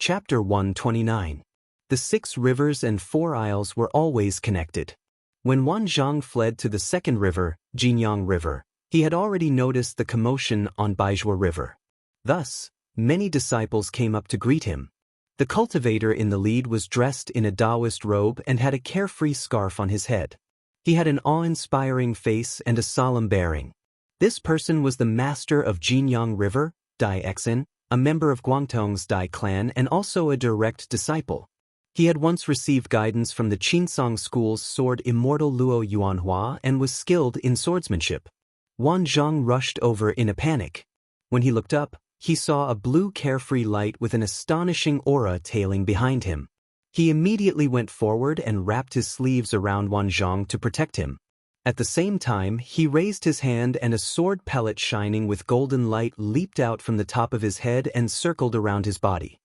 Chapter 129. The 6 rivers and 4 isles were always connected. When Wan Zhang fled to the second river, Jinyang River, he had already noticed the commotion on Baizhua River. Thus, many disciples came up to greet him. The cultivator in the lead was dressed in a Taoist robe and had a carefree scarf on his head. He had an awe-inspiring face and a solemn bearing. This person was the master of Jinyang River, Dai Exin, a member of Guangtong's Dai clan and also a direct disciple. He had once received guidance from the Qinsong school's sword immortal Luo Yuanhua and was skilled in swordsmanship. Wan Zhang rushed over in a panic. When he looked up, he saw a blue carefree light with an astonishing aura tailing behind him. He immediately went forward and wrapped his sleeves around Wan Zhang to protect him. At the same time, he raised his hand and a sword pellet shining with golden light leaped out from the top of his head and circled around his body.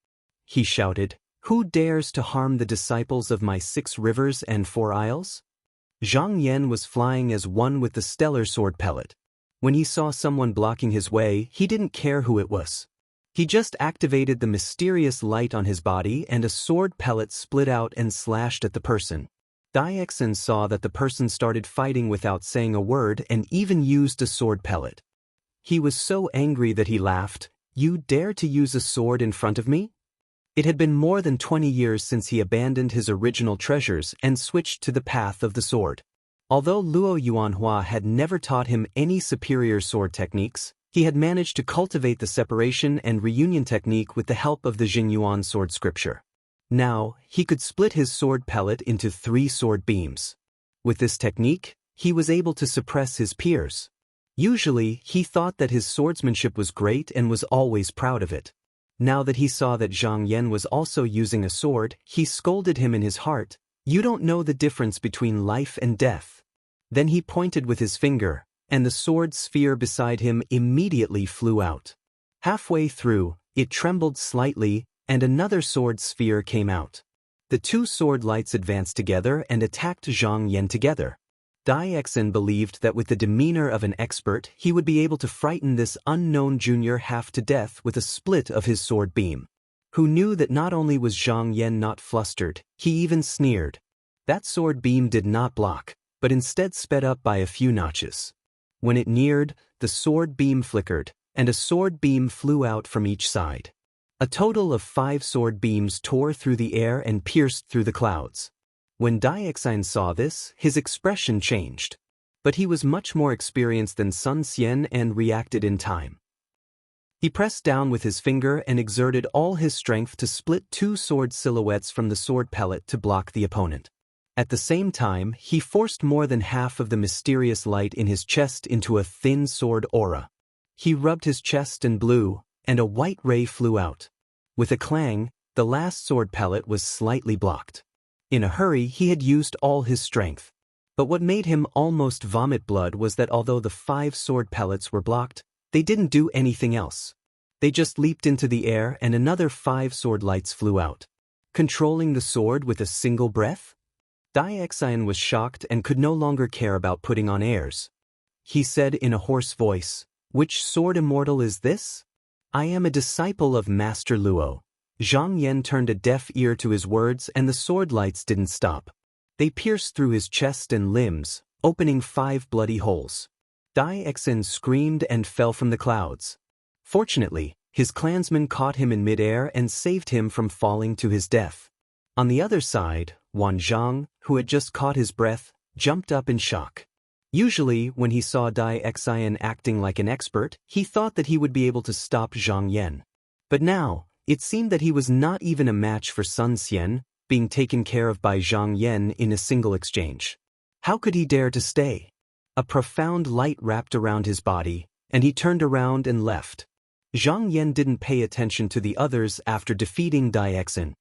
He shouted, "Who dares to harm the disciples of my 6 rivers and 4 isles?" Zhang Yan was flying as one with the stellar sword pellet. When he saw someone blocking his way, he didn't care who it was. He just activated the mysterious light on his body and a sword pellet split out and slashed at the person. Dai Exin saw that the person started fighting without saying a word and even used a sword pellet. He was so angry that he laughed, "You dare to use a sword in front of me?" It had been more than 20 years since he abandoned his original treasures and switched to the path of the sword. Although Luo Yuanhua had never taught him any superior sword techniques, he had managed to cultivate the separation and reunion technique with the help of the Jinyuan sword scripture. Now, he could split his sword pellet into 3 sword beams. With this technique, he was able to suppress his peers. Usually, he thought that his swordsmanship was great and was always proud of it. Now that he saw that Zhang Yan was also using a sword, he scolded him in his heart, "You don't know the difference between life and death." Then he pointed with his finger, and the sword sphere beside him immediately flew out. Halfway through, it trembled slightly, and another sword sphere came out. The 2 sword lights advanced together and attacked Zhang Yan together. Dai Exin believed that with the demeanor of an expert, he would be able to frighten this unknown junior half to death with a split of his sword beam. Who knew that not only was Zhang Yan not flustered, he even sneered. That sword beam did not block, but instead sped up by a few notches. When it neared, the sword beam flickered, and a sword beam flew out from each side. A total of 5 sword beams tore through the air and pierced through the clouds. When Dai Exin saw this, his expression changed. But he was much more experienced than Sun Xian and reacted in time. He pressed down with his finger and exerted all his strength to split 2 sword silhouettes from the sword pellet to block the opponent. At the same time, he forced more than half of the mysterious light in his chest into a thin sword aura. He rubbed his chest and blew, and a white ray flew out. With a clang, the last sword pellet was slightly blocked. In a hurry, he had used all his strength. But what made him almost vomit blood was that although the 5 sword pellets were blocked, they didn't do anything else. They just leaped into the air and another 5 sword lights flew out. Controlling the sword with a single breath? Dai Exin was shocked and could no longer care about putting on airs. He said in a hoarse voice, "Which sword immortal is this?" "I am a disciple of Master Luo." Zhang Yan turned a deaf ear to his words and the sword lights didn't stop. They pierced through his chest and limbs, opening 5 bloody holes. Dai Exin screamed and fell from the clouds. Fortunately, his clansmen caught him in midair and saved him from falling to his death. On the other side, Wan Zhang, who had just caught his breath, jumped up in shock. Usually, when he saw Dai Exin acting like an expert, he thought that he would be able to stop Zhang Yan. But now, it seemed that he was not even a match for Sun Xian, being taken care of by Zhang Yan in a single exchange. How could he dare to stay? A profound light wrapped around his body, and he turned around and left. Zhang Yan didn't pay attention to the others after defeating Dai Exin.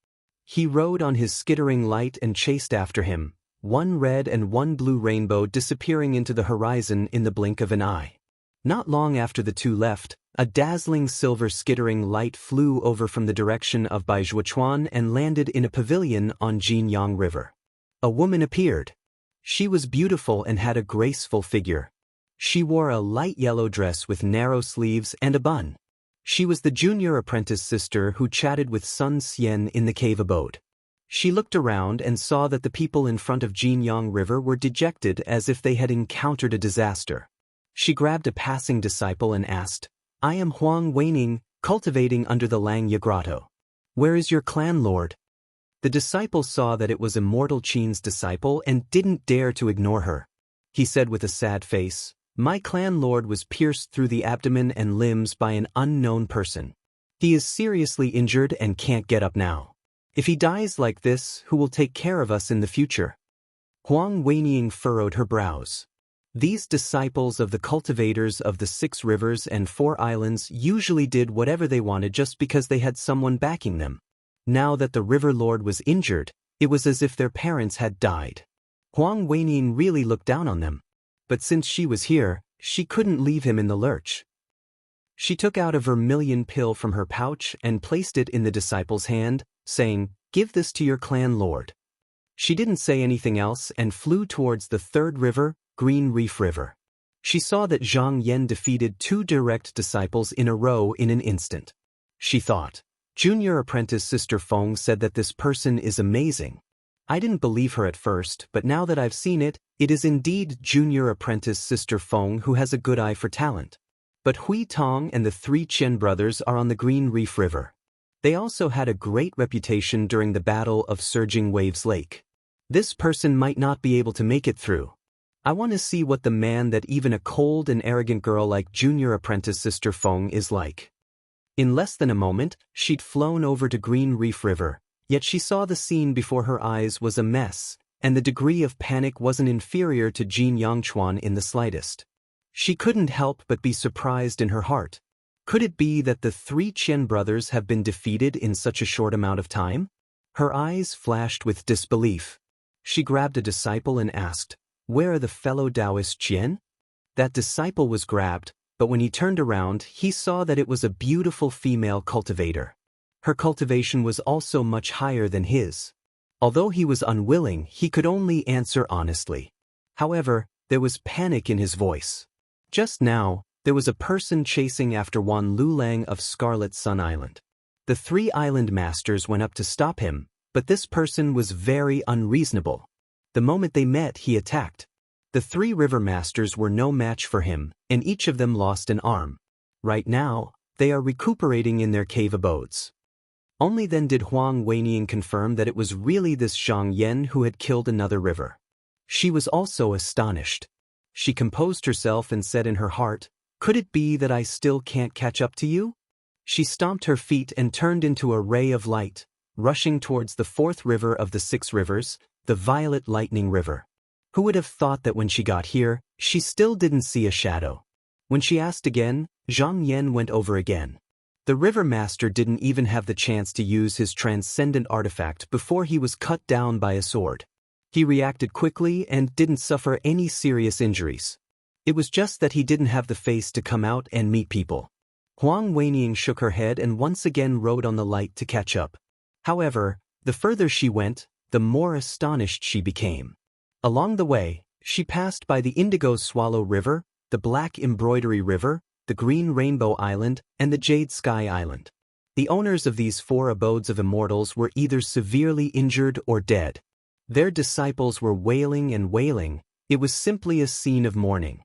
He rode on his skittering light and chased after him, 1 red and 1 blue rainbow disappearing into the horizon in the blink of an eye. Not long after the 2 left, a dazzling silver skittering light flew over from the direction of Baijuachuan and landed in a pavilion on Jinyang River. A woman appeared. She was beautiful and had a graceful figure. She wore a light yellow dress with narrow sleeves and a bun. She was the junior apprentice sister who chatted with Sun Xian in the cave abode. She looked around and saw that the people in front of Jinyang River were dejected as if they had encountered a disaster. She grabbed a passing disciple and asked, "I am Huang Weining, cultivating under the Langya Grotto. Where is your clan lord?" The disciple saw that it was Immortal Qin's disciple and didn't dare to ignore her. He said with a sad face, "My clan lord was pierced through the abdomen and limbs by an unknown person. He is seriously injured and can't get up now. If he dies like this, who will take care of us in the future?" Huang Weining furrowed her brows. These disciples of the cultivators of the 6 rivers and 4 islands usually did whatever they wanted just because they had someone backing them. Now that the river lord was injured, it was as if their parents had died. Huang Weining really looked down on them. But since she was here, she couldn't leave him in the lurch. She took out a vermilion pill from her pouch and placed it in the disciple's hand, saying, "Give this to your clan lord." She didn't say anything else and flew towards the 3rd river, Green Reef River. She saw that Zhang Yan defeated 2 direct disciples in a row in an instant. She thought, "Junior apprentice Sister Feng said that this person is amazing. I didn't believe her at first, but now that I've seen it, it is indeed Junior apprentice Sister Feng who has a good eye for talent." But Hui Tong and the 3 Chen brothers are on the Green Reef River. They also had a great reputation during the Battle of Surging Waves Lake. This person might not be able to make it through. I want to see what the man that even a cold and arrogant girl like Junior apprentice Sister Feng is like. In less than a moment, she'd flown over to Green Reef River, yet she saw the scene before her eyes was a mess, and the degree of panic wasn't inferior to Jin Yangchuan in the slightest. She couldn't help but be surprised in her heart. Could it be that the 3 Chen brothers have been defeated in such a short amount of time? Her eyes flashed with disbelief. She grabbed a disciple and asked, "Where are the fellow Taoist Chen?" That disciple was grabbed, but when he turned around, he saw that it was a beautiful female cultivator. Her cultivation was also much higher than his. Although he was unwilling, he could only answer honestly. However, there was panic in his voice. Just now, there was a person chasing after Wan Lulang of Scarlet Sun Island. The 3 island masters went up to stop him, but this person was very unreasonable. The moment they met, he attacked. The 3 river masters were no match for him, and each of them lost an arm. Right now, they are recuperating in their cave abodes. Only then did Huang Weining confirm that it was really this Zhang Yan who had killed another river. She was also astonished. She composed herself and said in her heart, "Could it be that I still can't catch up to you?" She stomped her feet and turned into a ray of light, rushing towards the 4th river of the 6 rivers, the Violet Lightning River. Who would have thought that when she got here, she still didn't see a shadow? When she asked again, Zhang Yan went over again. The river master didn't even have the chance to use his transcendent artifact before he was cut down by a sword. He reacted quickly and didn't suffer any serious injuries. It was just that he didn't have the face to come out and meet people. Huang Weining shook her head and once again rode on the light to catch up. However, the further she went, the more astonished she became. Along the way, she passed by the Indigo Swallow River, the Black Embroidery River, the Green Rainbow Island, and the Jade Sky Island. The owners of these 4 abodes of immortals were either severely injured or dead. Their disciples were wailing and wailing. It was simply a scene of mourning.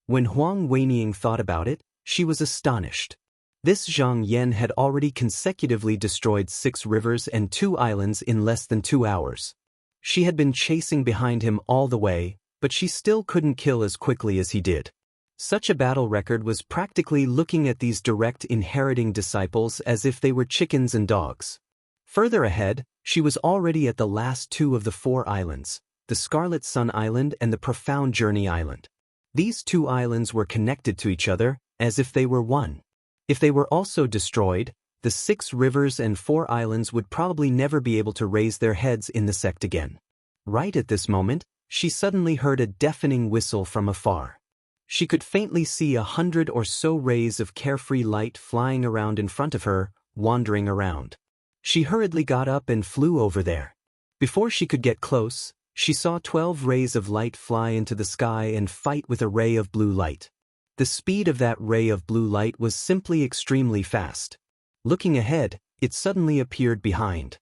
When Huang Weining thought about it, she was astonished. This Zhang Yan had already consecutively destroyed 6 rivers and 2 islands in less than 2 hours. She had been chasing behind him all the way, but she still couldn't kill as quickly as he did. Such a battle record was practically looking at these direct inheriting disciples as if they were chickens and dogs. Further ahead, she was already at the last 2 of the 4 islands, the Scarlet Sun Island and the Profound Journey Island. These 2 islands were connected to each other, as if they were one. If they were also destroyed, the 6 rivers and 4 islands would probably never be able to raise their heads in the sect again. Right at this moment, she suddenly heard a deafening whistle from afar. She could faintly see 100 or so rays of carefree light flying around in front of her, wandering around. She hurriedly got up and flew over there. Before she could get close, she saw 12 rays of light fly into the sky and fight with a ray of blue light. The speed of that ray of blue light was simply extremely fast. Looking ahead, it suddenly appeared behind.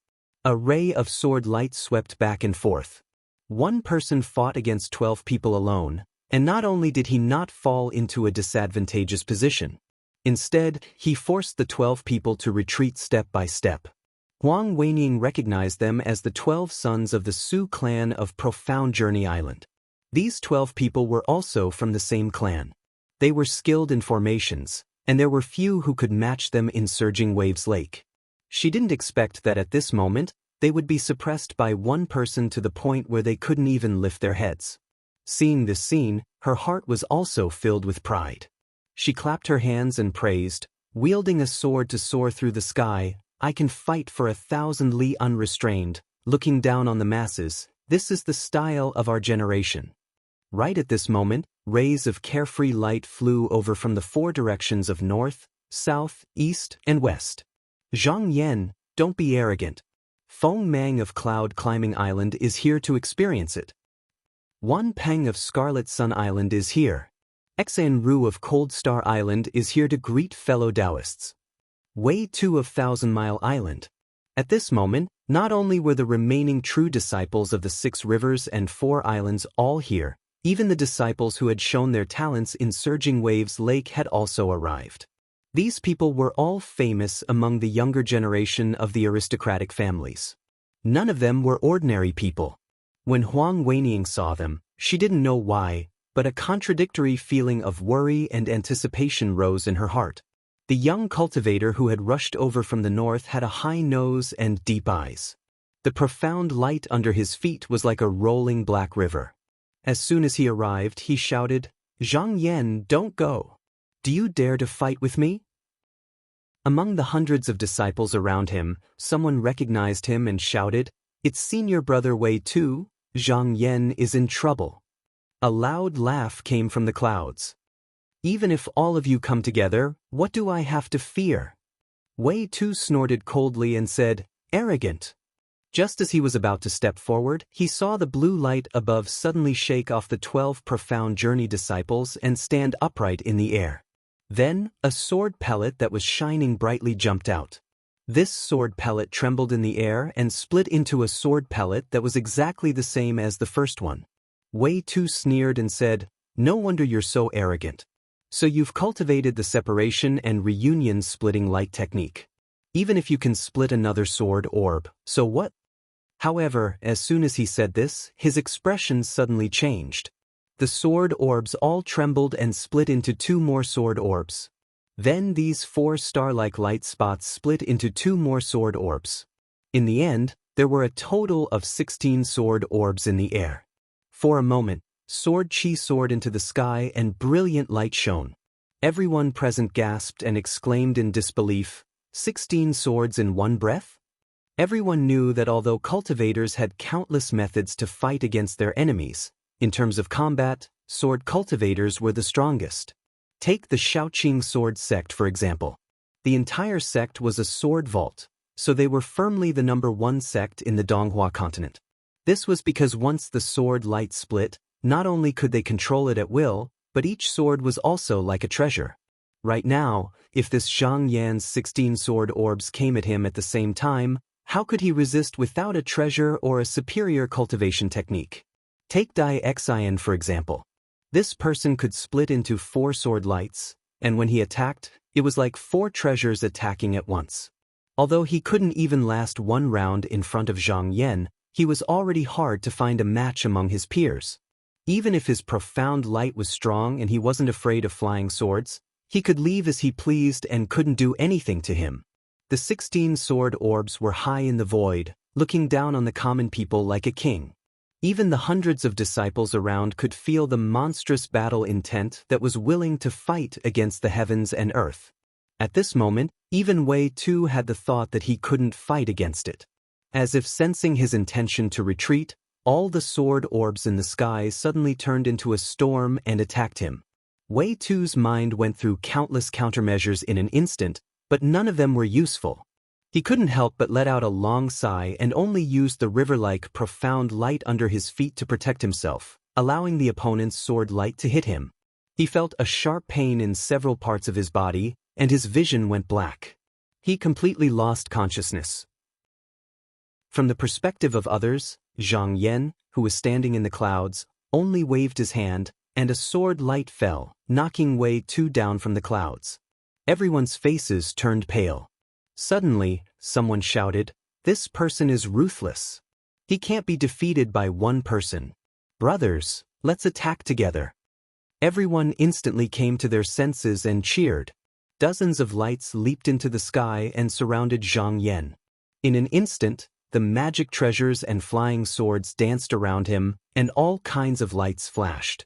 A ray of sword light swept back and forth. One person fought against 12 people alone, and not only did he not fall into a disadvantageous position. Instead, he forced the 12 people to retreat step by step. Huang Weining recognized them as the 12 sons of the Sioux clan of Profound Journey Island. These 12 people were also from the same clan. They were skilled in formations, and there were few who could match them in Surging Waves Lake. She didn't expect that at this moment, they would be suppressed by one person to the point where they couldn't even lift their heads. Seeing this scene, her heart was also filled with pride. She clapped her hands and praised, wielding a sword to soar through the sky, "I can fight for 1,000 li unrestrained, looking down on the masses. This is the style of our generation." Right at this moment, rays of carefree light flew over from the 4 directions of north, south, east, and west. "Zhang Yan, don't be arrogant. Feng Mang of Cloud Climbing Island is here to experience it. Wan Peng of Scarlet Sun Island is here. Xan Ru of Cold Star Island is here to greet fellow Taoists. Wei Tu of Thousand Mile Island." At this moment, not only were the remaining true disciples of the 6 rivers and 4 islands all here, even the disciples who had shown their talents in Surging Waves Lake had also arrived. These people were all famous among the younger generation of the aristocratic families. None of them were ordinary people. When Huang Weining saw them, she didn't know why, but a contradictory feeling of worry and anticipation rose in her heart. The young cultivator who had rushed over from the north had a high nose and deep eyes. The profound light under his feet was like a rolling black river. As soon as he arrived, he shouted, "Zhang Yan, don't go. Do you dare to fight with me?" Among the hundreds of disciples around him, someone recognized him and shouted, "It's senior brother Wei Tu. Zhang Yan is in trouble." A loud laugh came from the clouds. "Even if all of you come together, what do I have to fear?" Wei Tu snorted coldly and said, "Arrogant." Just as he was about to step forward, he saw the blue light above suddenly shake off the 12 Profound Journey disciples and stand upright in the air. Then, a sword pellet that was shining brightly jumped out. This sword pellet trembled in the air and split into a sword pellet that was exactly the same as the first one. Wei Tu sneered and said, "No wonder you're so arrogant. So you've cultivated the separation and reunion splitting light technique. Even if you can split another sword orb, so what?" However, as soon as he said this, his expression suddenly changed. The sword orbs all trembled and split into 2 more sword orbs. Then these 4 star-like light spots split into 2 more sword orbs. In the end, there were a total of 16 sword orbs in the air. For a moment, sword chi soared into the sky and brilliant light shone. Everyone present gasped and exclaimed in disbelief, "16 swords in one breath?" Everyone knew that although cultivators had countless methods to fight against their enemies, in terms of combat, sword cultivators were the strongest. Take the Shaoqing sword sect for example. The entire sect was a sword vault, so they were firmly the #1 sect in the Donghua continent. This was because once the sword light split, not only could they control it at will, but each sword was also like a treasure. Right now, if this Zhang Yan's 16 sword orbs came at him at the same time, how could he resist without a treasure or a superior cultivation technique? Take Dai Xian for example. This person could split into 4 sword lights, and when he attacked, it was like 4 treasures attacking at once. Although he couldn't even last 1 round in front of Zhang Yan, he was already hard to find a match among his peers. Even if his profound light was strong and he wasn't afraid of flying swords, he could leave as he pleased and couldn't do anything to him. The 16 sword orbs were high in the void, looking down on the common people like a king. Even the hundreds of disciples around could feel the monstrous battle intent that was willing to fight against the heavens and earth. At this moment, even Wei Tu had the thought that he couldn't fight against it. As if sensing his intention to retreat, all the sword orbs in the sky suddenly turned into a storm and attacked him. Wei Tu's mind went through countless countermeasures in an instant, but none of them were useful. He couldn't help but let out a long sigh and only used the river-like profound light under his feet to protect himself, allowing the opponent's sword light to hit him. He felt a sharp pain in several parts of his body, and his vision went black. He completely lost consciousness. From the perspective of others, Zhang Yan, who was standing in the clouds, only waved his hand, and a sword light fell, knocking Wei Tu down from the clouds. Everyone's faces turned pale. Suddenly, someone shouted, "This person is ruthless. He can't be defeated by one person. Brothers, let's attack together." Everyone instantly came to their senses and cheered. Dozens of lights leaped into the sky and surrounded Zhang Yan. In an instant, the magic treasures and flying swords danced around him, and all kinds of lights flashed.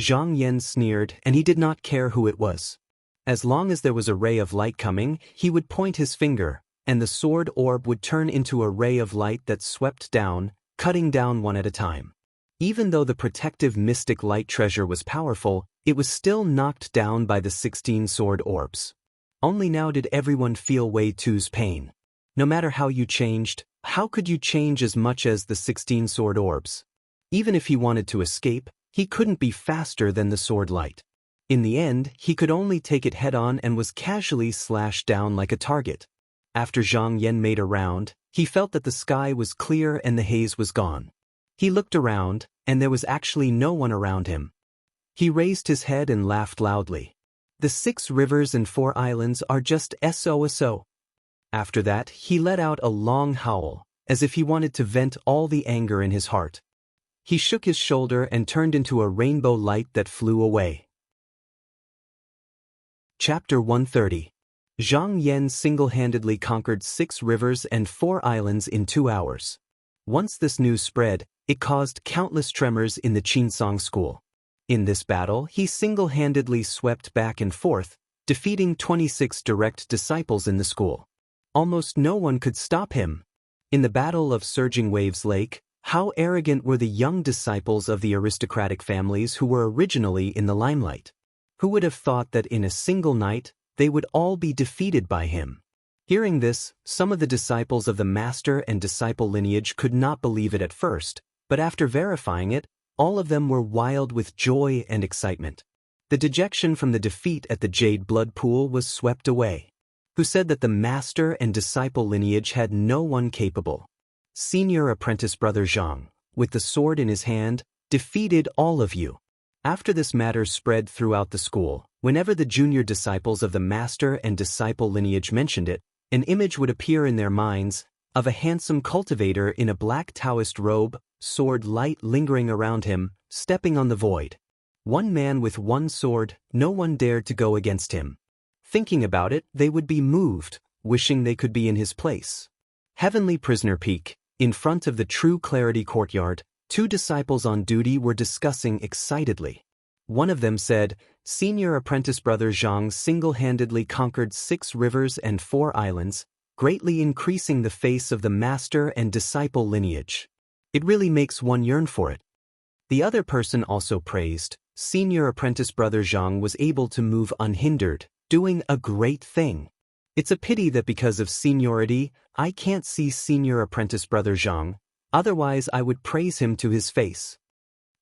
Zhang Yan sneered, and he did not care who it was. As long as there was a ray of light coming, he would point his finger, and the sword orb would turn into a ray of light that swept down, cutting down one at a time. Even though the protective mystic light treasure was powerful, it was still knocked down by the 16 sword orbs. Only now did everyone feel Wei Tu's pain. No matter how you changed, how could you change as much as the 16 sword orbs? Even if he wanted to escape, he couldn't be faster than the sword light. In the end, he could only take it head-on and was casually slashed down like a target. After Zhang Yan made a round, he felt that the sky was clear and the haze was gone. He looked around, and there was actually no one around him. He raised his head and laughed loudly. "The 6 rivers and 4 islands are just SOSO. After that, he let out a long howl, as if he wanted to vent all the anger in his heart. He shook his shoulder and turned into a rainbow light that flew away. Chapter 130. Zhang Yan single-handedly conquered 6 rivers and 4 islands in 2 hours. Once this news spread, it caused countless tremors in the Qinsong school. In this battle, he single-handedly swept back and forth, defeating 26 direct disciples in the school. Almost no one could stop him. In the Battle of Surging Waves Lake, how arrogant were the young disciples of the aristocratic families who were originally in the limelight? Who would have thought that in a single night, they would all be defeated by him? Hearing this, some of the disciples of the master and disciple lineage could not believe it at first, but after verifying it, all of them were wild with joy and excitement. The dejection from the defeat at the Jade Blood Pool was swept away. Who said that the master and disciple lineage had no one capable? Senior apprentice brother Zhang, with the sword in his hand, defeated all of you. After this matter spread throughout the school, whenever the junior disciples of the master and disciple lineage mentioned it, an image would appear in their minds of a handsome cultivator in a black Taoist robe, sword light lingering around him, stepping on the void. One man with one sword, no one dared to go against him. Thinking about it, they would be moved, wishing they could be in his place. Heavenly Prisoner Peak, in front of the True Clarity Courtyard, 2 disciples on duty were discussing excitedly. One of them said, "Senior apprentice brother Zhang single-handedly conquered 6 rivers and 4 islands, greatly increasing the face of the master and disciple lineage. It really makes one yearn for it." The other person also praised, "Senior apprentice brother Zhang was able to move unhindered, doing a great thing. It's a pity that because of seniority, I can't see senior apprentice brother Zhang, otherwise I would praise him to his face."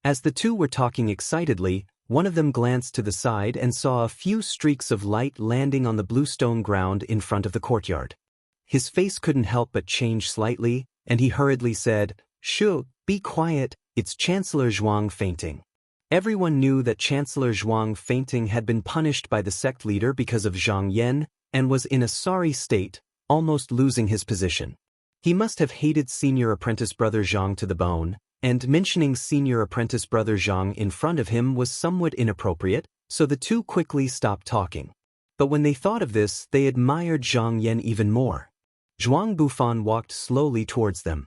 As the 2 were talking excitedly, one of them glanced to the side and saw a few streaks of light landing on the bluestone ground in front of the courtyard. His face couldn't help but change slightly, and he hurriedly said, "Shu, be quiet, it's Chancellor Zhuang fainting." Everyone knew that Chancellor Zhuang fainting had been punished by the sect leader because of Zhang Yan, and was in a sorry state, almost losing his position. He must have hated senior apprentice brother Zhang to the bone, and mentioning senior apprentice brother Zhang in front of him was somewhat inappropriate, so the 2 quickly stopped talking. But when they thought of this, they admired Zhang Yan even more. Zhuang Bufan walked slowly towards them.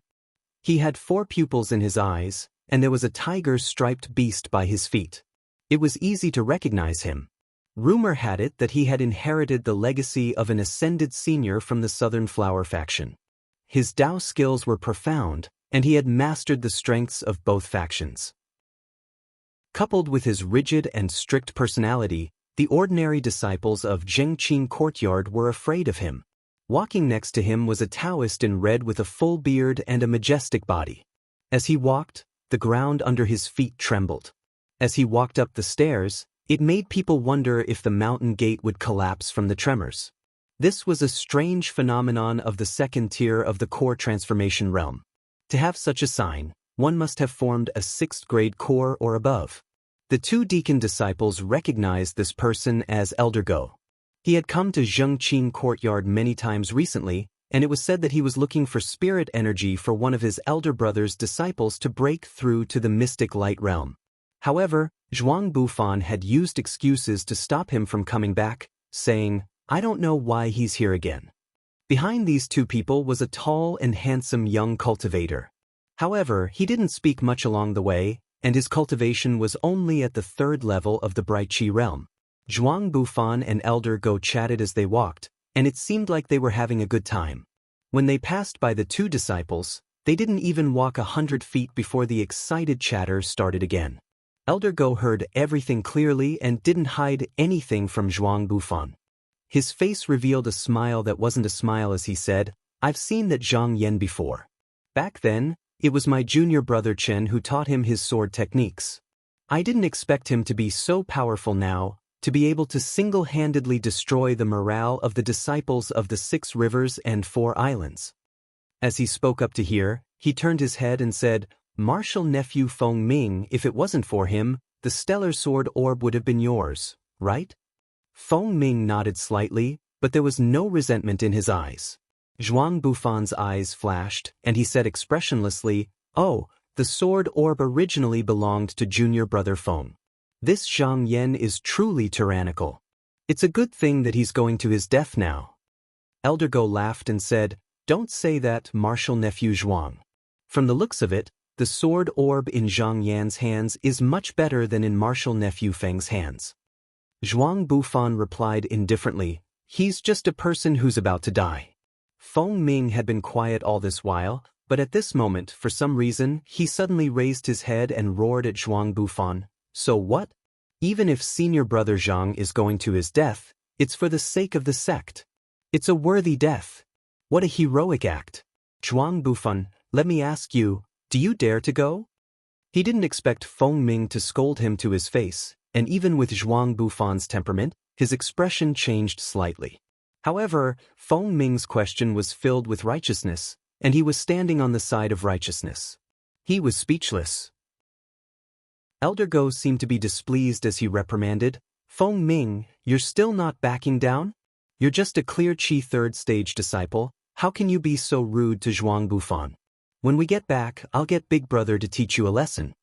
He had 4 pupils in his eyes, and there was a tiger-striped beast by his feet. It was easy to recognize him. Rumor had it that he had inherited the legacy of an ascended senior from the Southern Flower faction. His Dao skills were profound, and he had mastered the strengths of both factions. Coupled with his rigid and strict personality, the ordinary disciples of Zhengqing Courtyard were afraid of him. Walking next to him was a Taoist in red with a full beard and a majestic body. As he walked, the ground under his feet trembled. As he walked up the stairs, It made people wonder if the mountain gate would collapse from the tremors. This was a strange phenomenon of the second tier of the core transformation realm. To have such a sign, one must have formed a 6th grade core or above. The 2 deacon disciples recognized this person as Elder Go. He had come to Zhengqing courtyard many times recently, and it was said that he was looking for spirit energy for one of his elder brother's disciples to break through to the mystic light realm. However, Zhuang Bufan had used excuses to stop him from coming back, saying, "I don't know why he's here again." Behind these 2 people was a tall and handsome young cultivator. However, he didn't speak much along the way, and his cultivation was only at the 3rd level of the Bright Qi realm. Zhuang Bufan and Elder Go chatted as they walked, and it seemed like they were having a good time. When they passed by the 2 disciples, they didn't even walk 100 feet before the excited chatter started again. Elder Go heard everything clearly and didn't hide anything from Zhuang Bufan. His face revealed a smile that wasn't a smile as he said, "I've seen that Zhang Yan before. Back then, it was my junior brother Chen who taught him his sword techniques. I didn't expect him to be so powerful now, to be able to single-handedly destroy the morale of the disciples of the 6 rivers and 4 islands." As he spoke up to hear, he turned his head and said, "Martial nephew Feng Ming, if it wasn't for him, the stellar sword orb would have been yours, right?" Feng Ming nodded slightly, but there was no resentment in his eyes. Zhuang Bufan's eyes flashed, and he said expressionlessly, "Oh, the sword orb originally belonged to junior brother Feng. This Zhang Yan is truly tyrannical. It's a good thing that he's going to his death now." Elder Go laughed and said, "Don't say that, martial nephew Zhuang. From the looks of it, the sword orb in Zhang Yan's hands is much better than in martial nephew Feng's hands." Zhuang Bufan replied indifferently, "He's just a person who's about to die." Feng Ming had been quiet all this while, but at this moment, for some reason, he suddenly raised his head and roared at Zhuang Bufan, "So what? Even if senior brother Zhang is going to his death, it's for the sake of the sect. It's a worthy death. What a heroic act. Zhuang Bufan, let me ask you, do you dare to go?" He didn't expect Feng Ming to scold him to his face, and even with Zhuang Bufan's temperament, his expression changed slightly. However, Feng Ming's question was filled with righteousness, and he was standing on the side of righteousness. He was speechless. Elder Go seemed to be displeased as he reprimanded, "Feng Ming, you're still not backing down? You're just a clear Qi 3rd stage disciple, how can you be so rude to Zhuang Bufan? When we get back, I'll get Big Brother to teach you a lesson."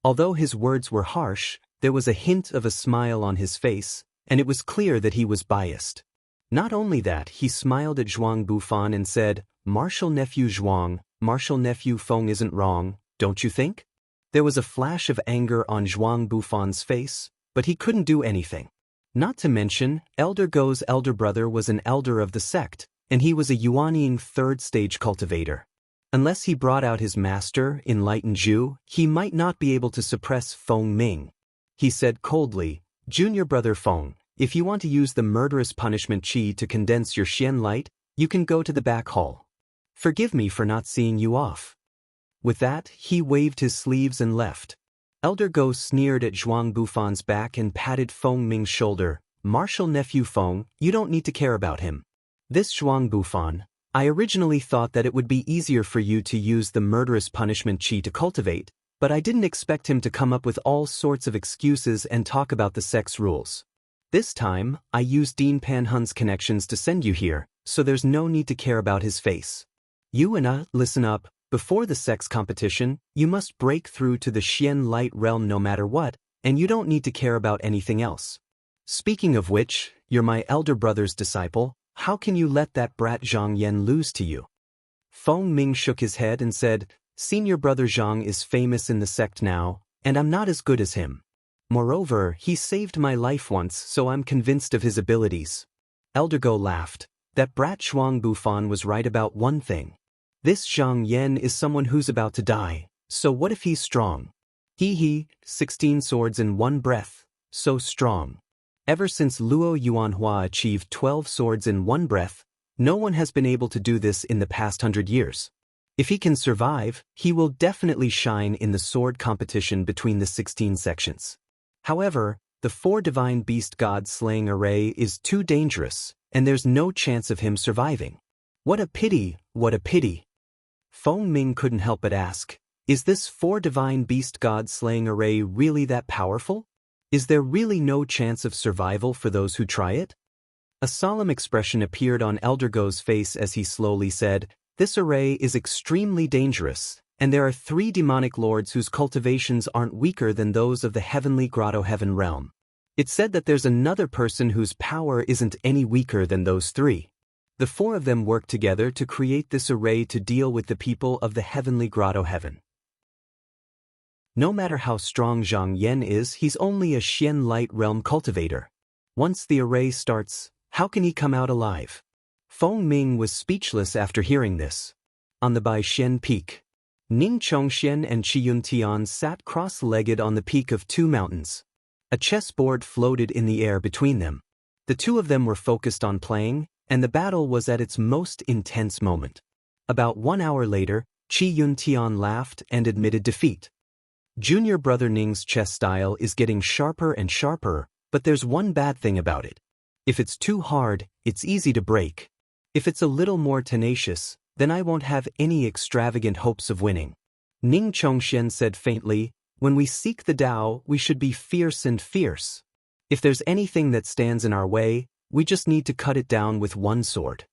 Although his words were harsh, there was a hint of a smile on his face, and it was clear that he was biased. Not only that, he smiled at Zhuang Bufan and said, "Martial nephew Zhuang, martial nephew Feng isn't wrong, don't you think?" There was a flash of anger on Zhuang Bufan's face, but he couldn't do anything. Not to mention, Elder Go's elder brother was an elder of the sect, and he was a Yuanying 3rd stage cultivator. Unless he brought out his master, Enlightened Zhu, he might not be able to suppress Feng Ming. He said coldly, "Junior brother Feng, if you want to use the murderous punishment Qi to condense your Xian light, you can go to the back hall. Forgive me for not seeing you off." With that, he waved his sleeves and left. Elder Go sneered at Zhuang Bufan's back and patted Feng Ming's shoulder, "Martial nephew Feng, you don't need to care about him. This Zhuang Bufan, I originally thought that it would be easier for you to use the murderous punishment Qi to cultivate, but I didn't expect him to come up with all sorts of excuses and talk about the sect's rules. This time, I used Dean Panhun's connections to send you here, so there's no need to care about his face. You and I, listen up, before the sect's competition, you must break through to the Xian light realm no matter what, and you don't need to care about anything else. Speaking of which, you're my elder brother's disciple, how can you let that brat Zhang Yan lose to you?" Feng Ming shook his head and said, "Senior brother Zhang is famous in the sect now, and I'm not as good as him. Moreover, he saved my life once, so I'm convinced of his abilities." Elder Go laughed. That brat Zhuang Bufan was right about one thing. This Zhang Yan is someone who's about to die, so what if he's strong? He, 16 swords in one breath, so strong. Ever since Luo Yuanhua achieved 12 swords in one breath, no one has been able to do this in the past 100 years. If he can survive, he will definitely shine in the sword competition between the 16 sections. However, the 4 divine beast gods slaying array is too dangerous, and there's no chance of him surviving. What a pity, what a pity. Feng Ming couldn't help but ask, is this 4 divine beast gods slaying array really that powerful? Is there really no chance of survival for those who try it? A solemn expression appeared on Elder Go's face as he slowly said, this array is extremely dangerous, and there are 3 demonic lords whose cultivations aren't weaker than those of the heavenly grotto heaven realm. It's said that there's another person whose power isn't any weaker than those 3. The 4 of them work together to create this array to deal with the people of the heavenly grotto heaven. No matter how strong Zhang Yan is, he's only a Xian light realm cultivator. Once the array starts, how can he come out alive? Feng Ming was speechless after hearing this. On the Bai Xian peak, Ning Chongxian and Qi Yuntian sat cross-legged on the peak of 2 mountains. A chessboard floated in the air between them. The 2 of them were focused on playing, and the battle was at its most intense moment. About 1 hour later, Qi Yuntian laughed and admitted defeat. Junior brother Ning's chess style is getting sharper and sharper, but there's one bad thing about it. If it's too hard, it's easy to break. If it's a little more tenacious, then I won't have any extravagant hopes of winning. Ning Chongxian said faintly, when we seek the Tao, we should be fierce and fierce. If there's anything that stands in our way, we just need to cut it down with one sword.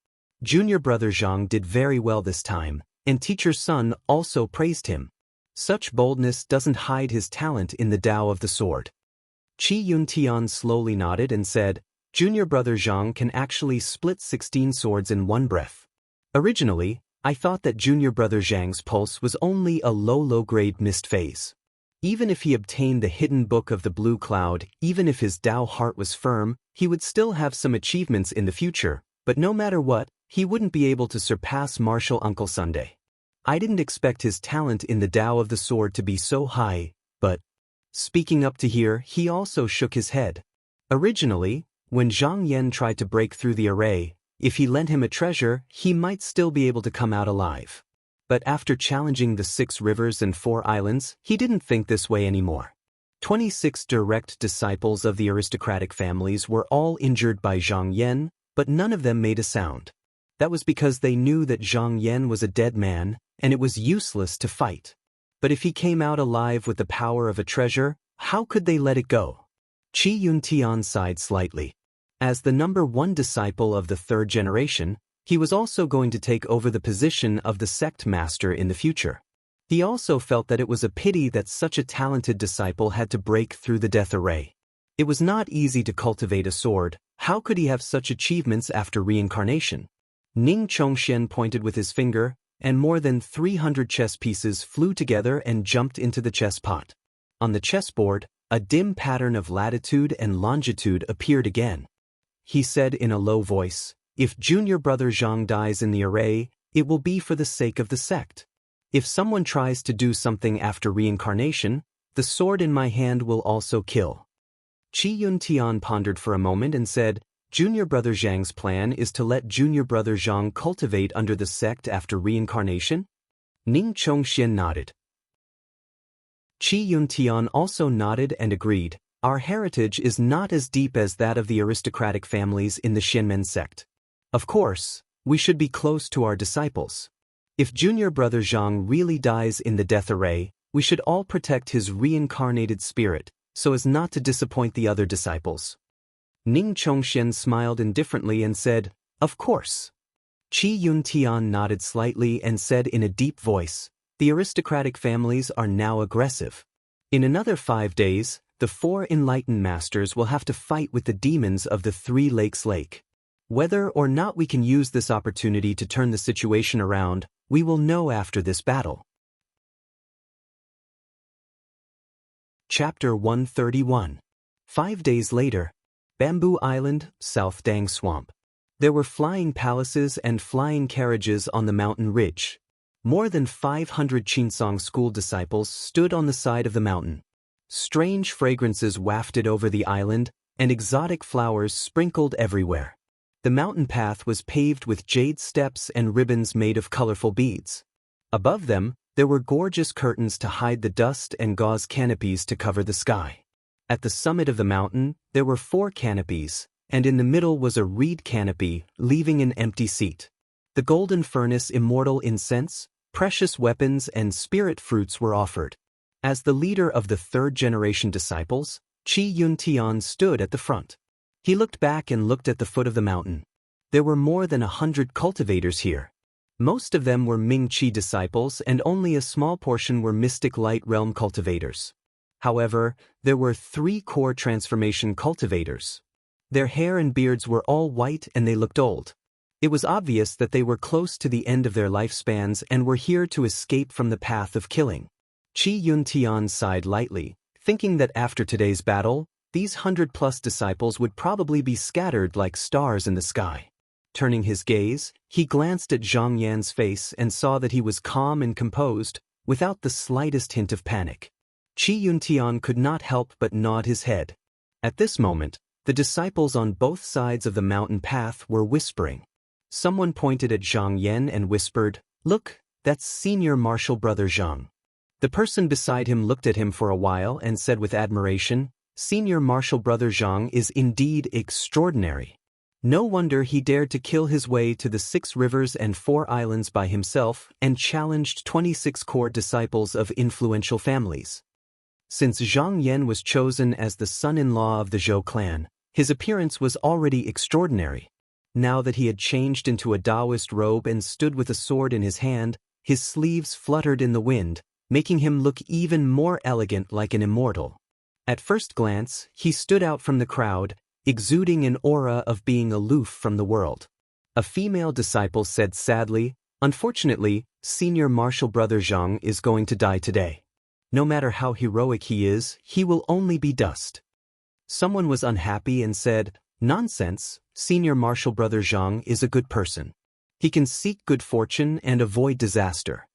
Junior brother Zhang did very well this time, and teacher Sun also praised him. Such boldness doesn't hide his talent in the Tao of the sword. Qi Yuntian slowly nodded and said, Junior brother Zhang can actually split 16 swords in one breath. Originally, I thought that junior brother Zhang's pulse was only a low-grade mist phase. Even if he obtained the hidden book of the blue cloud, even if his Tao heart was firm, he would still have some achievements in the future, but no matter what, he wouldn't be able to surpass Martial Uncle Sunday. I didn't expect his talent in the Tao of the sword to be so high, but... Speaking up to here, he also shook his head. Originally, when Zhang Yan tried to break through the array, if he lent him a treasure, he might still be able to come out alive. But after challenging the 6 rivers and 4 islands, he didn't think this way anymore. 26 direct disciples of the aristocratic families were all injured by Zhang Yan, but none of them made a sound. That was because they knew that Zhang Yan was a dead man, and it was useless to fight. But if he came out alive with the power of a treasure, how could they let it go? Qi Yuntian sighed slightly. As the number 1 disciple of the 3rd generation, he was also going to take over the position of the sect master in the future. He also felt that it was a pity that such a talented disciple had to break through the death array. It was not easy to cultivate a sword. How could he have such achievements after reincarnation? Ning Chongxian pointed with his finger, and more than 300 chess pieces flew together and jumped into the chess pot. On the chessboard, a dim pattern of latitude and longitude appeared again. He said in a low voice, if junior brother Zhang dies in the array, it will be for the sake of the sect. If someone tries to do something after reincarnation, the sword in my hand will also kill. Qi Yuntian pondered for a moment and said, Junior brother Zhang's plan is to let junior brother Zhang cultivate under the sect after reincarnation? Ning Chongxian nodded. Qi Yuntian also nodded and agreed, our heritage is not as deep as that of the aristocratic families in the Xianmen sect. Of course, we should be close to our disciples. If junior brother Zhang really dies in the death array, we should all protect his reincarnated spirit, so as not to disappoint the other disciples. Ning Chongxian smiled indifferently and said, of course. Qi Yuntian nodded slightly and said in a deep voice, the aristocratic families are now aggressive. In another 5 days, the 4 enlightened masters will have to fight with the demons of the 3 Lakes Lake. Whether or not we can use this opportunity to turn the situation around, we will know after this battle. Chapter 131. 5 days later. Bamboo Island, South Dang Swamp. There were flying palaces and flying carriages on the mountain ridge. More than 500 Qinsong school disciples stood on the side of the mountain. Strange fragrances wafted over the island, and exotic flowers sprinkled everywhere. The mountain path was paved with jade steps and ribbons made of colorful beads. Above them, there were gorgeous curtains to hide the dust and gauze canopies to cover the sky. At the summit of the mountain, there were 4 canopies, and in the middle was a reed canopy, leaving an empty seat. The golden furnace immortal incense, precious weapons and spirit fruits were offered. As the leader of the 3rd-generation disciples, Qi Yuntian stood at the front. He looked back and looked at the foot of the mountain. There were more than 100 cultivators here. Most of them were Ming Qi disciples and only a small portion were mystic light realm cultivators. However, there were 3 core transformation cultivators. Their hair and beards were all white and they looked old. It was obvious that they were close to the end of their lifespans and were here to escape from the path of killing. Qi Yuntian sighed lightly, thinking that after today's battle, these 100+ disciples would probably be scattered like stars in the sky. Turning his gaze, he glanced at Zhang Yan's face and saw that he was calm and composed, without the slightest hint of panic. Qi Yuntian could not help but nod his head. At this moment, the disciples on both sides of the mountain path were whispering. Someone pointed at Zhang Yan and whispered, "Look, that's Senior Martial Brother Zhang." The person beside him looked at him for a while and said with admiration, "Senior Martial Brother Zhang is indeed extraordinary. No wonder he dared to kill his way to the 6 rivers and 4 islands by himself and challenged 26 core disciples of influential families." Since Zhang Yan was chosen as the son-in-law of the Zhou clan, his appearance was already extraordinary. Now that he had changed into a Taoist robe and stood with a sword in his hand, his sleeves fluttered in the wind, making him look even more elegant like an immortal. At first glance, he stood out from the crowd, exuding an aura of being aloof from the world. A female disciple said sadly, "Unfortunately, Senior Martial Brother Zhang is going to die today. No matter how heroic he is, he will only be dust." Someone was unhappy and said, "Nonsense, Senior Martial Brother Zhang is a good person. He can seek good fortune and avoid disaster."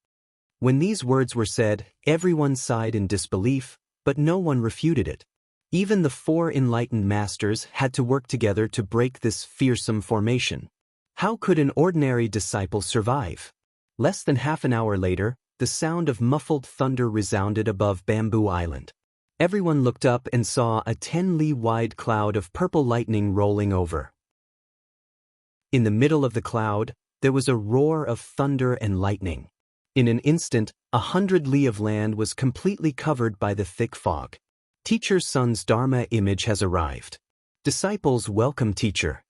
When these words were said, everyone sighed in disbelief, but no one refuted it. Even the 4 enlightened masters had to work together to break this fearsome formation. How could an ordinary disciple survive? Less than half an hour later, the sound of muffled thunder resounded above Bamboo Island. Everyone looked up and saw a 10-li-wide cloud of purple lightning rolling over. In the middle of the cloud, there was a roar of thunder and lightning. In an instant, 100 li of land was completely covered by the thick fog. Teacher's son's Dharma image has arrived. Disciples welcome teacher.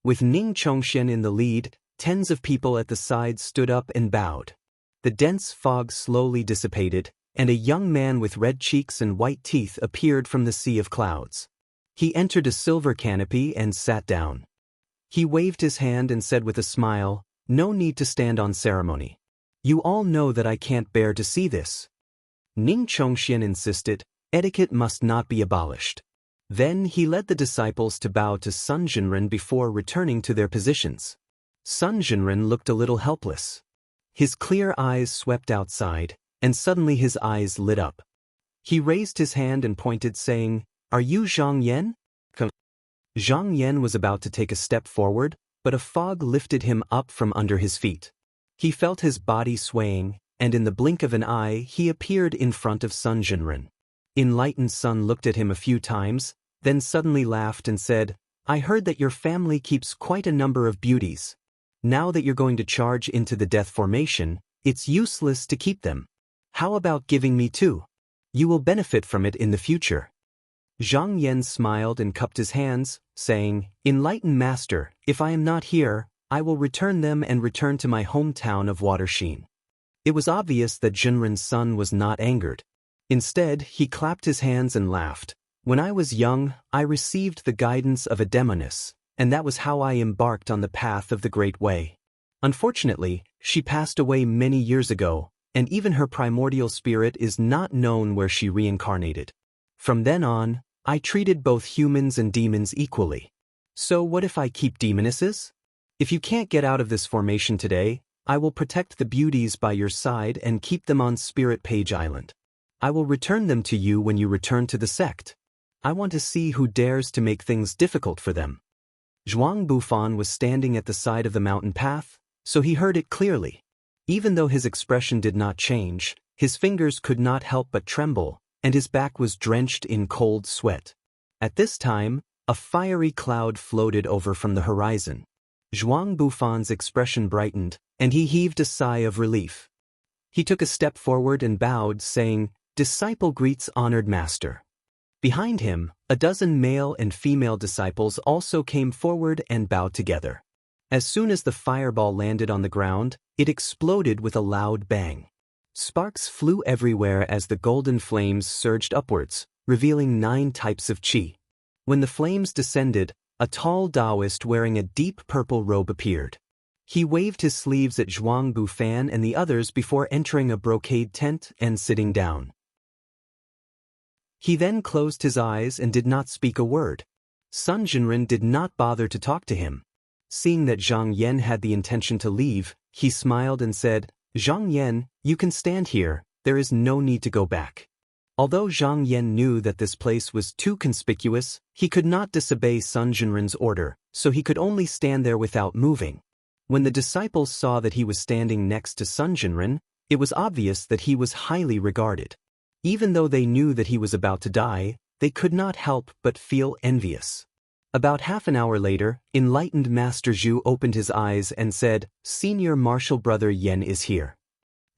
With Ning Chongxian in the lead, tens of people at the sides stood up and bowed. The dense fog slowly dissipated, and a young man with red cheeks and white teeth appeared from the sea of clouds. He entered a silver canopy and sat down. He waved his hand and said with a smile, "No need to stand on ceremony. You all know that I can't bear to see this." Ning Chongxian insisted, "Etiquette must not be abolished." Then he led the disciples to bow to Sun Jinren before returning to their positions. Sun Jinren looked a little helpless. His clear eyes swept outside, and suddenly his eyes lit up. He raised his hand and pointed, saying, "Are you Zhang Yan?" Zhang Yan was about to take a step forward, but a fog lifted him up from under his feet. He felt his body swaying, and in the blink of an eye he appeared in front of Sun Jinren. Enlightened Sun looked at him a few times, then suddenly laughed and said, "I heard that your family keeps quite a number of beauties. Now that you're going to charge into the death formation, it's useless to keep them. How about giving me 2? You will benefit from it in the future." Zhang Yan smiled and cupped his hands, saying, "Enlightened Master, if I am not here, I will return them and return to my hometown of Watersheen." It was obvious that Jinren's son was not angered. Instead, he clapped his hands and laughed. "When I was young, I received the guidance of a demoness, and that was how I embarked on the path of the Great Way. Unfortunately, she passed away many years ago, and even her primordial spirit is not known where she reincarnated. From then on, I treated both humans and demons equally. So what if I keep demonesses? If you can't get out of this formation today, I will protect the beauties by your side and keep them on Spirit Page Island. I will return them to you when you return to the sect. I want to see who dares to make things difficult for them." Zhuang Bufan was standing at the side of the mountain path, so he heard it clearly. Even though his expression did not change, his fingers could not help but tremble, and his back was drenched in cold sweat. At this time, a fiery cloud floated over from the horizon. Zhuang Bufan's expression brightened, and he heaved a sigh of relief. He took a step forward and bowed, saying, "Disciple greets honored master." Behind him, a dozen male and female disciples also came forward and bowed together. As soon as the fireball landed on the ground, it exploded with a loud bang. Sparks flew everywhere as the golden flames surged upwards, revealing 9 types of qi. When the flames descended, a tall Taoist wearing a deep purple robe appeared. He waved his sleeves at Zhuang Bufan and the others before entering a brocade tent and sitting down. He then closed his eyes and did not speak a word. Sun Jinren did not bother to talk to him. Seeing that Zhang Yan had the intention to leave, he smiled and said, "Zhang Yan, you can stand here, there is no need to go back." Although Zhang Yan knew that this place was too conspicuous, he could not disobey Sun Jinren's order, so he could only stand there without moving. When the disciples saw that he was standing next to Sun Jinren, it was obvious that he was highly regarded. Even though they knew that he was about to die, they could not help but feel envious. About half an hour later, enlightened Master Zhu opened his eyes and said, "Senior Martial Brother Yen is here."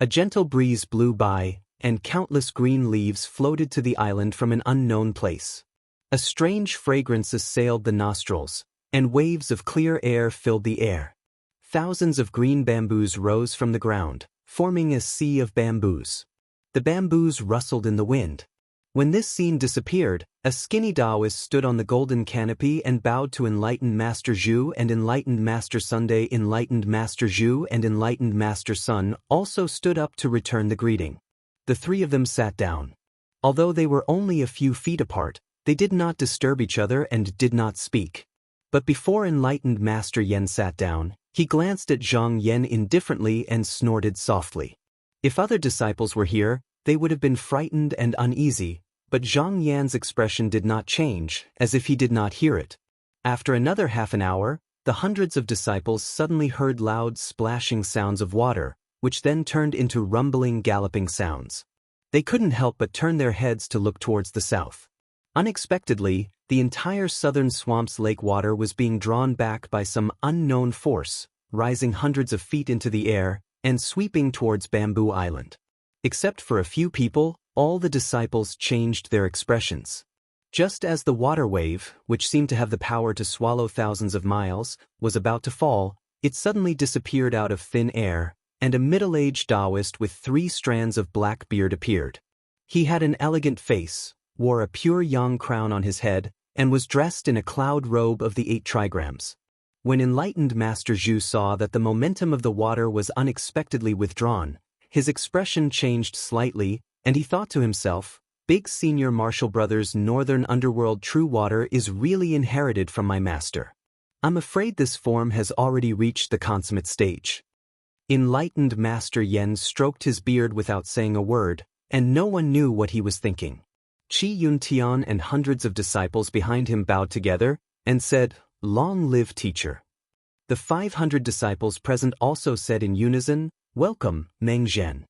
A gentle breeze blew by, and countless green leaves floated to the island from an unknown place. A strange fragrance assailed the nostrils, and waves of clear air filled the air. Thousands of green bamboos rose from the ground, forming a sea of bamboos. The bamboos rustled in the wind. When this scene disappeared, a skinny Taoist stood on the golden canopy and bowed to enlightened Master Zhu and enlightened Master Sunday. Enlightened Master Zhu and enlightened Master Sun also stood up to return the greeting. The 3 of them sat down. Although they were only a few feet apart, they did not disturb each other and did not speak. But before enlightened Master Yen sat down, he glanced at Zhang Yan indifferently and snorted softly. If other disciples were here, they would have been frightened and uneasy, but Zhang Yan's expression did not change, as if he did not hear it. After another half an hour, the hundreds of disciples suddenly heard loud splashing sounds of water, which then turned into rumbling, galloping sounds. They couldn't help but turn their heads to look towards the south. Unexpectedly, the entire southern swamp's lake water was being drawn back by some unknown force, rising hundreds of feet into the air, and sweeping towards Bamboo Island. Except for a few people, all the disciples changed their expressions. Just as the water wave, which seemed to have the power to swallow thousands of miles, was about to fall, it suddenly disappeared out of thin air, and a middle-aged Taoist with 3 strands of black beard appeared. He had an elegant face, wore a pure yang crown on his head, and was dressed in a cloud robe of the 8 trigrams. When enlightened Master Zhu saw that the momentum of the water was unexpectedly withdrawn, his expression changed slightly, and he thought to himself, "Big Senior Martial Brother's Northern Underworld true water is really inherited from my master. I'm afraid this form has already reached the consummate stage." Enlightened Master Yen stroked his beard without saying a word, and no one knew what he was thinking. Qi Yuntian and hundreds of disciples behind him bowed together and said, "Long live teacher." The 500 disciples present also said in unison, "Welcome, Meng Zhen."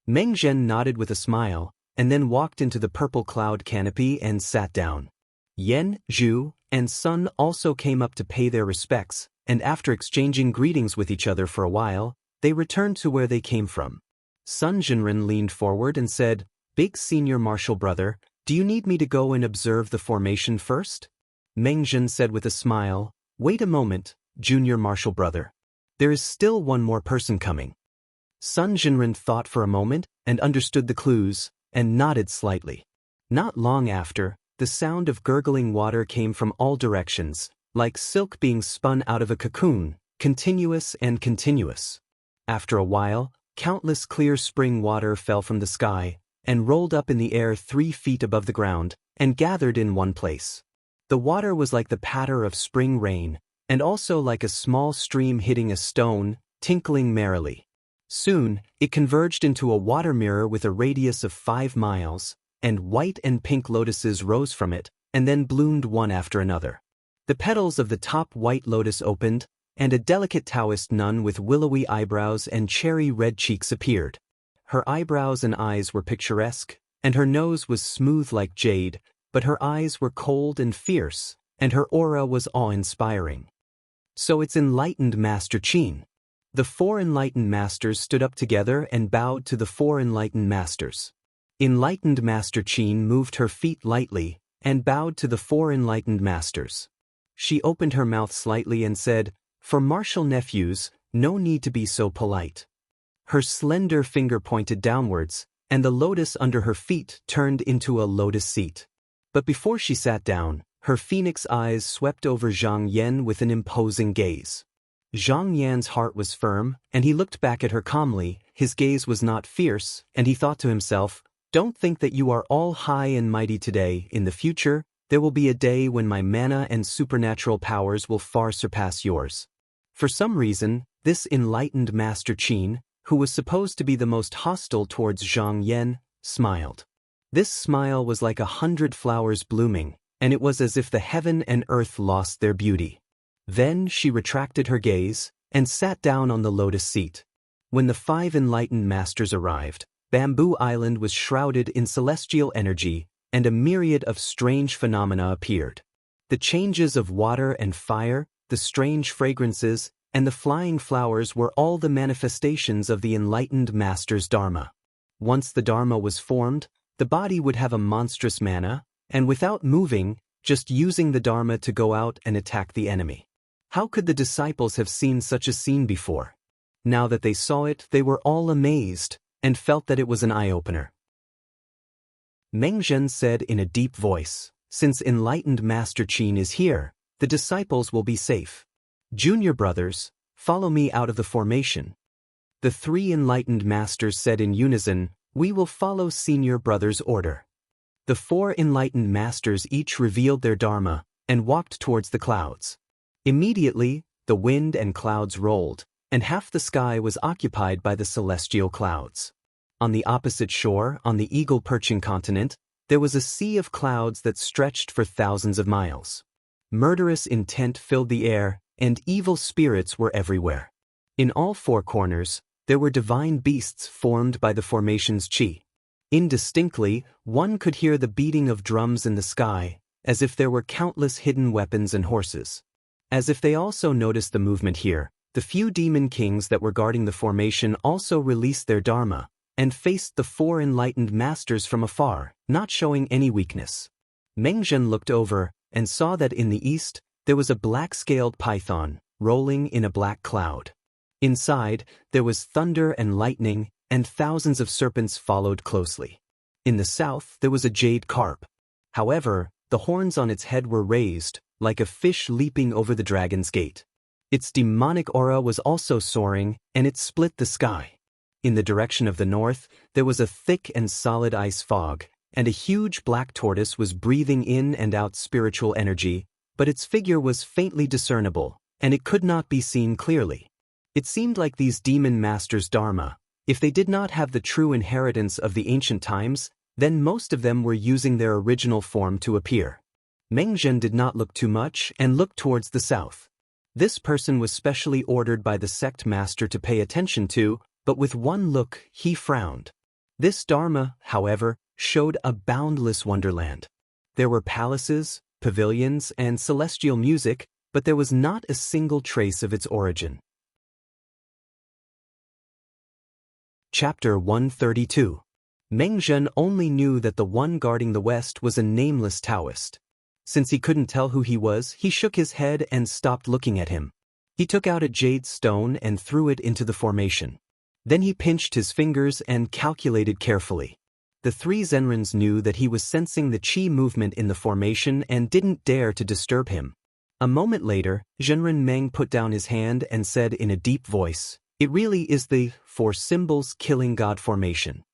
Meng Zhen nodded with a smile, and then walked into the purple cloud canopy and sat down. Yen, Zhu, and Sun also came up to pay their respects, and after exchanging greetings with each other for a while, they returned to where they came from. Sun Jinren leaned forward and said, "Big Senior Martial Brother, do you need me to go and observe the formation first?" Meng Zhen said with a smile, "Wait a moment, Junior Martial Brother. There is still one more person coming." Sun Jinren thought for a moment and understood the clues, and nodded slightly. Not long after, the sound of gurgling water came from all directions, like silk being spun out of a cocoon, continuous and continuous. After a while, countless clear spring water fell from the sky, and rolled up in the air 3 feet above the ground, and gathered in one place. The water was like the patter of spring rain, and also like a small stream hitting a stone, tinkling merrily. Soon, it converged into a water mirror with a radius of 5 miles, and white and pink lotuses rose from it, and then bloomed one after another. The petals of the top white lotus opened, and a delicate Taoist nun with willowy eyebrows and cherry red cheeks appeared. Her eyebrows and eyes were picturesque, and her nose was smooth like jade, but her eyes were cold and fierce, and her aura was awe-inspiring. So it's enlightened Master Qin. The 4 enlightened masters stood up together and bowed to the 4 enlightened masters. Enlightened Master Qin moved her feet lightly and bowed to the 4 enlightened masters. She opened her mouth slightly and said, "For martial nephews, no need to be so polite." Her slender finger pointed downwards, and the lotus under her feet turned into a lotus seat. But before she sat down, her phoenix eyes swept over Zhang Yan with an imposing gaze. Zhang Yan's heart was firm, and he looked back at her calmly. His gaze was not fierce, and he thought to himself, "Don't think that you are all high and mighty today. In the future, there will be a day when my mana and supernatural powers will far surpass yours." For some reason, this enlightened Master Qin, who was supposed to be the most hostile towards Zhang Yan, smiled. This smile was like 100 flowers blooming, and it was as if the heaven and earth lost their beauty. Then she retracted her gaze and sat down on the lotus seat. When the 5 enlightened masters arrived, Bamboo Island was shrouded in celestial energy, and a myriad of strange phenomena appeared. The changes of water and fire, the strange fragrances, and the flying flowers were all the manifestations of the enlightened master's dharma. Once the dharma was formed, the body would have a monstrous mana, and without moving, just using the dharma to go out and attack the enemy. How could the disciples have seen such a scene before? Now that they saw it, they were all amazed, and felt that it was an eye-opener. Meng Zhen said in a deep voice, "Since enlightened Master Qin is here, the disciples will be safe. Junior brothers, follow me out of the formation." The 3 enlightened masters said in unison, "We will follow senior brother's order." The 4 enlightened masters each revealed their dharma and walked towards the clouds. Immediately, the wind and clouds rolled, and half the sky was occupied by the celestial clouds. On the opposite shore, on the eagle-perching continent, there was a sea of clouds that stretched for thousands of miles. Murderous intent filled the air, and evil spirits were everywhere. In all 4 corners, there were divine beasts formed by the formation's qi. Indistinctly, one could hear the beating of drums in the sky, as if there were countless hidden weapons and horses. As if they also noticed the movement here, the few demon kings that were guarding the formation also released their dharma, and faced the 4 enlightened masters from afar, not showing any weakness. Meng Zhen looked over, and saw that in the east, there was a black-scaled python, rolling in a black cloud. Inside, there was thunder and lightning, and thousands of serpents followed closely. In the south, there was a jade carp. However, the horns on its head were raised, like a fish leaping over the dragon's gate. Its demonic aura was also soaring, and it split the sky. In the direction of the north, there was a thick and solid ice fog, and a huge black tortoise was breathing in and out spiritual energy, but its figure was faintly discernible, and it could not be seen clearly. It seemed like these demon masters' dharma, if they did not have the true inheritance of the ancient times, then most of them were using their original form to appear. Meng Zhen did not look too much and looked towards the south. This person was specially ordered by the sect master to pay attention to, but with one look, he frowned. This dharma, however, showed a boundless wonderland. There were palaces, pavilions, and celestial music, but there was not a single trace of its origin. Chapter 132. Meng Zhen only knew that the one guarding the west was a nameless Taoist. Since he couldn't tell who he was, he shook his head and stopped looking at him. He took out a jade stone and threw it into the formation. Then he pinched his fingers and calculated carefully. The 3 Zenrins knew that he was sensing the qi movement in the formation and didn't dare to disturb him. A moment later, Zhenren Meng put down his hand and said in a deep voice, "It really is the 4 symbols killing God formation.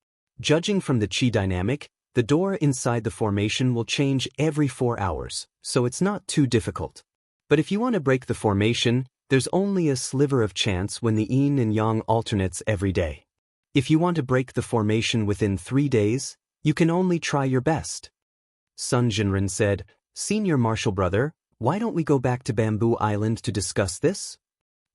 Judging from the qi dynamic, the door inside the formation will change every 4 hours, so it's not too difficult. But if you want to break the formation, there's only a sliver of chance when the yin and yang alternates every day. If you want to break the formation within 3 days, you can only try your best." Sun Jinren said, "Senior martial brother, why don't we go back to Bamboo Island to discuss this?"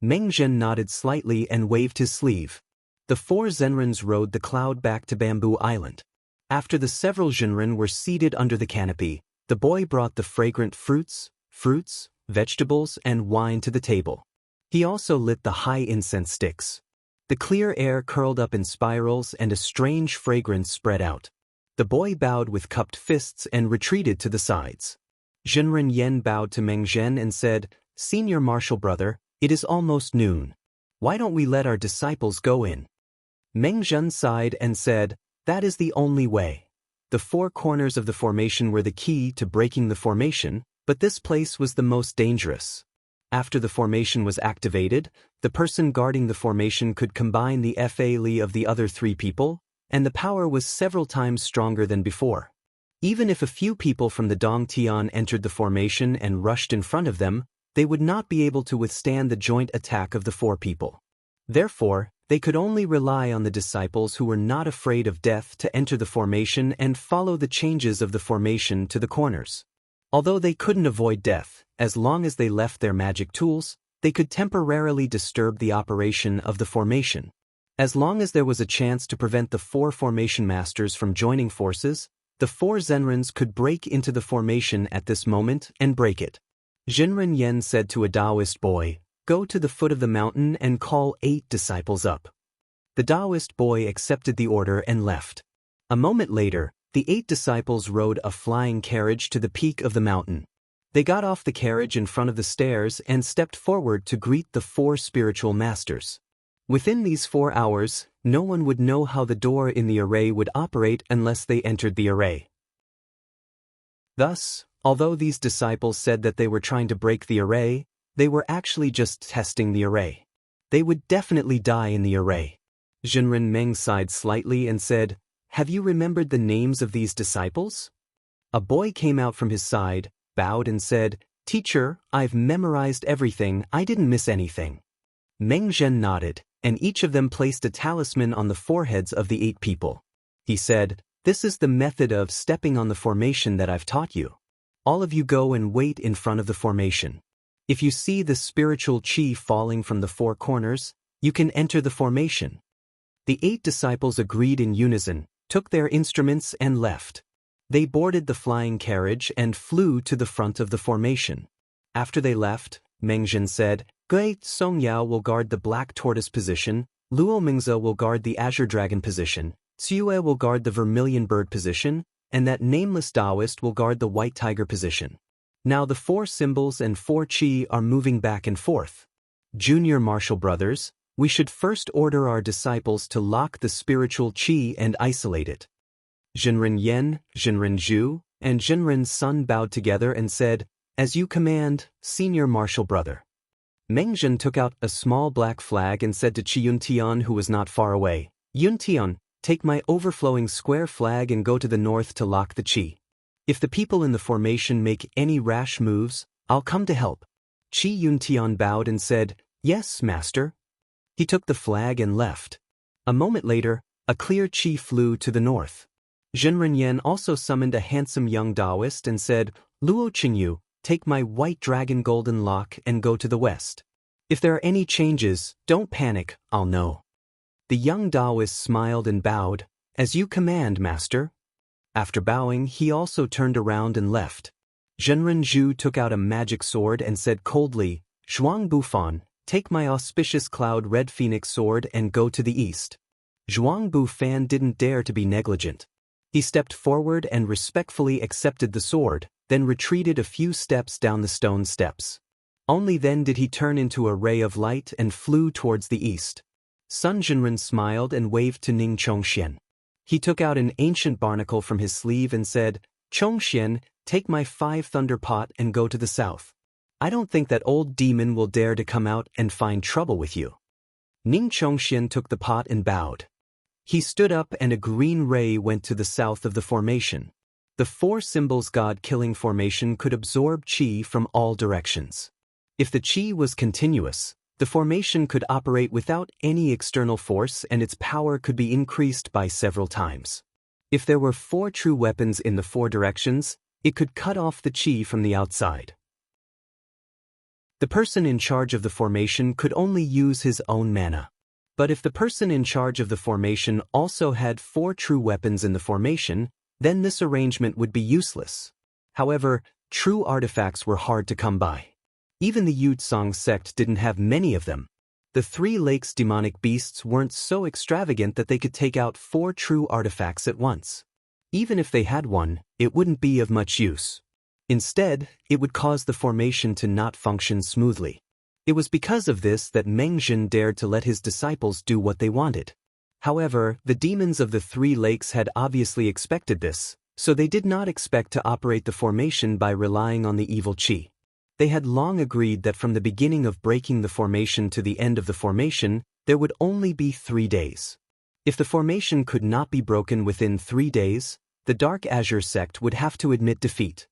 Meng Zhen nodded slightly and waved his sleeve. The 4 Zenrins rode the cloud back to Bamboo Island. After the several Jinren were seated under the canopy, the boy brought the fragrant fruits, vegetables, and wine to the table. He also lit the high incense sticks. The clear air curled up in spirals and a strange fragrance spread out. The boy bowed with cupped fists and retreated to the sides. Jinren Yen bowed to Meng Zhen and said, "Senior martial brother, it is almost noon. Why don't we let our disciples go in?" Meng Zhen sighed and said, "That is the only way." The four corners of the formation were the key to breaking the formation, but this place was the most dangerous. After the formation was activated, the person guarding the formation could combine the Fa Li of the other three people, and the power was several times stronger than before. Even if a few people from the Dong Tian entered the formation and rushed in front of them, they would not be able to withstand the joint attack of the four people. Therefore, they could only rely on the disciples who were not afraid of death to enter the formation and follow the changes of the formation to the corners. Although they couldn't avoid death, as long as they left their magic tools, they could temporarily disturb the operation of the formation. As long as there was a chance to prevent the four formation masters from joining forces, the four Zenrens could break into the formation at this moment and break it. Jinren Yen said to a Taoist boy, "Go to the foot of the mountain and call 8 disciples up." The Taoist boy accepted the order and left. A moment later, the 8 disciples rode a flying carriage to the peak of the mountain. They got off the carriage in front of the stairs and stepped forward to greet the 4 spiritual masters. Within these 4 hours, no one would know how the door in the array would operate unless they entered the array. Thus, although these disciples said that they were trying to break the array, they were actually just testing the array. They would definitely die in the array. Jinren Meng sighed slightly and said, "Have you remembered the names of these disciples?" A boy came out from his side, bowed and said, "Teacher, I've memorized everything, I didn't miss anything." Meng Zhen nodded, and each of them placed a talisman on the foreheads of the 8 people. He said, "This is the method of stepping on the formation that I've taught you. All of you go and wait in front of the formation. If you see the spiritual qi falling from the 4 corners, you can enter the formation." The 8 disciples agreed in unison, took their instruments and left. They boarded the flying carriage and flew to the front of the formation. After they left, Meng Zhen said, "Gui Song Yao will guard the black tortoise position, Luo Mingze will guard the azure dragon position, Tsue will guard the vermilion bird position, and that nameless Taoist will guard the white tiger position. Now the 4 symbols and 4 qi are moving back and forth. Junior martial brothers, we should first order our disciples to lock the spiritual qi and isolate it." Jinren Yen, Jinren Zhu, and Jinren Sun bowed together and said, "As you command, senior martial brother." Meng Zhen took out a small black flag and said to Qi Yuntian, who was not far away, "Yuntian, take my overflowing square flag and go to the north to lock the qi. If the people in the formation make any rash moves, I'll come to help." Qi Yuntian bowed and said, "Yes, master." He took the flag and left. A moment later, a clear qi flew to the north. Jinren Yen also summoned a handsome young Taoist and said, "Luo Qingyu, take my white dragon golden lock and go to the west. If there are any changes, don't panic, I'll know." The young Taoist smiled and bowed, "As you command, master." After bowing, he also turned around and left. Jinren Zhu took out a magic sword and said coldly, "Zhuang Bufan, take my auspicious cloud red phoenix sword and go to the east." Zhuang Bufan didn't dare to be negligent. He stepped forward and respectfully accepted the sword, then retreated a few steps down the stone steps. Only then did he turn into a ray of light and flew towards the east. Sun Jinren smiled and waved to Ning Chongxian. He took out an ancient barnacle from his sleeve and said, "Chongxian, take my 5 thunder pot and go to the south. I don't think that old demon will dare to come out and find trouble with you." Ning Chongxian took the pot and bowed. He stood up and a green ray went to the south of the formation. The 4 symbols God-killing formation could absorb qi from all directions. If the qi was continuous, the formation could operate without any external force and its power could be increased by several times. If there were 4 true weapons in the 4 directions, it could cut off the qi from the outside. The person in charge of the formation could only use his own mana. But if the person in charge of the formation also had 4 true weapons in the formation, then this arrangement would be useless. However, true artifacts were hard to come by. Even the Yutsong sect didn't have many of them. The 3 lakes' demonic beasts weren't so extravagant that they could take out 4 true artifacts at once. Even if they had one, it wouldn't be of much use. Instead, it would cause the formation to not function smoothly. It was because of this that Meng Zhen dared to let his disciples do what they wanted. However, the demons of the 3 lakes had obviously expected this, so they did not expect to operate the formation by relying on the evil qi. They had long agreed that from the beginning of breaking the formation to the end of the formation, there would only be 3 days. If the formation could not be broken within 3 days, the Dark Azure sect would have to admit defeat.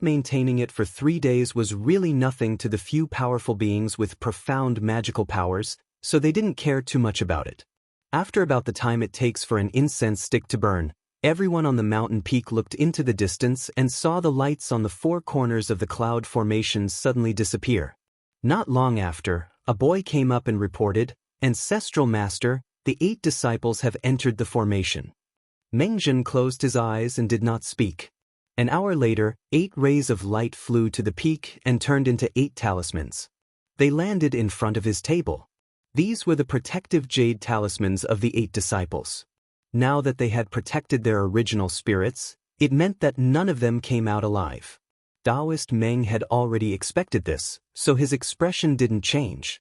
Maintaining it for 3 days was really nothing to the few powerful beings with profound magical powers, so they didn't care too much about it. After about the time it takes for an incense stick to burn, everyone on the mountain peak looked into the distance and saw the lights on the 4 corners of the cloud formation suddenly disappear. Not long after, a boy came up and reported, "Ancestral Master, the 8 disciples have entered the formation." Meng Zhen closed his eyes and did not speak. An hour later, 8 rays of light flew to the peak and turned into 8 talismans. They landed in front of his table. These were the protective jade talismans of the 8 disciples. Now that they had protected their original spirits, it meant that none of them came out alive. Taoist Meng had already expected this, so his expression didn't change.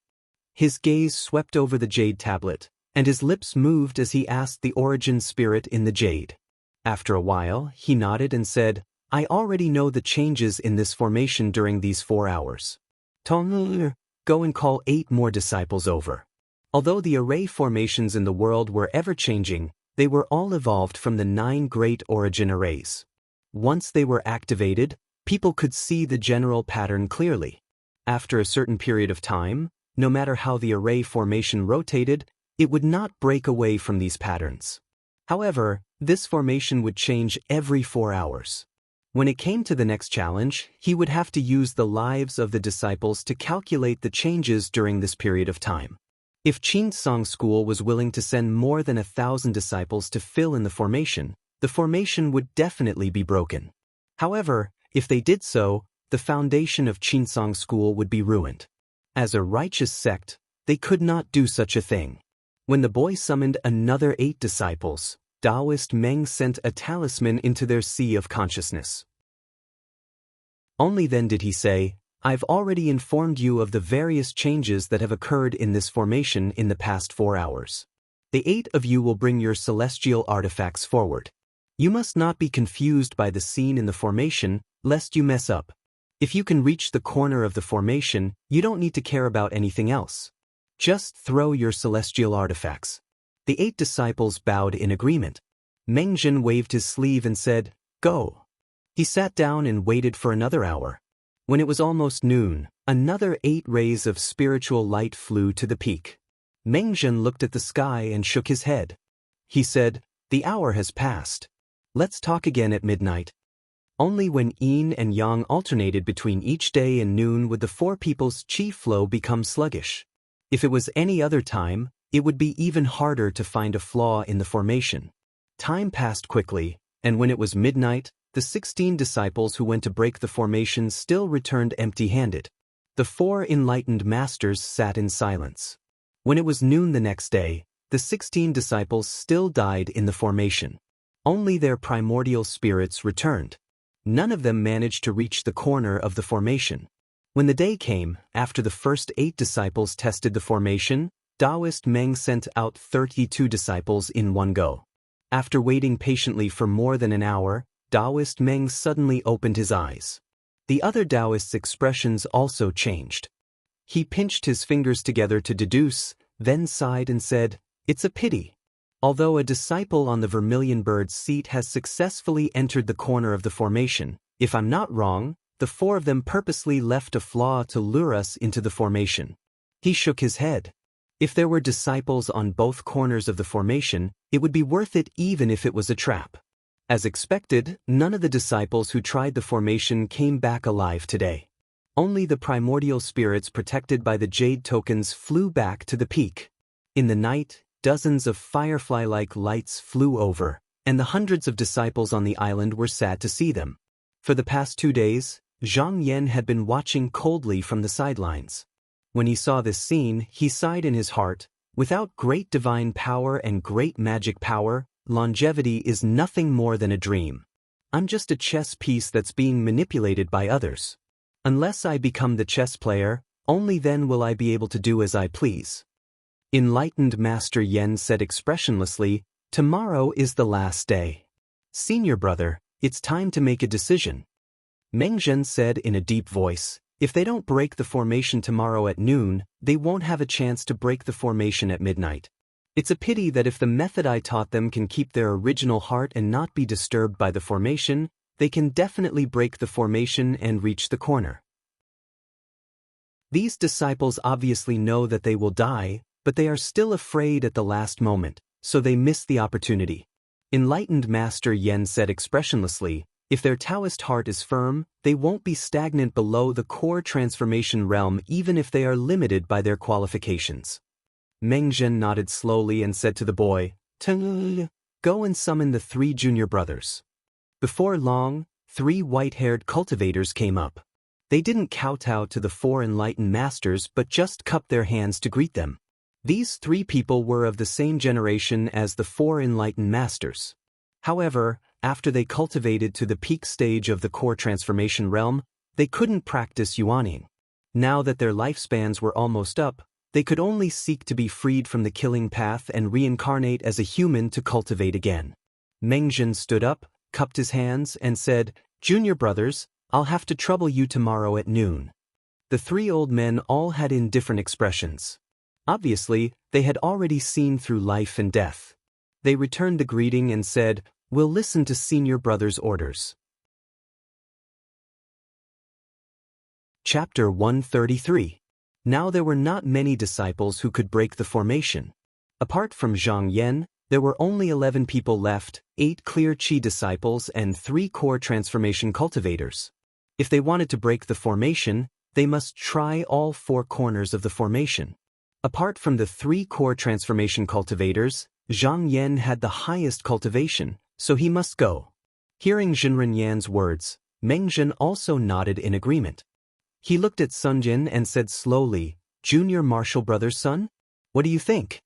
His gaze swept over the jade tablet, and his lips moved as he asked the origin spirit in the jade. After a while, he nodded and said, "I already know the changes in this formation during these 4 hours. Tong, go and call 8 more disciples over." Although the array formations in the world were ever-changing, they were all evolved from the 9 great origin arrays. Once they were activated, people could see the general pattern clearly. After a certain period of time, no matter how the array formation rotated, it would not break away from these patterns. However, this formation would change every 4 hours. When it came to the next challenge, he would have to use the lives of the disciples to calculate the changes during this period of time. If Qinsong School was willing to send more than 1,000 disciples to fill in the formation would definitely be broken. However, if they did so, the foundation of Qinsong School would be ruined. As a righteous sect, they could not do such a thing. When the boy summoned another 8 disciples, Taoist Meng sent a talisman into their sea of consciousness. Only then did he say, "I've already informed you of the various changes that have occurred in this formation in the past 4 hours. The 8 of you will bring your celestial artifacts forward. You must not be confused by the scene in the formation, lest you mess up. If you can reach the corner of the formation, you don't need to care about anything else. Just throw your celestial artifacts." The 8 disciples bowed in agreement. Meng Zhen waved his sleeve and said, "Go." He sat down and waited for another hour. When it was almost noon, another 8 rays of spiritual light flew to the peak. Meng Zhen looked at the sky and shook his head. He said, "The hour has passed. Let's talk again at midnight." Only when yin and yang alternated between each day and noon would the 4 people's qi flow become sluggish. If it was any other time, it would be even harder to find a flaw in the formation. Time passed quickly, and when it was midnight, the 16 disciples who went to break the formation still returned empty-handed. The 4 enlightened masters sat in silence. When it was noon the next day, the 16 disciples still died in the formation. Only their primordial spirits returned. None of them managed to reach the corner of the formation. When the day came, after the first 8 disciples tested the formation, Taoist Meng sent out 32 disciples in one go. After waiting patiently for more than an hour, Taoist Meng suddenly opened his eyes. The other Taoists' expressions also changed. He pinched his fingers together to deduce, then sighed and said, "It's a pity. Although a disciple on the vermilion bird's seat has successfully entered the corner of the formation, if I'm not wrong, the 4 of them purposely left a flaw to lure us into the formation." He shook his head. If there were disciples on both corners of the formation, it would be worth it even if it was a trap. As expected, none of the disciples who tried the formation came back alive today. Only the primordial spirits protected by the jade tokens flew back to the peak. In the night, dozens of firefly-like lights flew over, and the hundreds of disciples on the island were sad to see them. For the past 2 days, Zhang Yan had been watching coldly from the sidelines. When he saw this scene, he sighed in his heart, "Without great divine power and great magic power, longevity is nothing more than a dream. I'm just a chess piece that's being manipulated by others. Unless I become the chess player, only then will I be able to do as I please." Enlightened Master Yen said expressionlessly, "Tomorrow is the last day. Senior brother, it's time to make a decision." Meng Zhen said in a deep voice, "If they don't break the formation tomorrow at noon, they won't have a chance to break the formation at midnight. It's a pity that if the method I taught them can keep their original heart and not be disturbed by the formation, they can definitely break the formation and reach the corner." These disciples obviously know that they will die, but they are still afraid at the last moment, so they miss the opportunity. Enlightened Master Yen said expressionlessly, "If their Taoist heart is firm, they won't be stagnant below the core transformation realm even if they are limited by their qualifications." Meng Zhen nodded slowly and said to the boy, "Go and summon the 3 junior brothers." Before long, 3 white-haired cultivators came up. They didn't kowtow to the 4 enlightened masters but just cupped their hands to greet them. These 3 people were of the same generation as the 4 enlightened masters. However, after they cultivated to the peak stage of the core transformation realm, they couldn't practice yuaning. Now that their lifespans were almost up, they could only seek to be freed from the killing path and reincarnate as a human to cultivate again. Meng Zhen stood up, cupped his hands, and said, "Junior brothers, I'll have to trouble you tomorrow at noon." The 3 old men all had indifferent expressions. Obviously, they had already seen through life and death. They returned the greeting and said, "We'll listen to senior brother's orders." Chapter 133. Now there were not many disciples who could break the formation. Apart from Zhang Yan, there were only 11 people left, 8 clear Qi disciples and 3 core transformation cultivators. If they wanted to break the formation, they must try all 4 corners of the formation. Apart from the 3 core transformation cultivators, Zhang Yan had the highest cultivation, so he must go. Hearing Zhenren Yan's words, Meng Zhen also nodded in agreement. He looked at Sun Jin and said slowly, "Junior martial brother's son? What do you think?"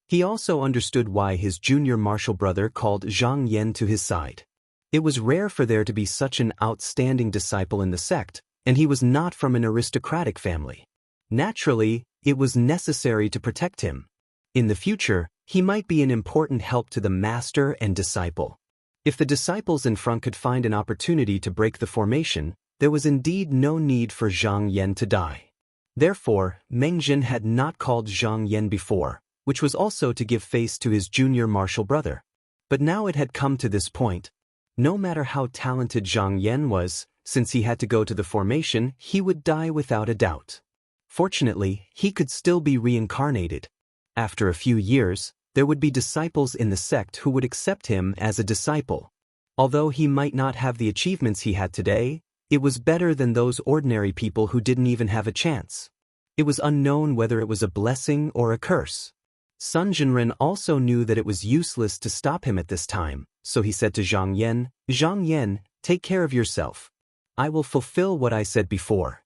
He also understood why his junior martial brother called Zhang Yan to his side. It was rare for there to be such an outstanding disciple in the sect, and he was not from an aristocratic family. Naturally, it was necessary to protect him. In the future, he might be an important help to the master and disciple. If the disciples in front could find an opportunity to break the formation, there was indeed no need for Zhang Yan to die. Therefore, Meng Zhen had not called Zhang Yan before, which was also to give face to his junior martial brother. But now it had come to this point. No matter how talented Zhang Yan was, since he had to go to the formation, he would die without a doubt. Fortunately, he could still be reincarnated. After a few years, there would be disciples in the sect who would accept him as a disciple. Although he might not have the achievements he had today, it was better than those ordinary people who didn't even have a chance. It was unknown whether it was a blessing or a curse. Sun Jinren also knew that it was useless to stop him at this time, so he said to Zhang Yan, "Zhang Yan, take care of yourself. I will fulfill what I said before."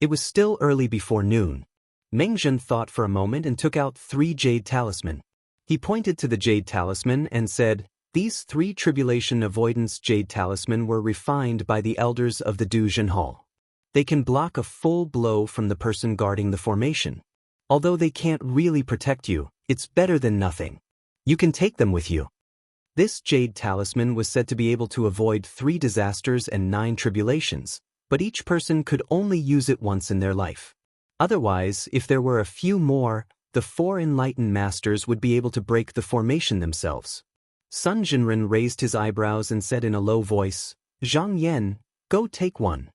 It was still early before noon. Meng Zhen thought for a moment and took out 3 jade talisman. He pointed to the jade talisman and said, "These 3 tribulation avoidance jade talisman were refined by the elders of the Duzhen Hall. They can block a full blow from the person guarding the formation. Although they can't really protect you, it's better than nothing. You can take them with you." This jade talisman was said to be able to avoid 3 disasters and 9 tribulations, but each person could only use it once in their life. Otherwise, if there were a few more, the 4 enlightened masters would be able to break the formation themselves. Sun Jinren raised his eyebrows and said in a low voice, "Zhang Yan, go take one."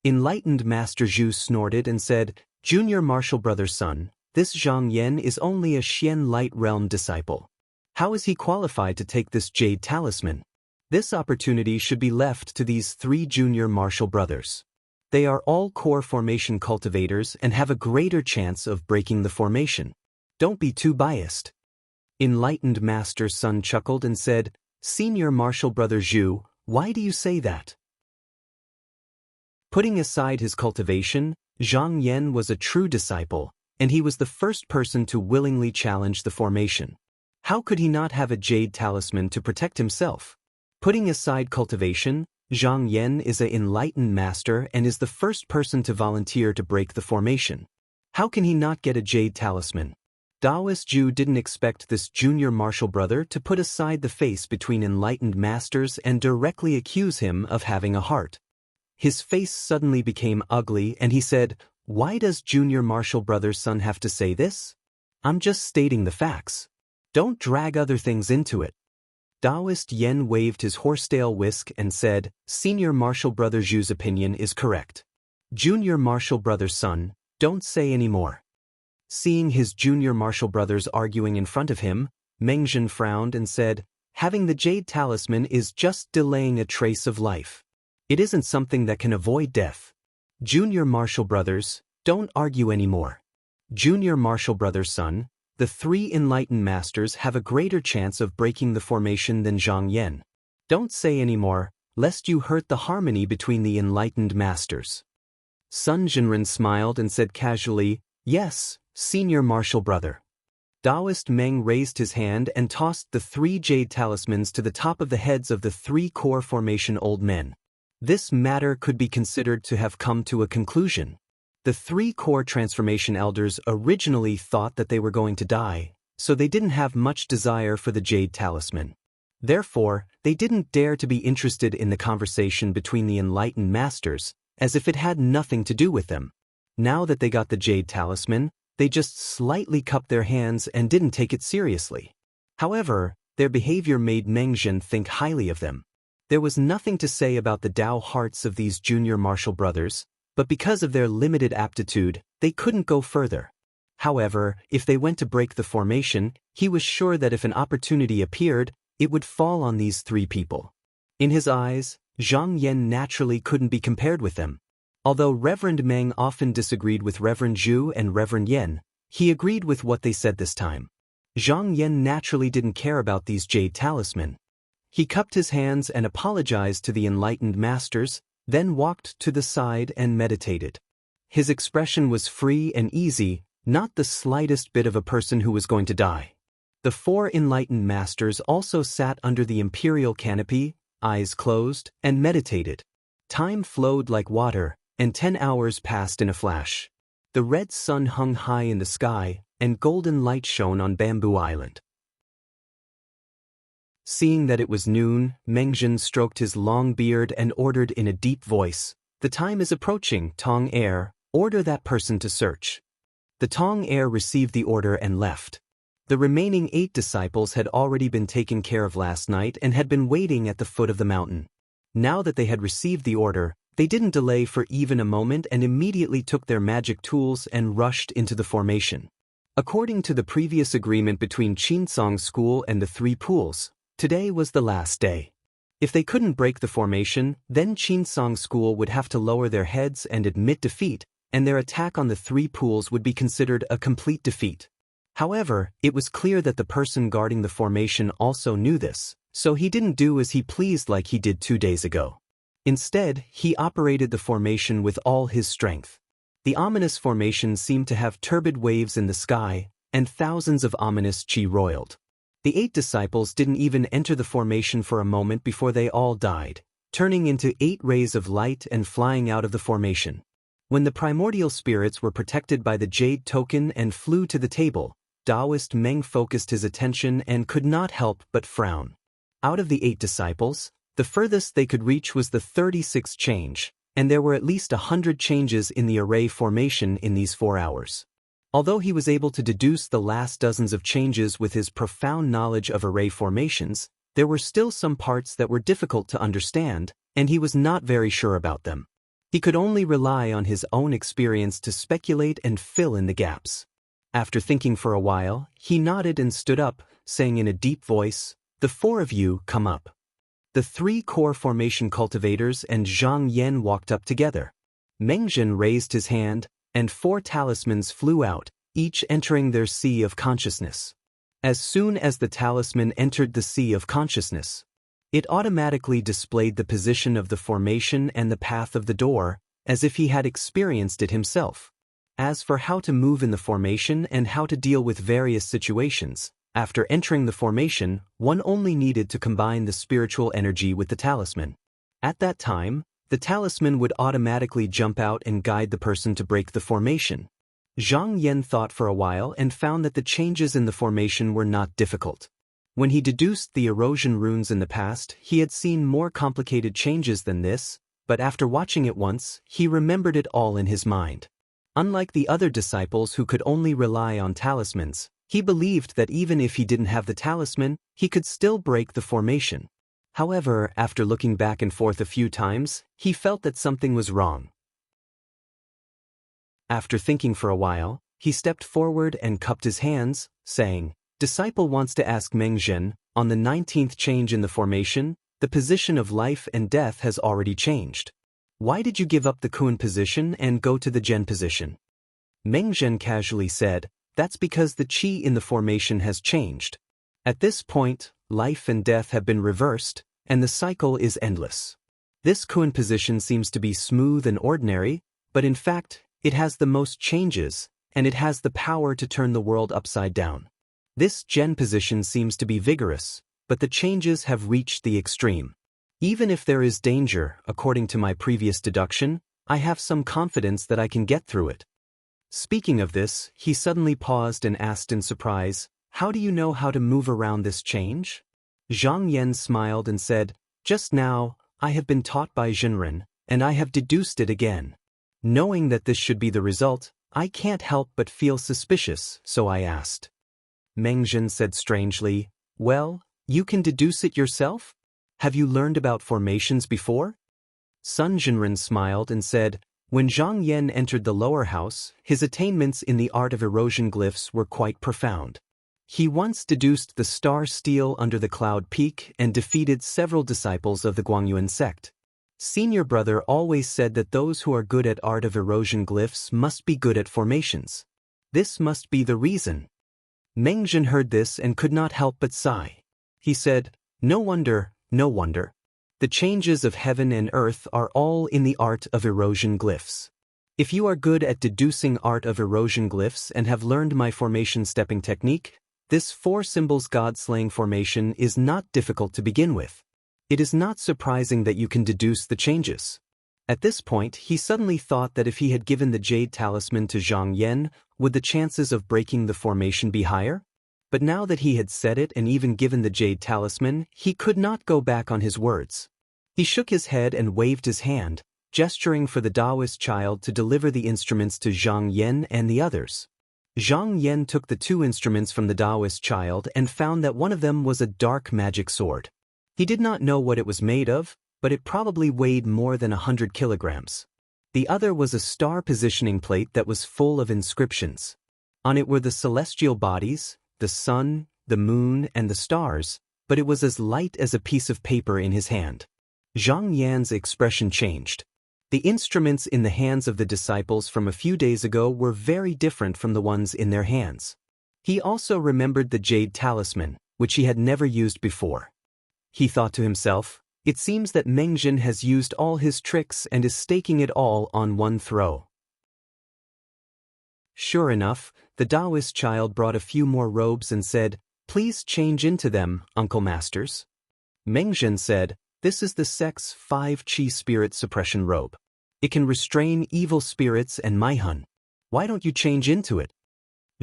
Enlightened Master Zhu snorted and said, "Junior martial brother's son, this Zhang Yan is only a Xian Light Realm disciple. How is he qualified to take this jade talisman? This opportunity should be left to these 3 junior martial brothers. They are all core formation cultivators and have a greater chance of breaking the formation. Don't be too biased. Enlightened Master Sun chuckled and said, Senior Martial Brother Zhu, why do you say that? Putting aside his cultivation, Zhang Yan was a true disciple, and he was the first person to willingly challenge the formation. How could he not have a jade talisman to protect himself? Putting aside cultivation, Zhang Yan is an enlightened master and is the first person to volunteer to break the formation. How can he not get a jade talisman? Taoist Zhu didn't expect this junior martial brother to put aside the face between enlightened masters and directly accuse him of having a heart. His face suddenly became ugly and he said, Why does junior martial brother's son have to say this? I'm just stating the facts. Don't drag other things into it. Taoist Yen waved his horsetail whisk and said, Senior martial brother Zhu's opinion is correct. Junior martial brother's son, don't say any more. Seeing his junior martial brothers arguing in front of him, Mengzhen frowned and said, Having the jade talisman is just delaying a trace of life. It isn't something that can avoid death. Junior martial brothers, don't argue anymore. Junior martial brother's son, the three enlightened masters have a greater chance of breaking the formation than Zhang Yan. Don't say anymore, lest you hurt the harmony between the enlightened masters. Sun Jinren smiled and said casually, Yes, senior martial brother. Taoist Meng raised his hand and tossed the 3 jade talismans to the top of the heads of the 3 core formation old men. This matter could be considered to have come to a conclusion. The 3 core transformation elders originally thought that they were going to die, so they didn't have much desire for the jade talisman. Therefore, they didn't dare to be interested in the conversation between the enlightened masters, as if it had nothing to do with them. Now that they got the jade talisman, they just slightly cupped their hands and didn't take it seriously. However, their behavior made Mengzhen think highly of them. There was nothing to say about the Tao hearts of these junior martial brothers, but because of their limited aptitude, they couldn't go further. However, if they went to break the formation, he was sure that if an opportunity appeared, it would fall on these 3 people. In his eyes, Zhang Yan naturally couldn't be compared with them. Although Reverend Meng often disagreed with Reverend Zhu and Reverend Yen, he agreed with what they said this time. Zhang Yan naturally didn't care about these jade talisman. He cupped his hands and apologized to the enlightened masters, then walked to the side and meditated. His expression was free and easy, not the slightest bit of a person who was going to die. The 4 enlightened masters also sat under the imperial canopy, eyes closed, and meditated. Time flowed like water, and 10 hours passed in a flash. The red sun hung high in the sky, and golden light shone on Bamboo Island. Seeing that it was noon, Mengzhen stroked his long beard and ordered in a deep voice, The time is approaching, Tong Heir, order that person to search. The Tong Heir received the order and left. The remaining 8 disciples had already been taken care of last night and had been waiting at the foot of the mountain. Now that they had received the order, they didn't delay for even a moment and immediately took their magic tools and rushed into the formation. According to the previous agreement between Qinsong School and the 3 pools, today was the last day. If they couldn't break the formation, then Qinsong School would have to lower their heads and admit defeat, and their attack on the 3 pools would be considered a complete defeat. However, it was clear that the person guarding the formation also knew this, so he didn't do as he pleased like he did 2 days ago. Instead, he operated the formation with all his strength. The ominous formation seemed to have turbid waves in the sky, and thousands of ominous qi roiled. The 8 disciples didn't even enter the formation for a moment before they all died, turning into 8 rays of light and flying out of the formation. When the primordial spirits were protected by the jade token and flew to the table, Taoist Meng focused his attention and could not help but frown. Out of the 8 disciples, the furthest they could reach was the 36th change, and there were at least 100 changes in the array formation in these 4 hours. Although he was able to deduce the last dozens of changes with his profound knowledge of array formations, there were still some parts that were difficult to understand, and he was not very sure about them. He could only rely on his own experience to speculate and fill in the gaps. After thinking for a while, he nodded and stood up, saying in a deep voice, "The 4 of you come up." The 3 core formation cultivators and Zhang Yan walked up together. Mengzhen raised his hand, and 4 talismans flew out, each entering their sea of consciousness. As soon as the talisman entered the sea of consciousness, it automatically displayed the position of the formation and the path of the door, as if he had experienced it himself. As for how to move in the formation and how to deal with various situations, after entering the formation, one only needed to combine the spiritual energy with the talisman. At that time, the talisman would automatically jump out and guide the person to break the formation. Zhang Yan thought for a while and found that the changes in the formation were not difficult. When he deduced the erosion runes in the past, he had seen more complicated changes than this, but after watching it once, he remembered it all in his mind. Unlike the other disciples who could only rely on talismans, he believed that even if he didn't have the talisman, he could still break the formation. However, after looking back and forth a few times, he felt that something was wrong. After thinking for a while, he stepped forward and cupped his hands, saying, "Disciple wants to ask Meng Zhen, on the 19th change in the formation, the position of life and death has already changed. Why did you give up the Kun position and go to the Zhen position?" Meng Zhen casually said, "That's because the qi in the formation has changed. At this point, life and death have been reversed, and the cycle is endless. This Kun position seems to be smooth and ordinary, but in fact, it has the most changes, and it has the power to turn the world upside down. This Zhen position seems to be vigorous, but the changes have reached the extreme. Even if there is danger, according to my previous deduction, I have some confidence that I can get through it." Speaking of this, he suddenly paused and asked in surprise, "How do you know how to move around this change?" Zhang Yan smiled and said, "Just now, I have been taught by Zhenren, and I have deduced it again. Knowing that this should be the result, I can't help but feel suspicious, so I asked." Meng Zhen said strangely, "Well, you can deduce it yourself? Have you learned about formations before?" Sun Zhenren smiled and said, "When Zhang Yan entered the lower house, his attainments in the art of erosion glyphs were quite profound. He once deduced the star steel under the cloud peak and defeated several disciples of the Guangyuan sect. Senior brother always said that those who are good at art of erosion glyphs must be good at formations. This must be the reason." Meng Zhen heard this and could not help but sigh. He said, "No wonder, no wonder. The changes of heaven and earth are all in the art of erosion glyphs. If you are good at deducing art of erosion glyphs and have learned my formation stepping technique, this 4 symbols god-slaying formation is not difficult to begin with. It is not surprising that you can deduce the changes." At this point, he suddenly thought that if he had given the jade talisman to Zhang Yan, would the chances of breaking the formation be higher? But now that he had said it and even given the jade talisman, he could not go back on his words. He shook his head and waved his hand, gesturing for the Taoist child to deliver the instruments to Zhang Yan and the others. Zhang Yan took the 2 instruments from the Taoist child and found that one of them was a dark magic sword. He did not know what it was made of, but it probably weighed more than 100 kilograms. The other was a star positioning plate that was full of inscriptions. On it were the celestial bodies, the sun, the moon, and the stars, but it was as light as a piece of paper in his hand. Zhang Yan's expression changed. The instruments in the hands of the disciples from a few days ago were very different from the ones in their hands. He also remembered the jade talisman, which he had never used before. He thought to himself, "It seems that Meng Zhen has used all his tricks and is staking it all on one throw." Sure enough, the Taoist child brought a few more robes and said, "Please change into them, Uncle Masters." Meng Zhen said, "This is the sect's 5 Qi spirit suppression robe. It can restrain evil spirits and Maihun. Why don't you change into it?"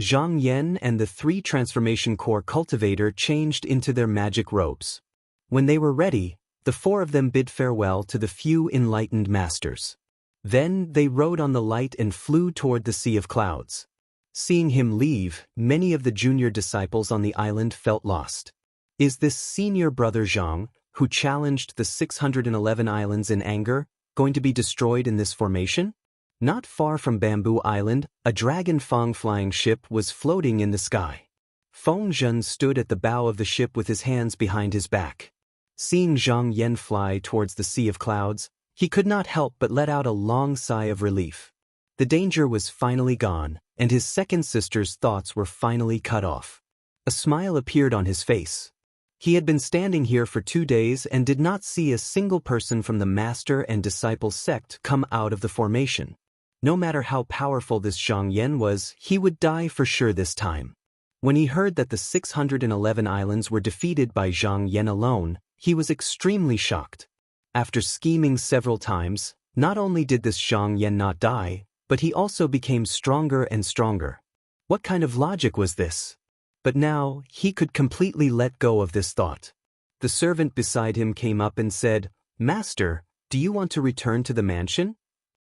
Zhang Yan and the 3 transformation core cultivator changed into their magic robes. When they were ready, the 4 of them bid farewell to the few enlightened masters. Then they rode on the light and flew toward the sea of clouds. Seeing him leave, many of the junior disciples on the island felt lost. Is this senior brother Zhang, who challenged the 611 islands in anger, going to be destroyed in this formation? Not far from Bamboo Island, a dragon Fang flying ship was floating in the sky. Feng Zhen stood at the bow of the ship with his hands behind his back. Seeing Zhang Yan fly towards the sea of clouds, he could not help but let out a long sigh of relief. The danger was finally gone, and his second sister's thoughts were finally cut off. A smile appeared on his face. He had been standing here for 2 days and did not see a single person from the master and disciple sect come out of the formation. No matter how powerful this Zhang Yan was, he would die for sure this time. When he heard that the 611 islands were defeated by Zhang Yan alone, he was extremely shocked. After scheming several times, not only did this Zhang Yan not die, but he also became stronger and stronger. What kind of logic was this? But now, he could completely let go of this thought. The servant beside him came up and said, "Master, do you want to return to the mansion?"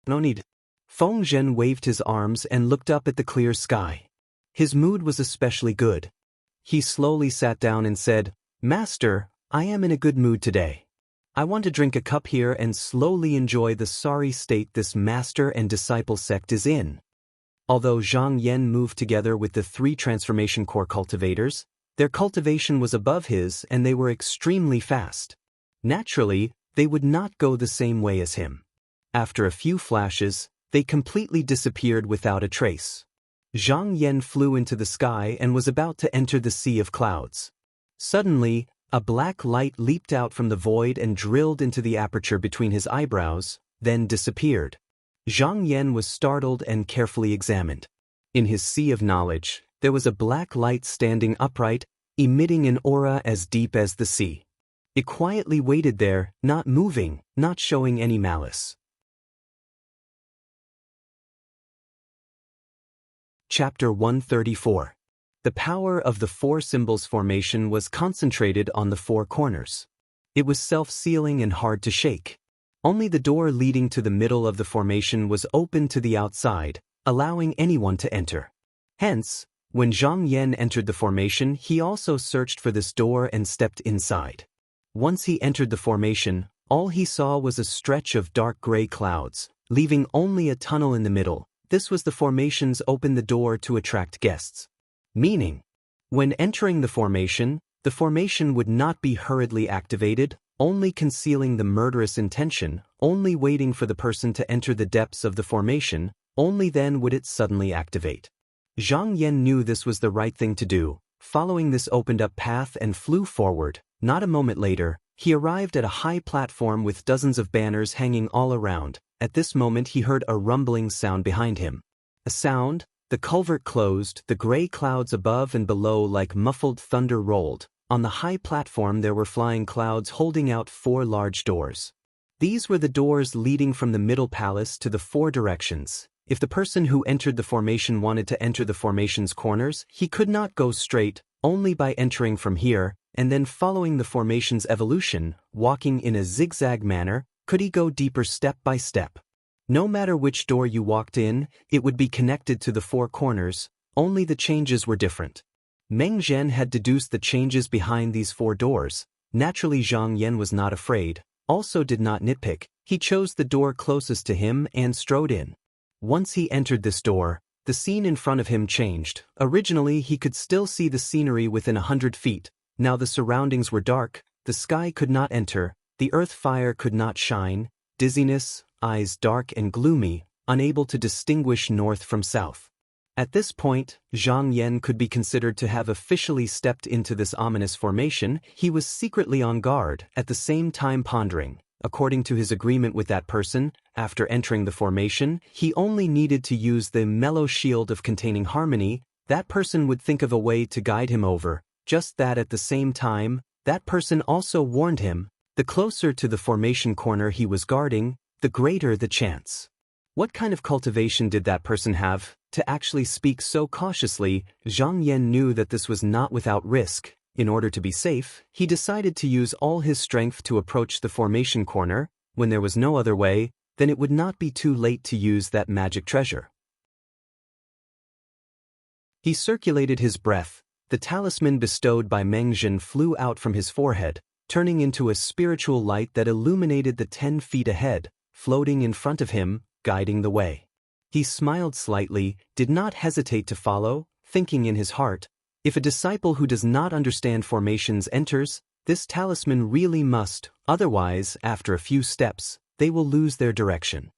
"No need." Feng Zhen waved his arms and looked up at the clear sky. His mood was especially good. He slowly sat down and said, "Master, I am in a good mood today. I want to drink a cup here and slowly enjoy the sorry state this master and disciple sect is in." Although Zhang Yan moved together with the 3 transformation core cultivators, their cultivation was above his and they were extremely fast. Naturally, they would not go the same way as him. After a few flashes, they completely disappeared without a trace. Zhang Yan flew into the sky and was about to enter the sea of clouds. Suddenly, a black light leaped out from the void and drilled into the aperture between his eyebrows, then disappeared. Zhang Yan was startled and carefully examined. In his sea of knowledge, there was a black light standing upright, emitting an aura as deep as the sea. It quietly waited there, not moving, not showing any malice. Chapter 134. The power of the 4 symbols formation was concentrated on the 4 corners. It was self-sealing and hard to shake. Only the door leading to the middle of the formation was open to the outside, allowing anyone to enter. Hence, when Zhang Yan entered the formation, he also searched for this door and stepped inside. Once he entered the formation, all he saw was a stretch of dark gray clouds, leaving only a tunnel in the middle. This was the formation's open the door to attract guests. Meaning, when entering the formation would not be hurriedly activated, only concealing the murderous intention, only waiting for the person to enter the depths of the formation, only then would it suddenly activate. Zhang Yan knew this was the right thing to do. Following this opened-up path and flew forward. Not a moment later, he arrived at a high platform with dozens of banners hanging all around. At this moment he heard a rumbling sound behind him. A sound, the culvert closed, the gray clouds above and below like muffled thunder rolled. On the high platform there were flying clouds holding out 4 large doors. These were the doors leading from the middle palace to the 4 directions. If the person who entered the formation wanted to enter the formation's corners, he could not go straight, only by entering from here, and then following the formation's evolution, walking in a zigzag manner, could he go deeper step by step. No matter which door you walked in, it would be connected to the 4 corners, only the changes were different. Meng Zhen had deduced the changes behind these 4 doors. Naturally Zhang Yan was not afraid, also did not nitpick. He chose the door closest to him and strode in. Once he entered this door, the scene in front of him changed. Originally he could still see the scenery within 100 feet. Now the surroundings were dark, the sky could not enter, the earth fire could not shine, dizziness, eyes dark and gloomy, unable to distinguish north from south. At this point, Zhang Yan could be considered to have officially stepped into this ominous formation. He was secretly on guard, at the same time pondering. According to his agreement with that person, after entering the formation, he only needed to use the mellow shield of containing harmony. That person would think of a way to guide him over. Just that at the same time, that person also warned him, the closer to the formation corner he was guarding, the greater the chance. What kind of cultivation did that person have? To actually speak so cautiously, Zhang Yan knew that this was not without risk. In order to be safe, he decided to use all his strength to approach the formation corner. When there was no other way, then it would not be too late to use that magic treasure. He circulated his breath. The talisman bestowed by Meng Zhen flew out from his forehead, turning into a spiritual light that illuminated the 10 feet ahead, floating in front of him, guiding the way. He smiled slightly, did not hesitate to follow, thinking in his heart, if a disciple who does not understand formations enters, this talisman really must, otherwise, after a few steps, they will lose their direction.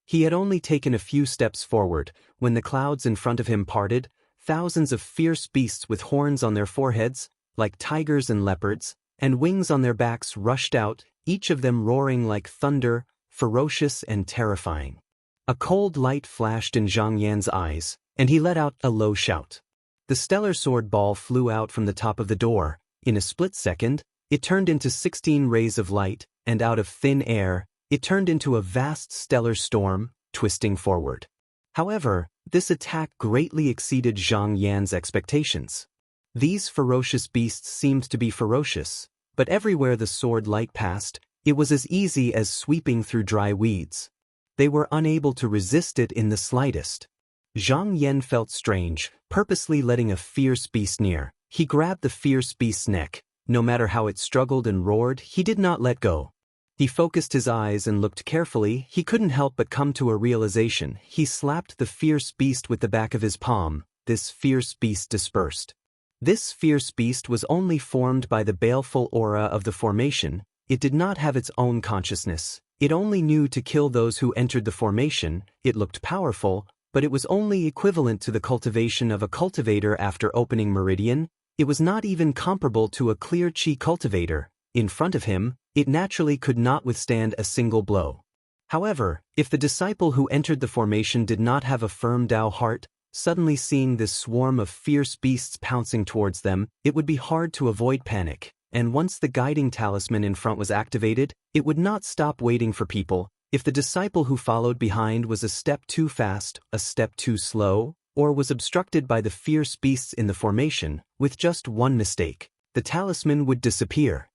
He had only taken a few steps forward, when the clouds in front of him parted. Thousands of fierce beasts with horns on their foreheads, like tigers and leopards, and wings on their backs rushed out, each of them roaring like thunder, ferocious and terrifying. A cold light flashed in Zhang Yan's eyes, and he let out a low shout. The stellar sword ball flew out from the top of the door. In a split second, it turned into 16 rays of light, and out of thin air, it turned into a vast stellar storm, twisting forward. However, this attack greatly exceeded Zhang Yan's expectations. These ferocious beasts seemed to be ferocious, but everywhere the sword light passed, it was as easy as sweeping through dry weeds. They were unable to resist it in the slightest. Zhang Yan felt strange, purposely letting a fierce beast near. He grabbed the fierce beast's neck. No matter how it struggled and roared, he did not let go. He focused his eyes and looked carefully. He couldn't help but come to a realization. He slapped the fierce beast with the back of his palm. This fierce beast dispersed. This fierce beast was only formed by the baleful aura of the formation. It did not have its own consciousness. It only knew to kill those who entered the formation. It looked powerful, but it was only equivalent to the cultivation of a cultivator after opening meridian. It was not even comparable to a clear chi cultivator. In front of him, it naturally could not withstand a single blow. However, if the disciple who entered the formation did not have a firm Tao heart, suddenly seeing this swarm of fierce beasts pouncing towards them, it would be hard to avoid panic, and once the guiding talisman in front was activated, it would not stop waiting for people. If the disciple who followed behind was a step too fast, a step too slow, or was obstructed by the fierce beasts in the formation, with just one mistake, the talisman would disappear.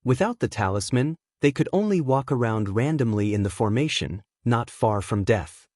Without the talisman, they could only walk around randomly in the formation, not far from death.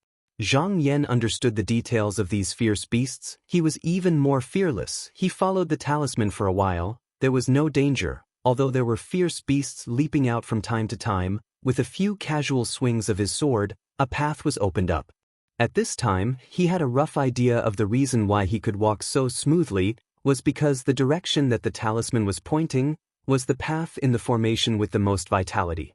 Zhang Yan understood the details of these fierce beasts. He was even more fearless. He followed the talisman for a while. There was no danger, although there were fierce beasts leaping out from time to time. With a few casual swings of his sword, a path was opened up. At this time, he had a rough idea of the reason why he could walk so smoothly was because the direction that the talisman was pointing was the path in the formation with the most vitality.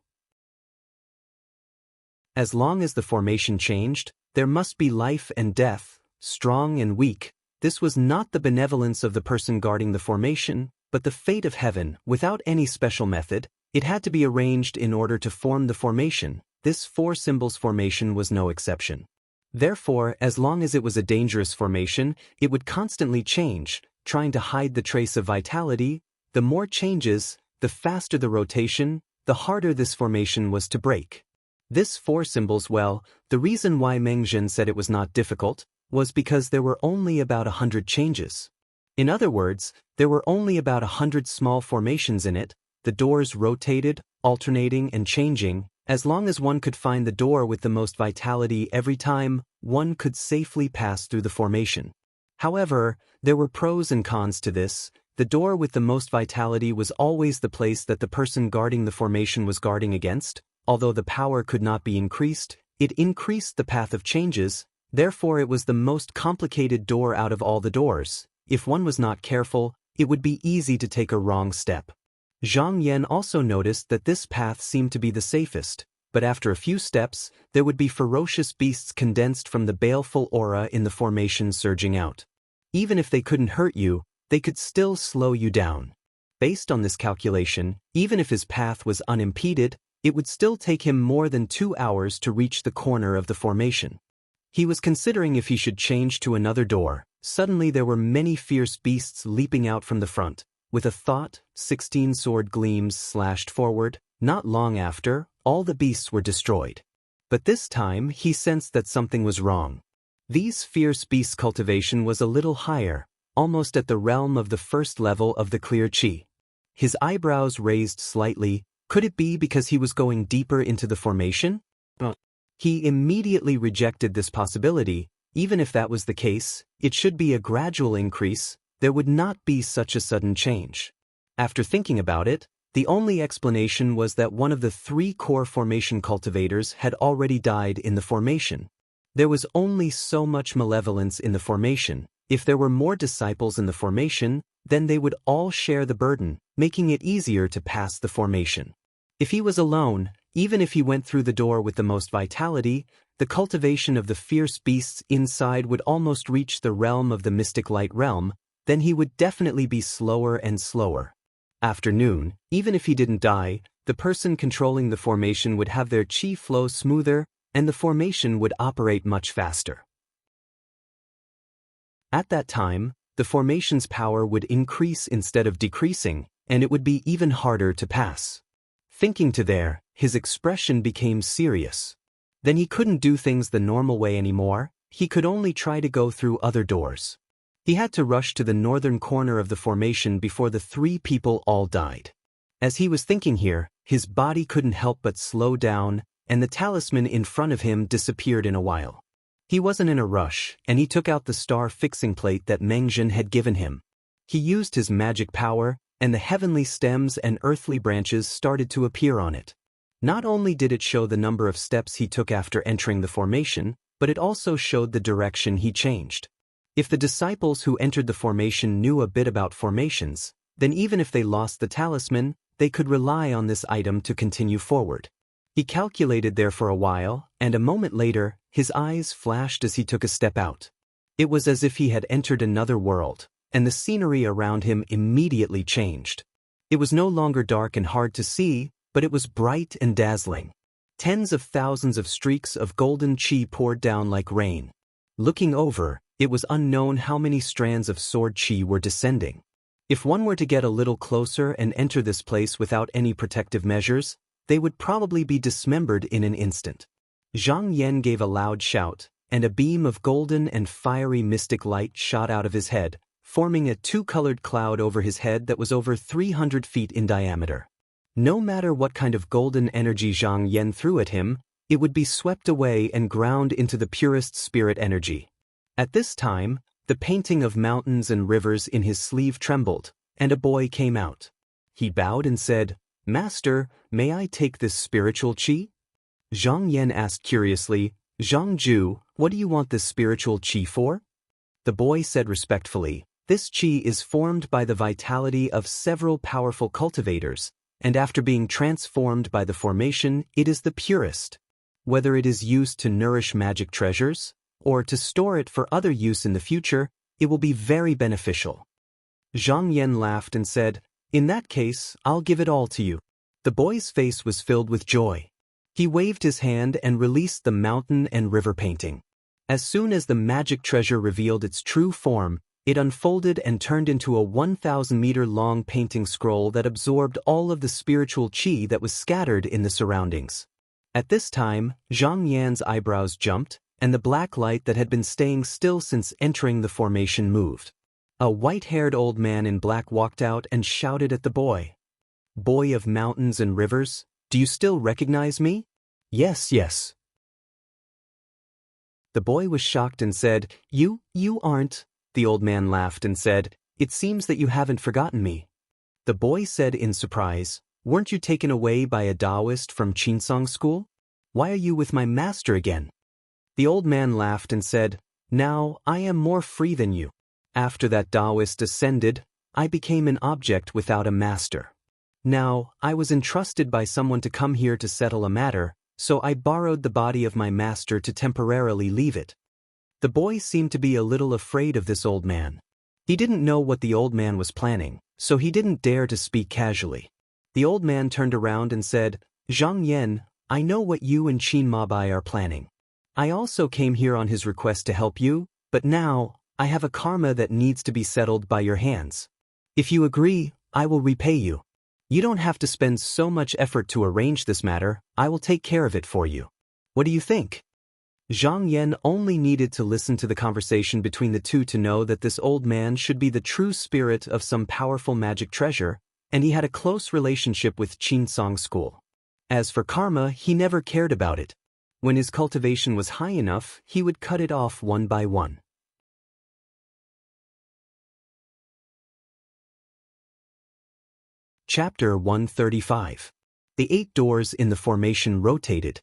As long as the formation changed, there must be life and death, strong and weak. This was not the benevolence of the person guarding the formation, but the fate of heaven. Without any special method, it had to be arranged in order to form the formation. This four symbols formation was no exception. Therefore, as long as it was a dangerous formation, it would constantly change, trying to hide the trace of vitality. The more changes, the faster the rotation, the harder this formation was to break. This four symbols, the reason why Meng Zhen said it was not difficult was because there were only about 100 changes. In other words, there were only about 100 small formations in it. The doors rotated, alternating and changing. As long as one could find the door with the most vitality every time, one could safely pass through the formation. However, there were pros and cons to this. The door with the most vitality was always the place that the person guarding the formation was guarding against. Although the power could not be increased, it increased the path of changes. Therefore, it was the most complicated door out of all the doors. If one was not careful, it would be easy to take a wrong step. Zhang Yan also noticed that this path seemed to be the safest, but after a few steps, there would be ferocious beasts condensed from the baleful aura in the formation surging out. Even if they couldn't hurt you, they could still slow you down. Based on this calculation, even if his path was unimpeded, it would still take him more than 2 hours to reach the corner of the formation. He was considering if he should change to another door. Suddenly there were many fierce beasts leaping out from the front. With a thought, 16 sword gleams slashed forward. Not long after, all the beasts were destroyed. But this time, he sensed that something was wrong. These fierce beasts' cultivation was a little higher, almost at the realm of the first level of the clear chi. His eyebrows raised slightly. Could it be because he was going deeper into the formation? He immediately rejected this possibility. Even if that was the case, it should be a gradual increase. There would not be such a sudden change. After thinking about it, the only explanation was that one of the 3 core formation cultivators had already died in the formation. There was only so much malevolence in the formation. If there were more disciples in the formation, then they would all share the burden, making it easier to pass the formation. If he was alone, even if he went through the door with the most vitality, The cultivation of the fierce beasts inside would almost reach the realm of the mystic light realm, then he would definitely be slower and slower. After noon, even if he didn't die, the person controlling the formation would have their chi flow smoother, and the formation would operate much faster. At that time, the formation's power would increase instead of decreasing, and it would be even harder to pass. Thinking to there, his expression became serious. Then he couldn't do things the normal way anymore, he could only try to go through other doors. He had to rush to the northern corner of the formation before the 3 people all died. As he was thinking here, his body couldn't help but slow down, and the talisman in front of him disappeared in a while. He wasn't in a rush, and he took out the star fixing plate that Mengjin had given him. He used his magic power, and the heavenly stems and earthly branches started to appear on it. Not only did it show the number of steps he took after entering the formation, but it also showed the direction he changed. If the disciples who entered the formation knew a bit about formations, then even if they lost the talisman, they could rely on this item to continue forward. He calculated there for a while, and a moment later, his eyes flashed as he took a step out. It was as if he had entered another world, and the scenery around him immediately changed. It was no longer dark and hard to see, but it was bright and dazzling. Tens of thousands of streaks of golden chi poured down like rain. Looking over, it was unknown how many strands of sword chi were descending. If one were to get a little closer and enter this place without any protective measures, they would probably be dismembered in an instant. Zhang Yan gave a loud shout, and a beam of golden and fiery mystic light shot out of his head, forming a 2-colored cloud over his head that was over 300 feet in diameter. No matter what kind of golden energy Zhang Yan threw at him, it would be swept away and ground into the purest spirit energy. At this time, the painting of mountains and rivers in his sleeve trembled, and a boy came out. He bowed and said, "Master, may I take this spiritual chi?" Zhang Yan asked curiously, "Zhang Ju, what do you want this spiritual chi for?" The boy said respectfully, "This chi is formed by the vitality of several powerful cultivators, and after being transformed by the formation, it is the purest. Whether it is used to nourish magic treasures, or to store it for other use in the future, it will be very beneficial." Zhang Yan laughed and said, "In that case, I'll give it all to you." The boy's face was filled with joy. He waved his hand and released the mountain and river painting. As soon as the magic treasure revealed its true form, it unfolded and turned into a 1,000-meter-long painting scroll that absorbed all of the spiritual chi that was scattered in the surroundings. At this time, Zhang Yan's eyebrows jumped, and the black light that had been staying still since entering the formation moved. A white-haired old man in black walked out and shouted at the boy. "Boy of mountains and rivers, do you still recognize me?" "Yes, yes." The boy was shocked and said, You aren't." The old man laughed and said, "It seems that you haven't forgotten me." The boy said in surprise, "Weren't you taken away by a Taoist from Qinsong school? Why are you with my master again?" The old man laughed and said, "Now I am more free than you. After that Taoist ascended, I became an object without a master. Now, I was entrusted by someone to come here to settle a matter, so I borrowed the body of my master to temporarily leave it." The boy seemed to be a little afraid of this old man. He didn't know what the old man was planning, so he didn't dare to speak casually. The old man turned around and said, "Zhang Yan, I know what you and Qin Mabai are planning. I also came here on his request to help you, but now, I have a karma that needs to be settled by your hands. If you agree, I will repay you. You don't have to spend so much effort to arrange this matter, I will take care of it for you. What do you think?" Zhang Yan only needed to listen to the conversation between the two to know that this old man should be the true spirit of some powerful magic treasure, and he had a close relationship with Qinsong school. As for karma, he never cared about it. When his cultivation was high enough, he would cut it off one by one. Chapter 135. The 8 doors in the formation rotated.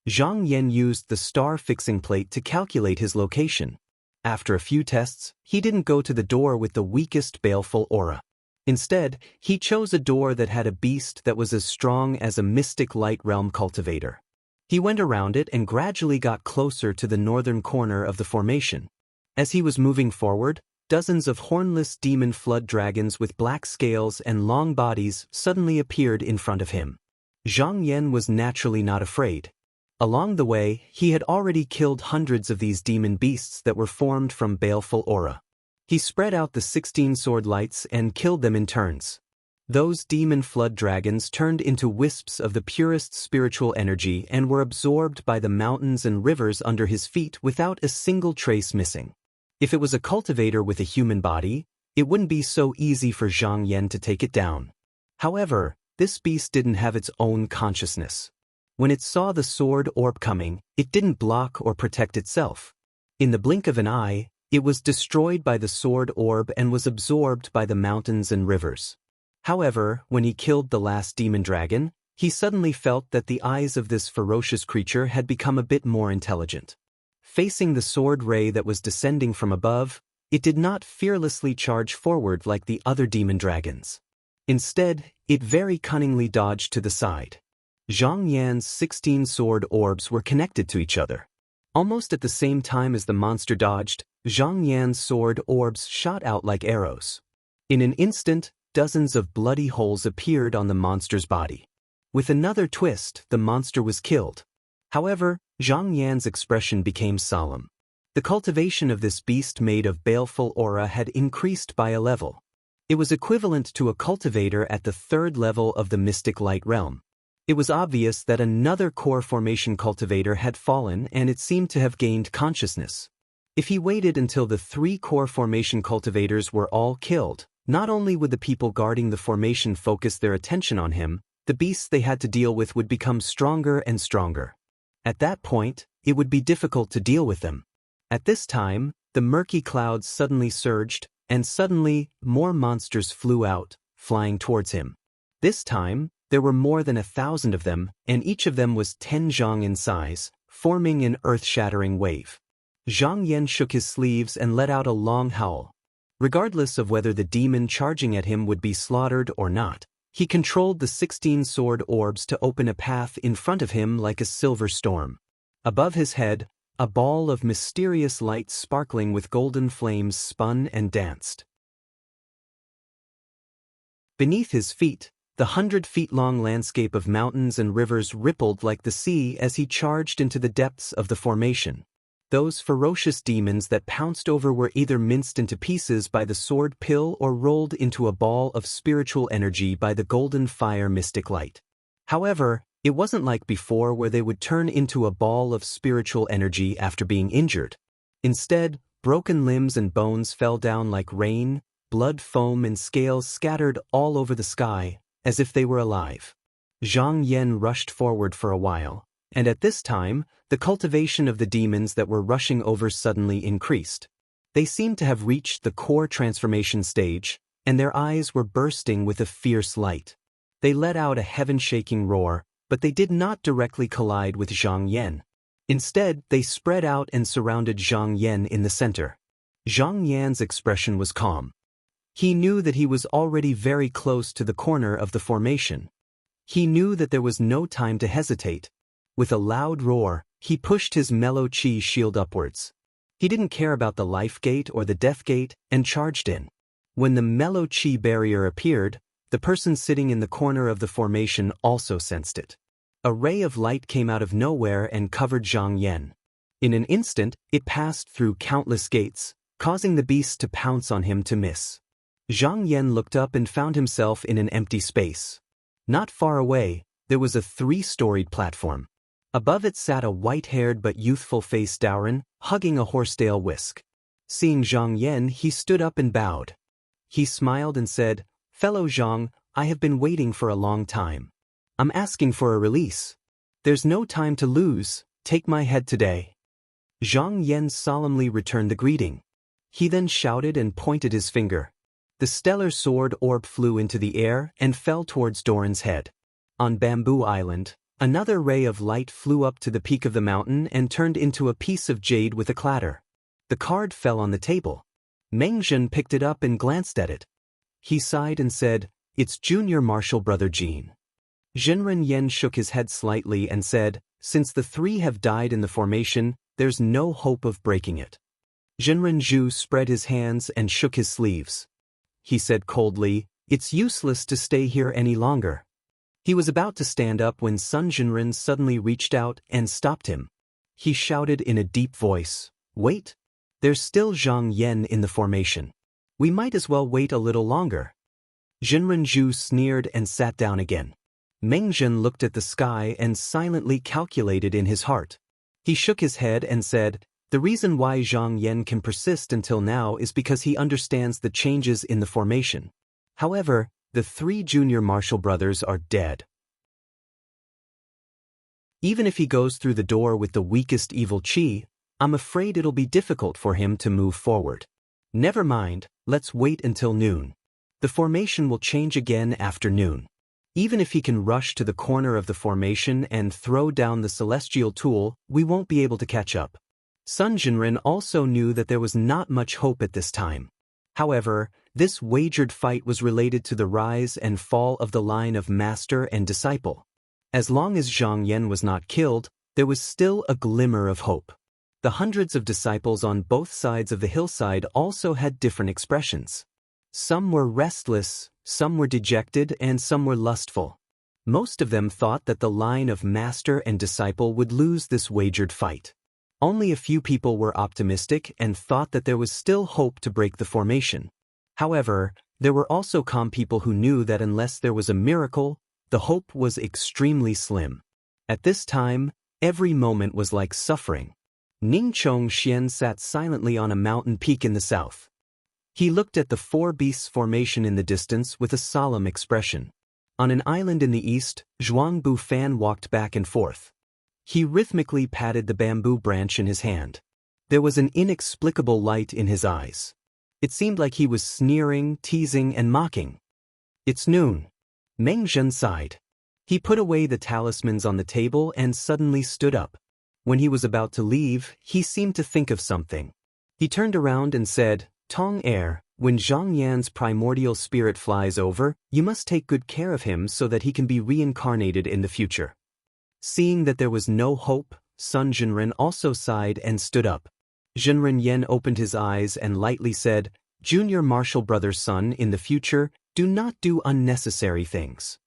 Zhang Yan used the star fixing plate to calculate his location. After a few tests, he didn't go to the door with the weakest baleful aura. Instead, he chose a door that had a beast that was as strong as a mystic light realm cultivator. He went around it and gradually got closer to the northern corner of the formation. As he was moving forward, dozens of hornless demon flood dragons with black scales and long bodies suddenly appeared in front of him. Zhang Yan was naturally not afraid. Along the way, he had already killed hundreds of these demon beasts that were formed from baleful aura. He spread out the 16 sword lights and killed them in turns. Those demon flood dragons turned into wisps of the purest spiritual energy and were absorbed by the mountains and rivers under his feet without a single trace missing. If it was a cultivator with a human body, it wouldn't be so easy for Zhang Yan to take it down. However, this beast didn't have its own consciousness. When it saw the sword orb coming, it didn't block or protect itself. In the blink of an eye, it was destroyed by the sword orb and was absorbed by the mountains and rivers. However, when he killed the last demon dragon, he suddenly felt that the eyes of this ferocious creature had become a bit more intelligent. Facing the sword ray that was descending from above, it did not fearlessly charge forward like the other demon dragons. Instead, it very cunningly dodged to the side. Zhang Yan's 16 sword orbs were connected to each other. Almost at the same time as the monster dodged, Zhang Yan's sword orbs shot out like arrows. In an instant, dozens of bloody holes appeared on the monster's body. With another twist, the monster was killed. However, Zhang Yan's expression became solemn. The cultivation of this beast made of baleful aura had increased by a level. It was equivalent to a cultivator at the 3rd level of the mystic light realm. It was obvious that another core formation cultivator had fallen and it seemed to have gained consciousness. If he waited until the 3 core formation cultivators were all killed, not only would the people guarding the formation focus their attention on him, the beasts they had to deal with would become stronger and stronger. At that point, it would be difficult to deal with them. At this time, the murky clouds suddenly surged, and suddenly, more monsters flew out, flying towards him. This time, there were more than 1,000 of them, and each of them was 10 zhang in size, forming an earth-shattering wave. Zhang Yan shook his sleeves and let out a long howl. Regardless of whether the demon charging at him would be slaughtered or not, he controlled the 16 sword orbs to open a path in front of him like a silver storm. Above his head, a ball of mysterious light sparkling with golden flames spun and danced. Beneath his feet, the 100-feet-long landscape of mountains and rivers rippled like the sea as he charged into the depths of the formation. Those ferocious demons that pounced over were either minced into pieces by the sword pill or rolled into a ball of spiritual energy by the golden fire mystic light. However, it wasn't like before where they would turn into a ball of spiritual energy after being injured. Instead, broken limbs and bones fell down like rain, blood foam and scales scattered all over the sky, as if they were alive. Zhang Yan rushed forward for a while, and at this time, the cultivation of the demons that were rushing over suddenly increased. They seemed to have reached the core transformation stage, and their eyes were bursting with a fierce light. They let out a heaven-shaking roar, but they did not directly collide with Zhang Yan. Instead, they spread out and surrounded Zhang Yan in the center. Zhang Yan's expression was calm. He knew that he was already very close to the corner of the formation. He knew that there was no time to hesitate. With a loud roar, he pushed his mellow chi shield upwards. He didn't care about the life gate or the death gate and charged in. When the mellow chi barrier appeared, the person sitting in the corner of the formation also sensed it. A ray of light came out of nowhere and covered Zhang Yan. In an instant, it passed through countless gates, causing the beast to pounce on him to miss. Zhang Yan looked up and found himself in an empty space. Not far away, there was a 3-storied platform. Above it sat a white-haired but youthful-faced Daoran, hugging a horsetail whisk. Seeing Zhang Yan, he stood up and bowed. He smiled and said, "Fellow Zhang, I have been waiting for a long time. I'm asking for a release. There's no time to lose, take my head today." Zhang Yan solemnly returned the greeting. He then shouted and pointed his finger. The stellar sword orb flew into the air and fell towards Doran's head. On Bamboo Island, another ray of light flew up to the peak of the mountain and turned into a piece of jade with a clatter. The card fell on the table. Meng Zhen picked it up and glanced at it. He sighed and said, "It's Junior Marshal Brother Jean." Zhenren Yen shook his head slightly and said, "Since the three have died in the formation, there's no hope of breaking it." Zhenren Zhu spread his hands and shook his sleeves. He said coldly, "It's useless to stay here any longer." He was about to stand up when Sun Zhenren suddenly reached out and stopped him. He shouted in a deep voice, "Wait! There's still Zhang Yan in the formation. We might as well wait a little longer." Zhenren Zhu sneered and sat down again. Meng Zhen looked at the sky and silently calculated in his heart. He shook his head and said, "The reason why Zhang Yan can persist until now is because he understands the changes in the formation. However, the three junior Marshall brothers are dead. Even if he goes through the door with the weakest evil chi, I'm afraid it'll be difficult for him to move forward. Never mind, let's wait until noon. The formation will change again after noon. Even if he can rush to the corner of the formation and throw down the celestial tool, we won't be able to catch up." Sun Zhenren also knew that there was not much hope at this time. However, this wagered fight was related to the rise and fall of the line of master and disciple. As long as Zhang Yan was not killed, there was still a glimmer of hope. The hundreds of disciples on both sides of the hillside also had different expressions. Some were restless, some were dejected, and some were lustful. Most of them thought that the line of master and disciple would lose this wagered fight. Only a few people were optimistic and thought that there was still hope to break the formation. However, there were also calm people who knew that unless there was a miracle, the hope was extremely slim. At this time, every moment was like suffering. Ning Chongxian sat silently on a mountain peak in the south. He looked at the four beasts formation in the distance with a solemn expression. On an island in the east, Zhuang Bufan walked back and forth. He rhythmically patted the bamboo branch in his hand. There was an inexplicable light in his eyes. It seemed like he was sneering, teasing, and mocking. "It's noon." Meng Zhen sighed. He put away the talismans on the table and suddenly stood up. When he was about to leave, he seemed to think of something. He turned around and said, "Tong Air, when Zhang Yan's primordial spirit flies over, you must take good care of him so that he can be reincarnated in the future." Seeing that there was no hope, Sun Zhenren also sighed and stood up. Zhenren Yen opened his eyes and lightly said, "Junior Marshall brother's son, in the future, do not do unnecessary things."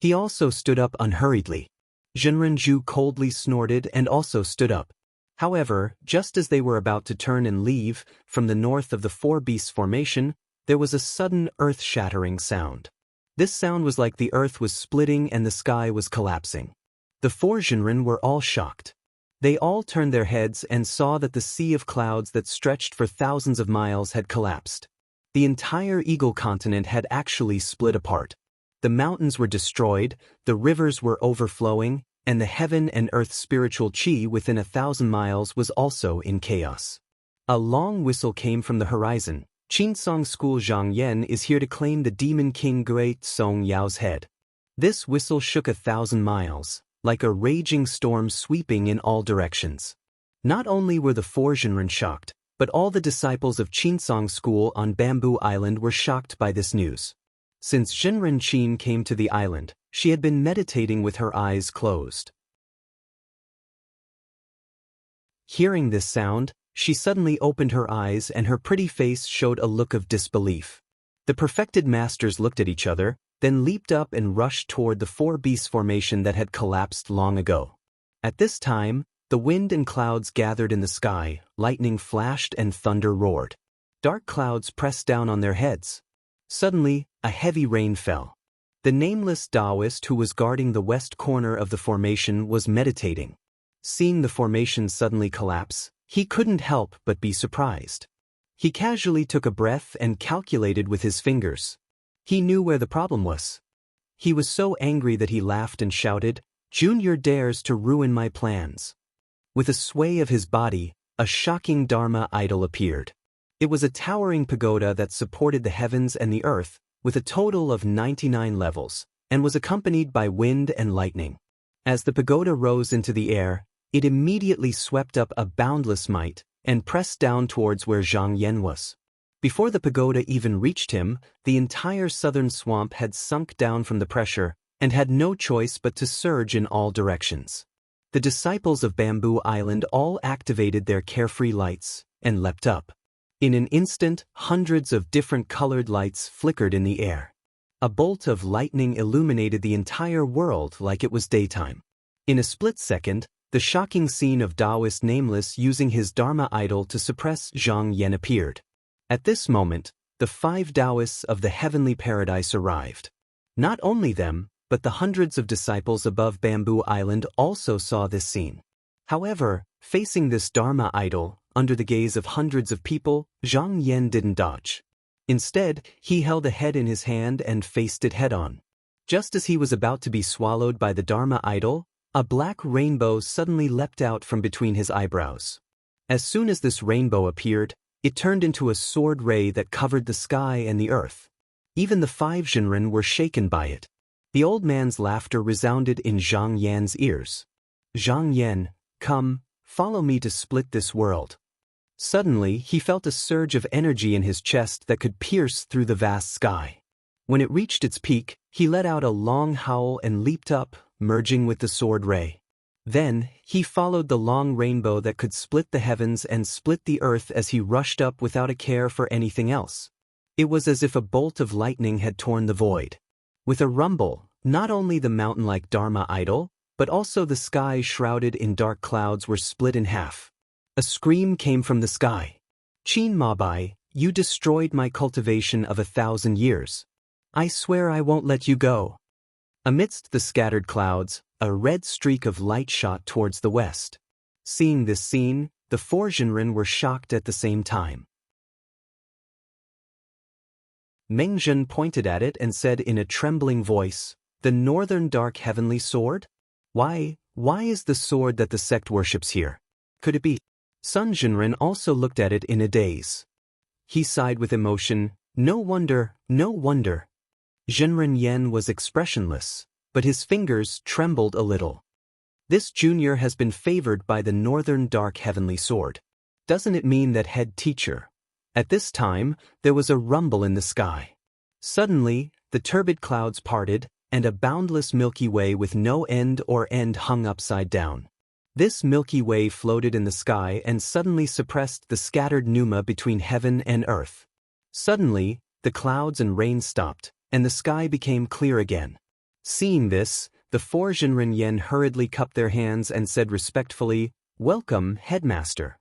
He also stood up unhurriedly. Zhenren Zhu coldly snorted and also stood up. However, just as they were about to turn and leave, from the north of the four beasts formation, there was a sudden earth-shattering sound. This sound was like the earth was splitting and the sky was collapsing. The four Zhenren were all shocked. They all turned their heads and saw that the sea of clouds that stretched for thousands of miles had collapsed. The entire Eagle continent had actually split apart. The mountains were destroyed, the rivers were overflowing, and the heaven and earth spiritual chi within 1,000 miles was also in chaos. A long whistle came from the horizon. Qinsong School Zhang Yan is here to claim the Demon King Gui Song Yao's head. This whistle shook 1,000 miles, like a raging storm sweeping in all directions. Not only were the four Zhenren shocked, but all the disciples of Qinsong School on Bamboo Island were shocked by this news. Since Zhenren Qin came to the island, she had been meditating with her eyes closed. Hearing this sound, she suddenly opened her eyes and her pretty face showed a look of disbelief. The perfected masters looked at each other, then leaped up and rushed toward the four beasts formation that had collapsed long ago. At this time, the wind and clouds gathered in the sky, lightning flashed and thunder roared. Dark clouds pressed down on their heads. Suddenly, a heavy rain fell. The nameless Taoist who was guarding the west corner of the formation was meditating. Seeing the formation suddenly collapse, he couldn't help but be surprised. He casually took a breath and calculated with his fingers. He knew where the problem was. He was so angry that he laughed and shouted, "Junior dares to ruin my plans." With a sway of his body, a shocking Dharma idol appeared. It was a towering pagoda that supported the heavens and the earth, with a total of 99 levels, and was accompanied by wind and lightning. As the pagoda rose into the air, it immediately swept up a boundless might and pressed down towards where Zhang Yan was. Before the pagoda even reached him, the entire southern swamp had sunk down from the pressure, and had no choice but to surge in all directions. The disciples of Bamboo Island all activated their carefree lights and leapt up. In an instant, hundreds of different colored lights flickered in the air. A bolt of lightning illuminated the entire world like it was daytime. In a split second, the shocking scene of Taoist Nameless using his Dharma idol to suppress Zhang Yan appeared. At this moment, the 5 Taoists of the heavenly paradise arrived. Not only them, but the hundreds of disciples above Bamboo Island also saw this scene. However, facing this Dharma idol, under the gaze of hundreds of people, Zhang Yan didn't dodge. Instead, he held a head in his hand and faced it head-on. Just as he was about to be swallowed by the Dharma idol, a black rainbow suddenly leapt out from between his eyebrows. As soon as this rainbow appeared, it turned into a sword ray that covered the sky and the earth. Even the 5 Jinren were shaken by it. The old man's laughter resounded in Zhang Yan's ears. "Zhang Yan, come, follow me to split this world." Suddenly, he felt a surge of energy in his chest that could pierce through the vast sky. When it reached its peak, he let out a long howl and leaped up, merging with the sword ray. Then, he followed the long rainbow that could split the heavens and split the earth as he rushed up without a care for anything else. It was as if a bolt of lightning had torn the void. With a rumble, not only the mountain-like Dharma idol, but also the sky shrouded in dark clouds were split in half. A scream came from the sky. "Qin Mabai, you destroyed my cultivation of 1,000 years. I swear I won't let you go." Amidst the scattered clouds, a red streak of light shot towards the west. Seeing this scene, the 4 Jinren were shocked at the same time. Meng Zhen pointed at it and said in a trembling voice, "The northern dark heavenly sword? Why is the sword that the sect worships here? Could it be?" Sun Jinren also looked at it in a daze. He sighed with emotion, "No wonder, no wonder." Jinren Yen was expressionless, but his fingers trembled a little. "This junior has been favored by the northern dark heavenly sword. Doesn't it mean that head teacher?" At this time, there was a rumble in the sky. Suddenly, the turbid clouds parted, and a boundless Milky Way with no end or end hung upside down. This Milky Way floated in the sky and suddenly suppressed the scattered pneuma between heaven and earth. Suddenly, the clouds and rain stopped, and the sky became clear again. Seeing this, the 4 Jinren Yen hurriedly cupped their hands and said respectfully, "Welcome, headmaster."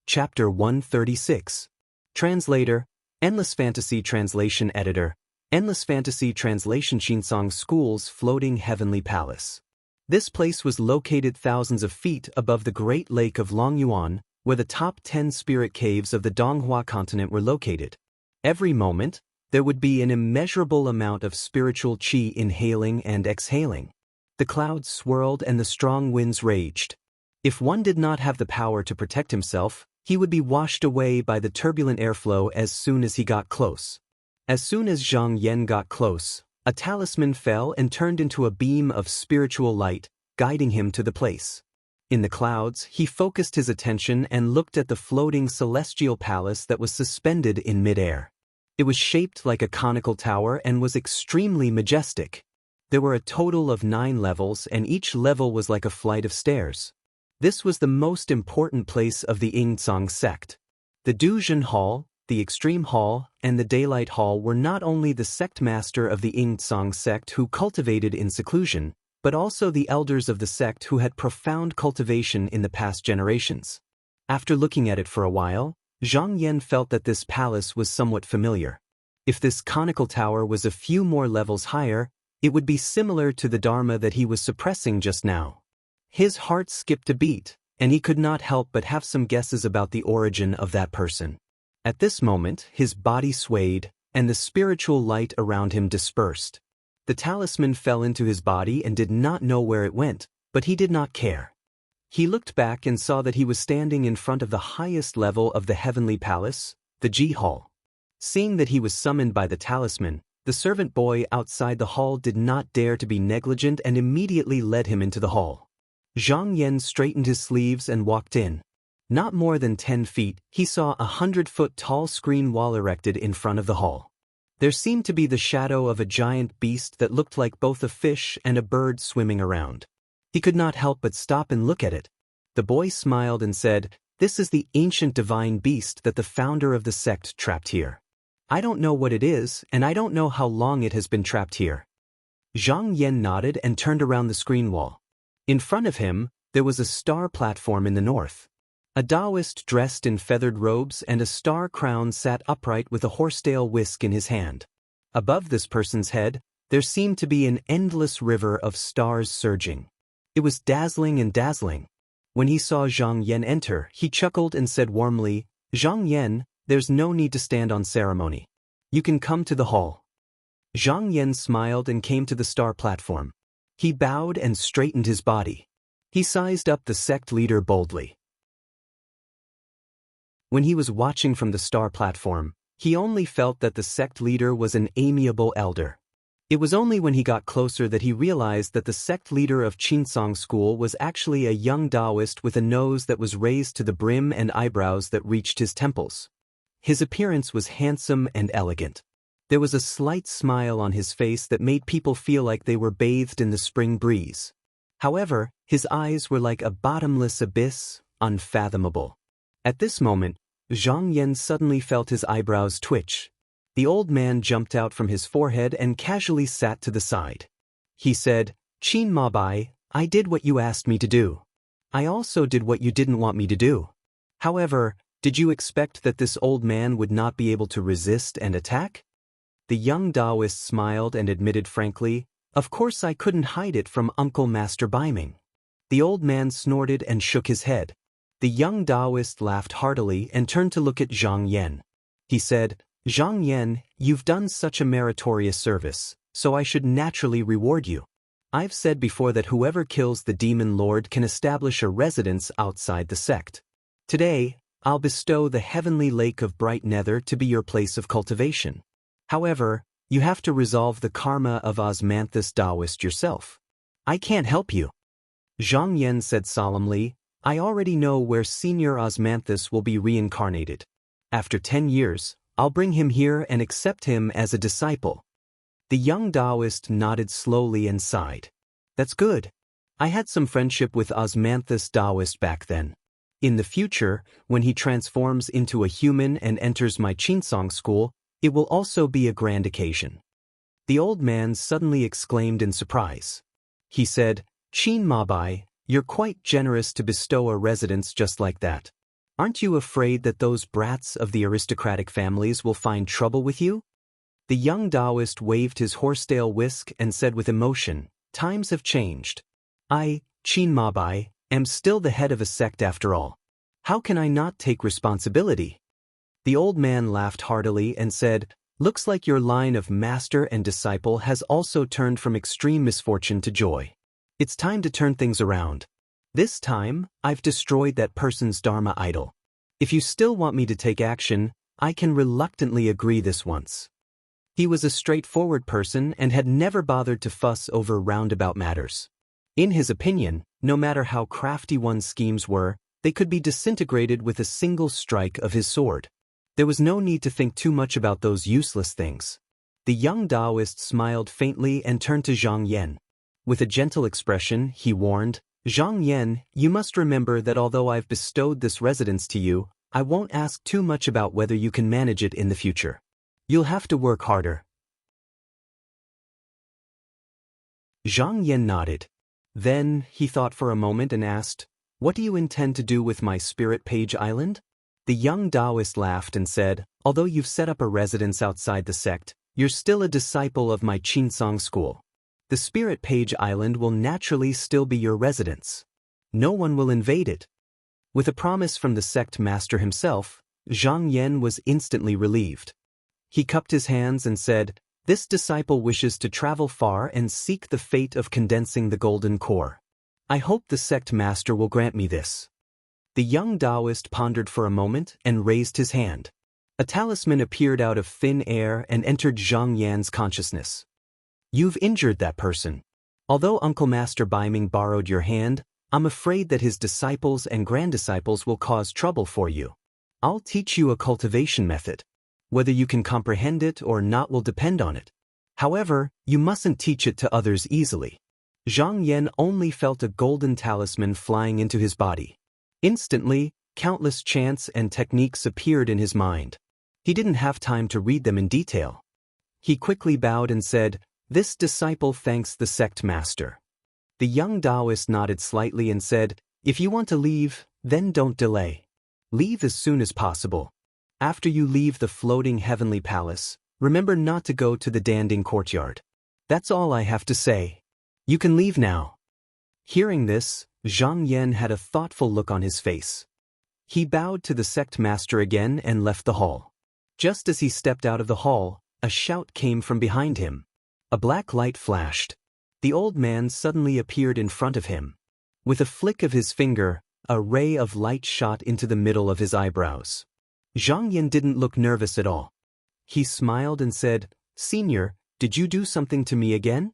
Chapter 136. Translator, Endless Fantasy Translation Editor, Endless Fantasy Translation Shinsong School's Floating Heavenly Palace. This place was located thousands of feet above the Great Lake of Longyuan, where the top 10 spirit caves of the Donghua continent were located. Every moment, there would be an immeasurable amount of spiritual qi inhaling and exhaling. The clouds swirled and the strong winds raged. If one did not have the power to protect himself, he would be washed away by the turbulent airflow as soon as he got close. As soon as Zhang Yan got close, a talisman fell and turned into a beam of spiritual light, guiding him to the place. In the clouds, he focused his attention and looked at the floating celestial palace that was suspended in midair. It was shaped like a conical tower and was extremely majestic. There were a total of 9 levels, and each level was like a flight of stairs. This was the most important place of the Yingzong sect. The Duzhen Hall, the Extreme Hall, and the Daylight Hall were not only the sect master of the Yingzong sect who cultivated in seclusion, but also the elders of the sect who had profound cultivation in the past generations. After looking at it for a while, Zhang Yan felt that this palace was somewhat familiar. If this conical tower was a few more levels higher, it would be similar to the Dharma that he was suppressing just now. His heart skipped a beat, and he could not help but have some guesses about the origin of that person. At this moment, his body swayed, and the spiritual light around him dispersed. The talisman fell into his body and did not know where it went, but he did not care. He looked back and saw that he was standing in front of the highest level of the heavenly palace, the Ji Hall. Seeing that he was summoned by the talisman, the servant boy outside the hall did not dare to be negligent and immediately led him into the hall. Zhang Yan straightened his sleeves and walked in. Not more than 10 feet, he saw a 100-foot tall screen wall erected in front of the hall. There seemed to be the shadow of a giant beast that looked like both a fish and a bird swimming around. He could not help but stop and look at it. The boy smiled and said, "This is the ancient divine beast that the founder of the sect trapped here. I don't know what it is, and I don't know how long it has been trapped here." Zhang Yan nodded and turned around the screen wall. In front of him, there was a star platform in the north. A Taoist dressed in feathered robes and a star crown sat upright with a horsetail whisk in his hand. Above this person's head, there seemed to be an endless river of stars surging. It was dazzling and dazzling. When he saw Zhang Yan enter, he chuckled and said warmly, "Zhang Yan, there's no need to stand on ceremony. You can come to the hall." Zhang Yan smiled and came to the star platform. He bowed and straightened his body. He sized up the sect leader boldly. When he was watching from the star platform, he only felt that the sect leader was an amiable elder. It was only when he got closer that he realized that the sect leader of Qinsong School was actually a young Taoist with a nose that was raised to the brim and eyebrows that reached his temples. His appearance was handsome and elegant. There was a slight smile on his face that made people feel like they were bathed in the spring breeze. However, his eyes were like a bottomless abyss, unfathomable. At this moment, Zhang Yan suddenly felt his eyebrows twitch. The old man jumped out from his forehead and casually sat to the side. He said, "Qin Ma Bai, I did what you asked me to do. I also did what you didn't want me to do. However, did you expect that this old man would not be able to resist and attack?" The young Taoist smiled and admitted frankly, "Of course I couldn't hide it from Uncle Master Baiming." The old man snorted and shook his head. The young Taoist laughed heartily and turned to look at Zhang Yan. He said, "Zhang Yan, you've done such a meritorious service, so I should naturally reward you. I've said before that whoever kills the demon lord can establish a residence outside the sect. Today, I'll bestow the heavenly lake of bright nether to be your place of cultivation. However, you have to resolve the karma of Osmanthus Taoist yourself. I can't help you." Zhang Yan said solemnly, "I already know where Senior Osmanthus will be reincarnated. After 10 years, I'll bring him here and accept him as a disciple." The young Taoist nodded slowly and sighed. "That's good. I had some friendship with Osmanthus Taoist back then. In the future, when he transforms into a human and enters my Qinsong school, it will also be a grand occasion." The old man suddenly exclaimed in surprise. He said, "Qin Ma Bai, you're quite generous to bestow a residence just like that. Aren't you afraid that those brats of the aristocratic families will find trouble with you?" The young Taoist waved his horsetail whisk and said with emotion, "Times have changed. I, Qin Ma Bai, am still the head of a sect after all. How can I not take responsibility?" The old man laughed heartily and said, "Looks like your line of master and disciple has also turned from extreme misfortune to joy. It's time to turn things around. This time, I've destroyed that person's Dharma idol. If you still want me to take action, I can reluctantly agree this once." He was a straightforward person and had never bothered to fuss over roundabout matters. In his opinion, no matter how crafty one's schemes were, they could be disintegrated with a single strike of his sword. There was no need to think too much about those useless things. The young Taoist smiled faintly and turned to Zhang Yan. With a gentle expression, he warned, "Zhang Yan, you must remember that although I've bestowed this residence to you, I won't ask too much about whether you can manage it in the future. You'll have to work harder." Zhang Yan nodded. Then, he thought for a moment and asked, "What do you intend to do with my Spirit Page Island?" The young Taoist laughed and said, "Although you've set up a residence outside the sect, you're still a disciple of my Qinsong school. The Spirit Page Island will naturally still be your residence. No one will invade it." With a promise from the sect master himself, Zhang Yan was instantly relieved. He cupped his hands and said, "This disciple wishes to travel far and seek the fate of condensing the golden core. I hope the sect master will grant me this." The young Taoist pondered for a moment and raised his hand. A talisman appeared out of thin air and entered Zhang Yan's consciousness. "You've injured that person. Although Uncle Master Baiming borrowed your hand, I'm afraid that his disciples and granddisciples will cause trouble for you. I'll teach you a cultivation method. Whether you can comprehend it or not will depend on it. However, you mustn't teach it to others easily. Zhang Yan only felt a golden talisman flying into his body. Instantly, countless chants and techniques appeared in his mind. He didn't have time to read them in detail. He quickly bowed and said, "This disciple thanks the sect master." The young Taoist nodded slightly and said, "If you want to leave, then don't delay. Leave as soon as possible. After you leave the floating heavenly palace, remember not to go to the Danding courtyard. That's all I have to say. You can leave now." Hearing this, Zhang Yan had a thoughtful look on his face. He bowed to the sect master again and left the hall. Just as he stepped out of the hall, a shout came from behind him. A black light flashed. The old man suddenly appeared in front of him. With a flick of his finger, a ray of light shot into the middle of his eyebrows. Zhang Yan didn't look nervous at all. He smiled and said, "Senior, did you do something to me again?"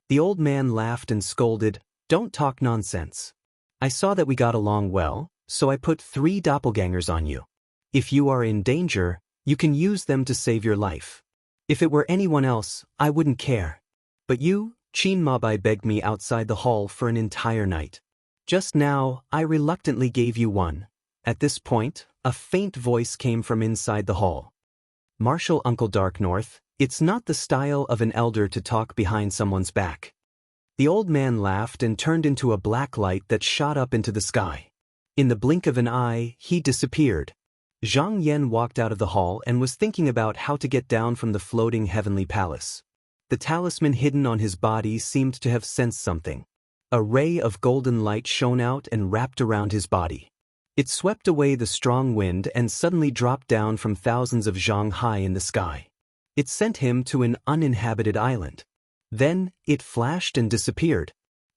The old man laughed and scolded, "Don't talk nonsense. I saw that we got along well, so I put 3 doppelgangers on you. If you are in danger, you can use them to save your life. If it were anyone else, I wouldn't care. But you, Qin Mabai, begged me outside the hall for an entire night. Just now, I reluctantly gave you one." At this point, a faint voice came from inside the hall. "Marshal Uncle Darknorth, it's not the style of an elder to talk behind someone's back." The old man laughed and turned into a black light that shot up into the sky. In the blink of an eye, he disappeared. Zhang Yan walked out of the hall and was thinking about how to get down from the floating heavenly palace. The talisman hidden on his body seemed to have sensed something. A ray of golden light shone out and wrapped around his body. It swept away the strong wind and suddenly dropped down from thousands of zhang high in the sky. It sent him to an uninhabited island. Then, it flashed and disappeared.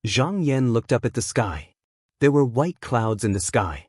Zhang Yan looked up at the sky. There were white clouds in the sky.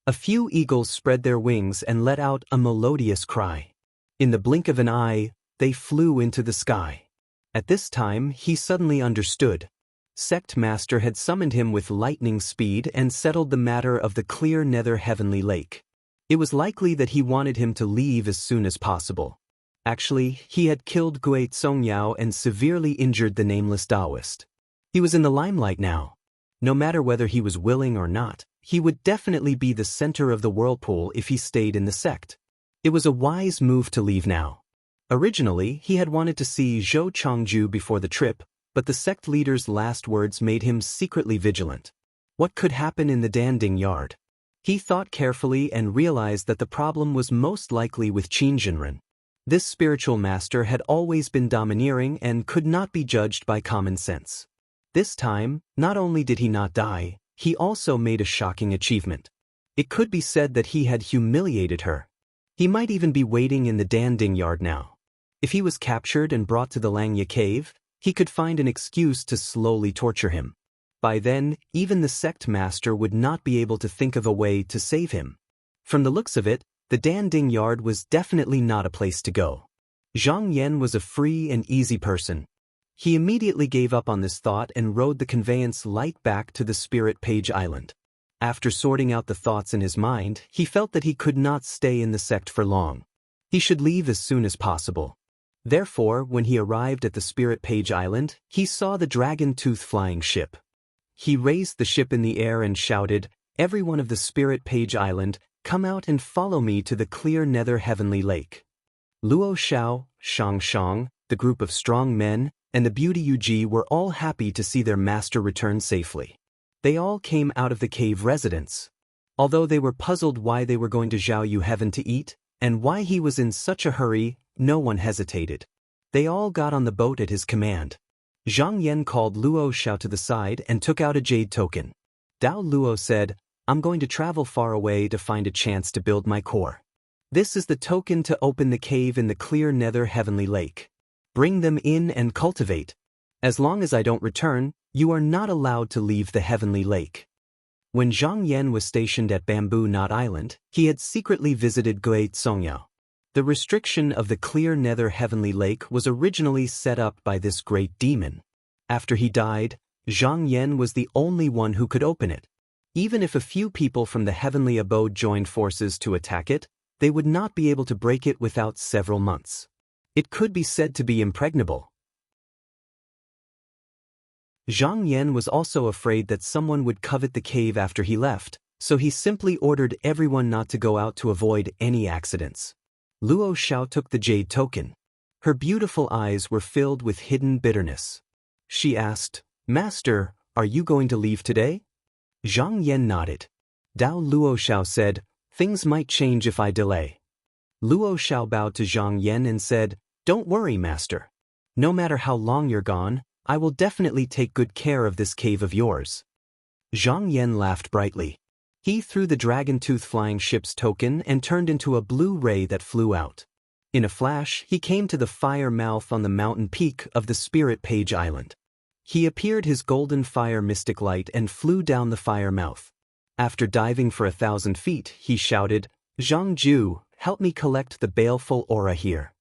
A few eagles spread their wings and let out a melodious cry. In the blink of an eye, they flew into the sky. At this time, he suddenly understood. Sect Master had summoned him with lightning speed and settled the matter of the clear nether heavenly lake. It was likely that he wanted him to leave as soon as possible. Actually, he had killed Gui Tsongyao and severely injured the nameless Taoist. He was in the limelight now. No matter whether he was willing or not, he would definitely be the center of the whirlpool if he stayed in the sect. It was a wise move to leave now. Originally, he had wanted to see Zhou Changju before the trip, but the sect leader's last words made him secretly vigilant. What could happen in the Danding yard? He thought carefully and realized that the problem was most likely with Qin Jinren. This spiritual master had always been domineering and could not be judged by common sense. This time, not only did he not die, he also made a shocking achievement. It could be said that he had humiliated her. He might even be waiting in the Danding yard now. If he was captured and brought to the Langya cave, he could find an excuse to slowly torture him. By then, even the sect master would not be able to think of a way to save him. From the looks of it, the Danding yard was definitely not a place to go. Zhang Yan was a free and easy person. He immediately gave up on this thought and rode the conveyance light back to the Spirit Page Island. After sorting out the thoughts in his mind, he felt that he could not stay in the sect for long. He should leave as soon as possible. Therefore, when he arrived at the Spirit Page Island, he saw the Dragon Tooth flying ship. He raised the ship in the air and shouted, "Everyone of the Spirit Page Island, come out and follow me to the clear nether heavenly lake." Luo Xiao, Shang Shang, the group of strong men, and the beauty Yu were all happy to see their master return safely. They all came out of the cave residence. Although they were puzzled why they were going to Zhao Yu Heaven to eat, and why he was in such a hurry, no one hesitated. They all got on the boat at his command. Zhang Yan called Luo Xiao to the side and took out a jade token. Dao Luo said, "I'm going to travel far away to find a chance to build my core. This is the token to open the cave in the clear nether heavenly lake. Bring them in and cultivate. As long as I don't return, you are not allowed to leave the heavenly lake." When Zhang Yan was stationed at Bamboo Knot Island, he had secretly visited Gui Tsongyao. The restriction of the clear nether heavenly lake was originally set up by this great demon. After he died, Zhang Yan was the only one who could open it. Even if a few people from the heavenly abode joined forces to attack it, they would not be able to break it without several months. It could be said to be impregnable. Zhang Yan was also afraid that someone would covet the cave after he left, so he simply ordered everyone not to go out to avoid any accidents. Luo Xiao took the jade token. Her beautiful eyes were filled with hidden bitterness. She asked, "Master, are you going to leave today?" Zhang Yan nodded. Dao Luo Xiao said, "Things might change if I delay." Luo Xiao bowed to Zhang Yan and said, "Don't worry, master. No matter how long you're gone, I will definitely take good care of this cave of yours." Zhang Yan laughed brightly. He threw the dragon tooth flying ship's token and turned into a blue ray that flew out. In a flash, he came to the fire mouth on the mountain peak of the Spirit Page Island. He appeared his golden fire mystic light and flew down the fire mouth. After diving for 1,000 feet, he shouted, "Zhang Ju, help me collect the baleful aura here."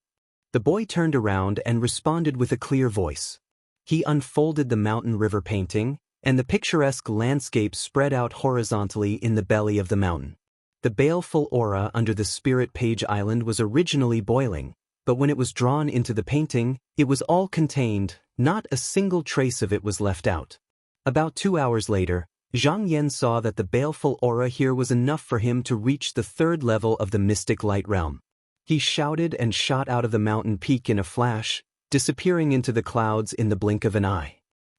The boy turned around and responded with a clear voice. He unfolded the mountain river painting, and the picturesque landscape spread out horizontally in the belly of the mountain. The baleful aura under the Spirit Page Island was originally boiling, but when it was drawn into the painting, it was all contained, not a single trace of it was left out. About 2 hours later, Zhang Yan saw that the baleful aura here was enough for him to reach the 3rd level of the mystic light realm. He shouted and shot out of the mountain peak in a flash, disappearing into the clouds in the blink of an eye.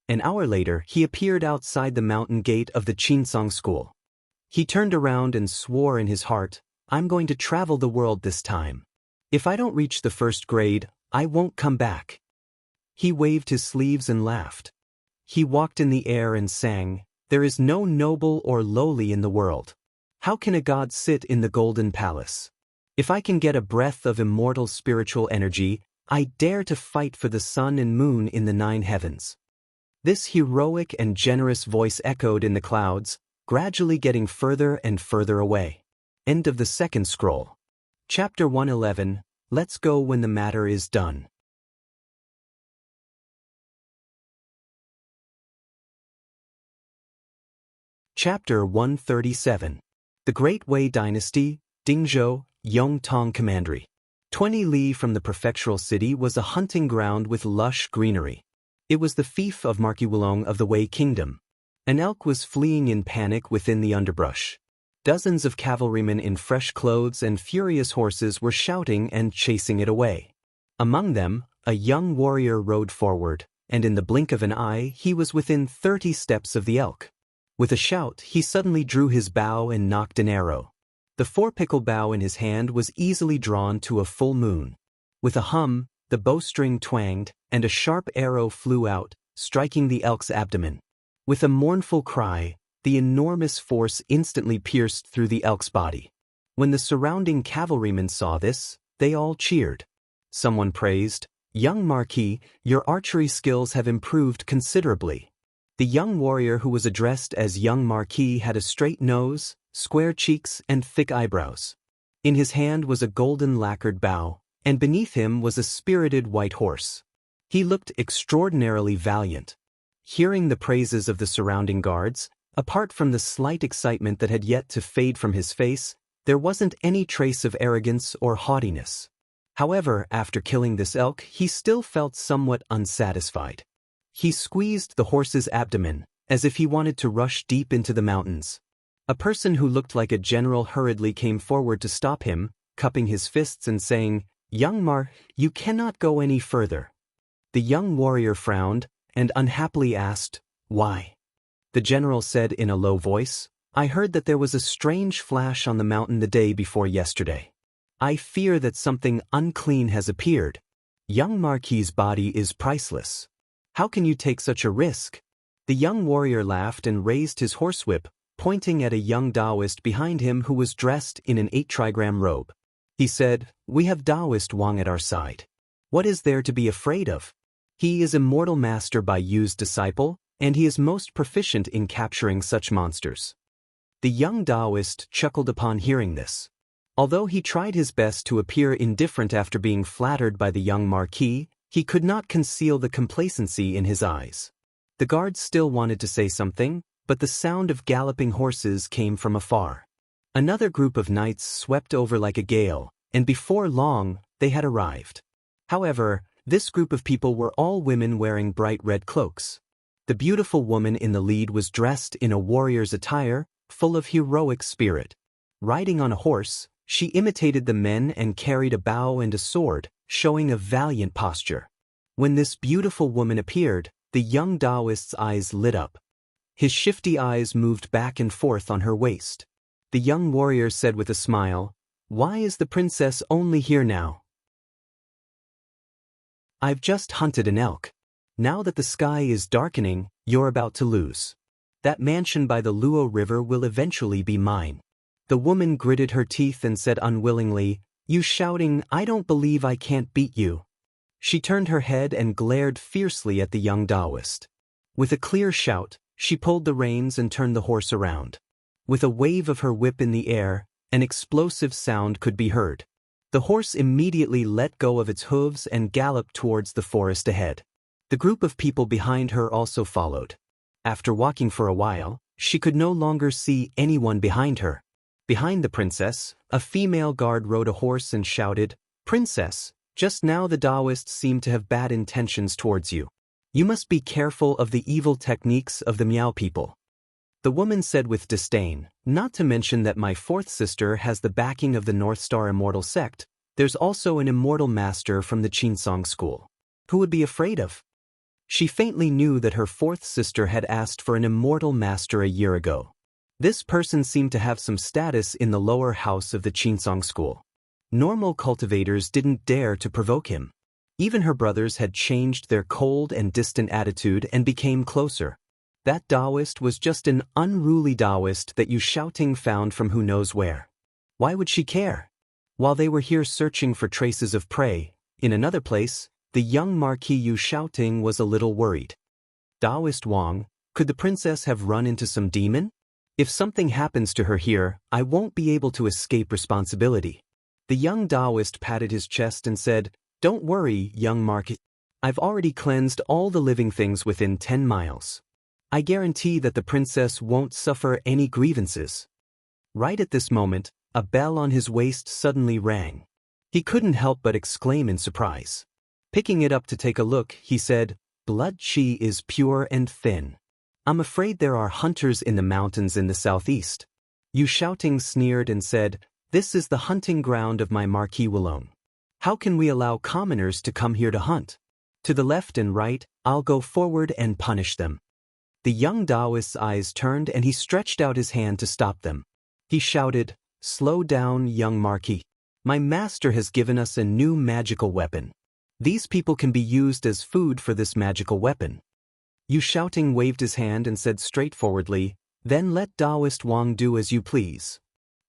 An hour later, he appeared outside the mountain gate of the Qinsong school. He turned around and swore in his heart, "I'm going to travel the world this time. If I don't reach the 1st grade, I won't come back." He waved his sleeves and laughed. He walked in the air and sang, "There is no noble or lowly in the world. How can a god sit in the golden palace? If I can get a breath of immortal spiritual energy, I dare to fight for the sun and moon in the 9 heavens." This heroic and generous voice echoed in the clouds, gradually getting further and further away. End of the 2nd scroll. Chapter 111, Let's Go When the Matter is Done. Chapter 137. The Great Wei Dynasty, Dingzhou, Yongtong Commandery. 20 li from the prefectural city was a hunting ground with lush greenery. It was the fief of Marquis Wulong of the Wei Kingdom. An elk was fleeing in panic within the underbrush. Dozens of cavalrymen in fresh clothes and furious horses were shouting and chasing it away. Among them, a young warrior rode forward, and in the blink of an eye he was within 30 steps of the elk. With a shout, he suddenly drew his bow and nocked an arrow. The 4-pickle bow in his hand was easily drawn to a full moon. With a hum, the bowstring twanged, and a sharp arrow flew out, striking the elk's abdomen. With a mournful cry, the enormous force instantly pierced through the elk's body. When the surrounding cavalrymen saw this, they all cheered. Someone praised, "Young Marquis, your archery skills have improved considerably." The young warrior who was addressed as Young Marquis had a straight nose, square cheeks, and thick eyebrows. In his hand was a golden lacquered bow, and beneath him was a spirited white horse. He looked extraordinarily valiant. Hearing the praises of the surrounding guards, apart from the slight excitement that had yet to fade from his face, there wasn't any trace of arrogance or haughtiness. However, after killing this elk, he still felt somewhat unsatisfied. He squeezed the horse's abdomen, as if he wanted to rush deep into the mountains. A person who looked like a general hurriedly came forward to stop him, cupping his fists and saying, "Young Mar, you cannot go any further." The young warrior frowned, and unhappily asked, "Why?" The general said in a low voice, "I heard that there was a strange flash on the mountain the day before yesterday. I fear that something unclean has appeared. Young Marquis's body is priceless. How can you take such a risk?" The young warrior laughed and raised his horsewhip, pointing at a young Taoist behind him who was dressed in an 8-trigram robe. He said, "We have Taoist Wang at our side. What is there to be afraid of? He is immortal master Bai Yu's disciple, and he is most proficient in capturing such monsters." The young Taoist chuckled upon hearing this. Although he tried his best to appear indifferent after being flattered by the young Marquis, he could not conceal the complacency in his eyes. The guards still wanted to say something, but the sound of galloping horses came from afar. Another group of knights swept over like a gale, and before long, they had arrived. However, this group of people were all women wearing bright red cloaks. The beautiful woman in the lead was dressed in a warrior's attire, full of heroic spirit. Riding on a horse, she imitated the men and carried a bow and a sword, showing a valiant posture. When this beautiful woman appeared, the young Taoist's eyes lit up. His shifty eyes moved back and forth on her waist. The young warrior said with a smile, "Why is the princess only here now?" "I've just hunted an elk. Now that the sky is darkening, you're about to lose. That mansion by the Luo River will eventually be mine." The woman gritted her teeth and said unwillingly, "You shouting, I don't believe I can't beat you." She turned her head and glared fiercely at the young Taoist. With a clear shout, she pulled the reins and turned the horse around. With a wave of her whip in the air, an explosive sound could be heard. The horse immediately let go of its hooves and galloped towards the forest ahead. The group of people behind her also followed. After walking for a while, she could no longer see anyone behind her. Behind the princess, a female guard rode a horse and shouted, "Princess, just now the Taoists seem to have bad intentions towards you. You must be careful of the evil techniques of the Miao people." The woman said with disdain, "Not to mention that my fourth sister has the backing of the North Star Immortal sect, there's also an immortal master from the Qinsong school. Who would be afraid of?" She faintly knew that her fourth sister had asked for an immortal master a year ago. This person seemed to have some status in the lower house of the Qinsong school. Normal cultivators didn't dare to provoke him. Even her brothers had changed their cold and distant attitude and became closer. That Taoist was just an unruly Taoist that Yu Shouting found from who knows where. Why would she care? While they were here searching for traces of prey, in another place, the young Marquis Yu Shouting was a little worried. Taoist Wang, could the princess have run into some demon? If something happens to her here, I won't be able to escape responsibility. The young Taoist patted his chest and said, "Don't worry, young Marquis. I've already cleansed all the living things within 10 miles. I guarantee that the princess won't suffer any grievances." Right at this moment, a bell on his waist suddenly rang. He couldn't help but exclaim in surprise. Picking it up to take a look, he said, "Blood qi is pure and thin. I'm afraid there are hunters in the mountains in the southeast." Yu Shouting sneered and said, "This is the hunting ground of my Marquis Wulong. How can we allow commoners to come here to hunt? To the left and right, I'll go forward and punish them." The young Taoist's eyes turned and he stretched out his hand to stop them. He shouted, "Slow down, young Marquis. My master has given us a new magical weapon. These people can be used as food for this magical weapon." Yu Shouting waved his hand and said straightforwardly, "Then let Taoist Wang do as you please."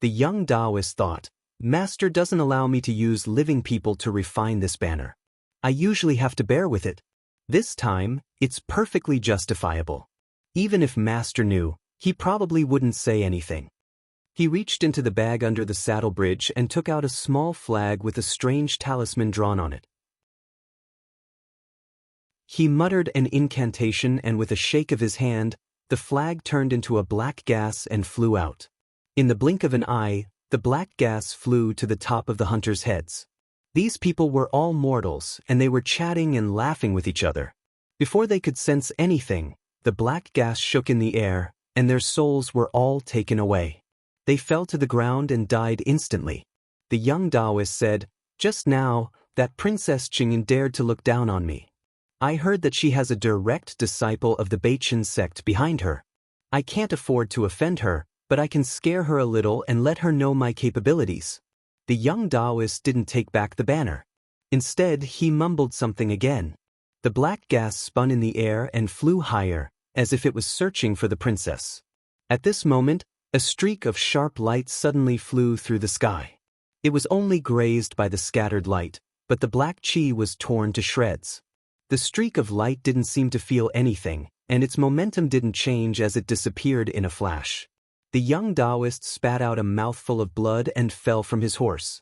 The young Taoist thought, "Master doesn't allow me to use living people to refine this banner. I usually have to bear with it. This time, it's perfectly justifiable. Even if Master knew, he probably wouldn't say anything." He reached into the bag under the saddle bridge and took out a small flag with a strange talisman drawn on it. He muttered an incantation and with a shake of his hand, the flag turned into a black gas and flew out. In the blink of an eye, the black gas flew to the top of the hunters' heads. These people were all mortals and they were chatting and laughing with each other. Before they could sense anything, the black gas shook in the air, and their souls were all taken away. They fell to the ground and died instantly. The young Taoist said, "Just now, that Princess Qingyan dared to look down on me. I heard that she has a direct disciple of the Beichen sect behind her. I can't afford to offend her, but I can scare her a little and let her know my capabilities." The young Taoist didn't take back the banner. Instead, he mumbled something again. The black gas spun in the air and flew higher, as if it was searching for the princess. At this moment, a streak of sharp light suddenly flew through the sky. It was only grazed by the scattered light, but the black qi was torn to shreds. The streak of light didn't seem to feel anything, and its momentum didn't change as it disappeared in a flash. The young Taoist spat out a mouthful of blood and fell from his horse.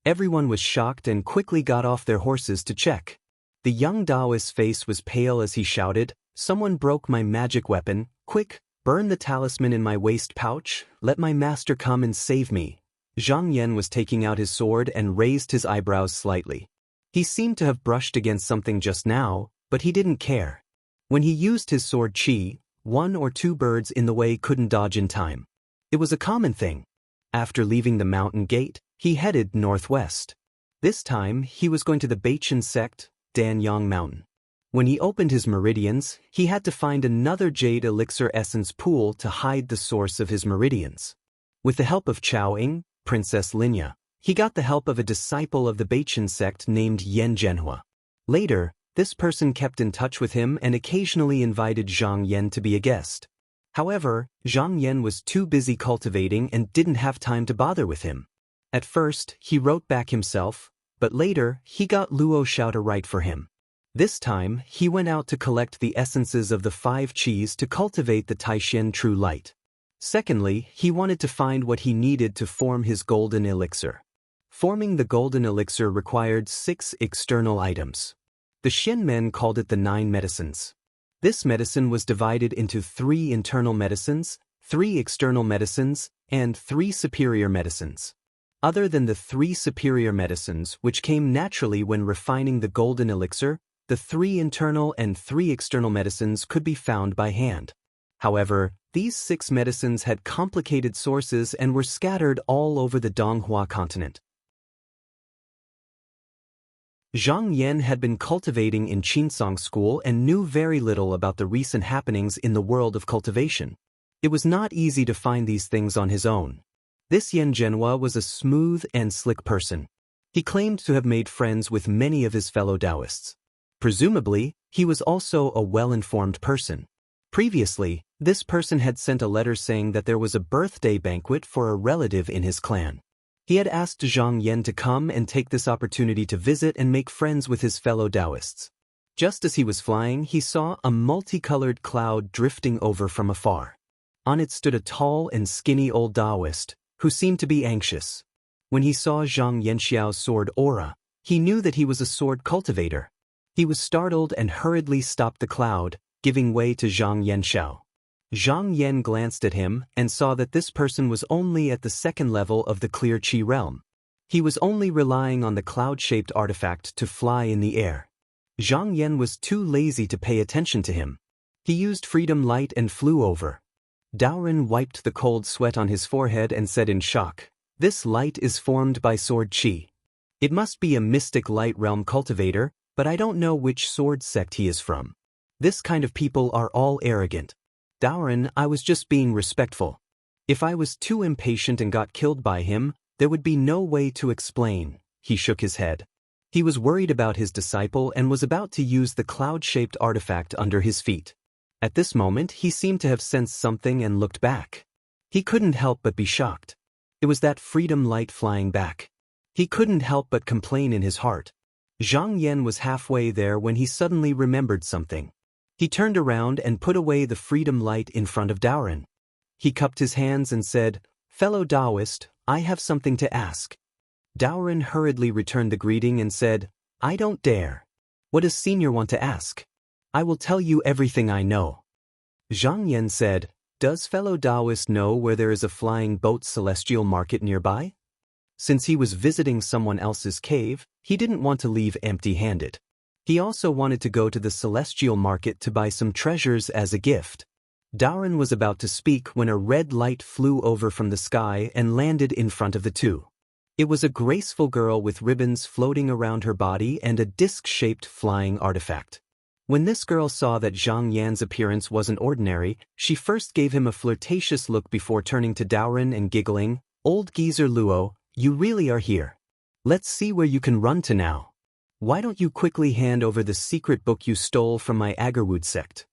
Everyone was shocked and quickly got off their horses to check. The young Taoist's face was pale as he shouted, "Someone broke my magic weapon, quick, Burn the talisman in my waist pouch, let my master come and save me. Zhang Yan was taking out his sword and raised his eyebrows slightly. He seemed to have brushed against something just now, but he didn't care. When he used his sword qi, 1 or 2 birds in the way couldn't dodge in time. It was a common thing. After leaving the mountain gate, he headed northwest. This time, he was going to the Baichen sect, Danyang Mountain. When he opened his meridians, he had to find another jade elixir essence pool to hide the source of his meridians. With the help of Chao Ying, Princess Linya, he got the help of a disciple of the Baichen sect named Yan Zhenhua. Later, this person kept in touch with him and occasionally invited Zhang Yan to be a guest. However, Zhang Yan was too busy cultivating and didn't have time to bother with him. At first, he wrote back himself, but later, he got Luo Xiao to write for him. This time, he went out to collect the essences of the 5 qis to cultivate the Taishen True Light. Secondly, he wanted to find what he needed to form his golden elixir. Forming the golden elixir required 6 external items. The Shen men called it the 9 medicines. This medicine was divided into 3 internal medicines, 3 external medicines, and 3 superior medicines. Other than the 3 superior medicines which came naturally when refining the golden elixir, the 3 internal and 3 external medicines could be found by hand. However, these 6 medicines had complicated sources and were scattered all over the Donghua continent. Zhang Yan had been cultivating in Qinsong School and knew very little about the recent happenings in the world of cultivation. It was not easy to find these things on his own. This Yan Zhenhua was a smooth and slick person. He claimed to have made friends with many of his fellow Taoists. Presumably, he was also a well-informed person. Previously, this person had sent a letter saying that there was a birthday banquet for a relative in his clan. He had asked Zhang Yan to come and take this opportunity to visit and make friends with his fellow Taoists. Just as he was flying, he saw a multicolored cloud drifting over from afar. On it stood a tall and skinny old Taoist, who seemed to be anxious. When he saw Zhang Yanxiao's sword aura, he knew that he was a sword cultivator. He was startled and hurriedly stopped the cloud, giving way to Zhang Yanxiao. Zhang Yan glanced at him and saw that this person was only at the 2nd level of the clear qi realm. He was only relying on the cloud-shaped artifact to fly in the air. Zhang Yan was too lazy to pay attention to him. He used freedom light and flew over. Daoren wiped the cold sweat on his forehead and said in shock, "This light is formed by sword qi. It must be a mystic light realm cultivator, but I don't know which sword sect he is from. This kind of people are all arrogant. Daoren, I was just being respectful. If I was too impatient and got killed by him, there would be no way to explain." He shook his head. He was worried about his disciple and was about to use the cloud-shaped artifact under his feet. At this moment, he seemed to have sensed something and looked back. He couldn't help but be shocked. It was that freedom light flying back. He couldn't help but complain in his heart. Zhang Yan was halfway there when he suddenly remembered something. He turned around and put away the freedom light in front of Daoren. He cupped his hands and said, "Fellow Taoist, I have something to ask." Daoren hurriedly returned the greeting and said, "I don't dare. What does Senior want to ask? I will tell you everything I know." Zhang Yan said, "Does fellow Taoist know where there is a flying boat celestial market nearby?" Since he was visiting someone else's cave, he didn't want to leave empty-handed. He also wanted to go to the celestial market to buy some treasures as a gift. Daoren was about to speak when a red light flew over from the sky and landed in front of the two. It was a graceful girl with ribbons floating around her body and a disc-shaped flying artifact. When this girl saw that Zhang Yan's appearance wasn't ordinary, she first gave him a flirtatious look before turning to Daoren and giggling, "Old geezer Luo, you really are here. Let's see where you can run to now. Why don't you quickly hand over the secret book you stole from my Agarwood sect?"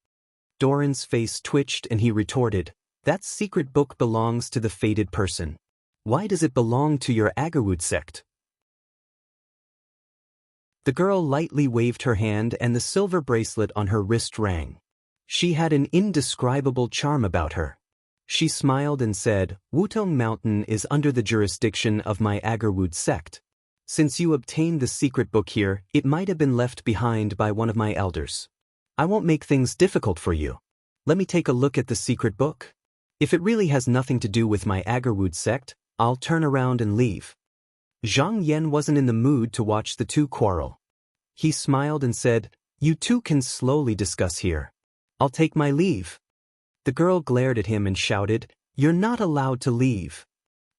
Doran's face twitched and he retorted, "That secret book belongs to the fated person. Why does it belong to your Agarwood sect?" The girl lightly waved her hand and the silver bracelet on her wrist rang. She had an indescribable charm about her. She smiled and said, "Wutong Mountain is under the jurisdiction of my Agarwood sect. Since you obtained the secret book here, it might have been left behind by one of my elders. I won't make things difficult for you. Let me take a look at the secret book. If it really has nothing to do with my Agarwood sect, I'll turn around and leave. Zhang Yan wasn't in the mood to watch the two quarrel. He smiled and said, "You two can slowly discuss here. I'll take my leave." The girl glared at him and shouted, "You're not allowed to leave."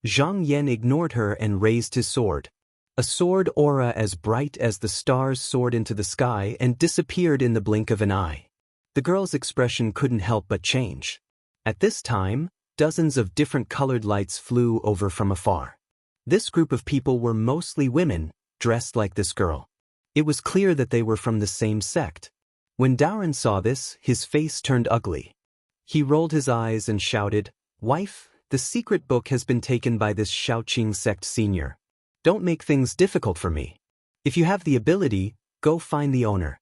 Zhang Yan ignored her and raised his sword. A sword aura as bright as the stars soared into the sky and disappeared in the blink of an eye. The girl's expression couldn't help but change. At this time, dozens of different colored lights flew over from afar. This group of people were mostly women, dressed like this girl. It was clear that they were from the same sect. When Daoran saw this, his face turned ugly. He rolled his eyes and shouted, "Wife, the secret book has been taken by this Shaoqing sect senior. Don't make things difficult for me. If you have the ability, go find the owner."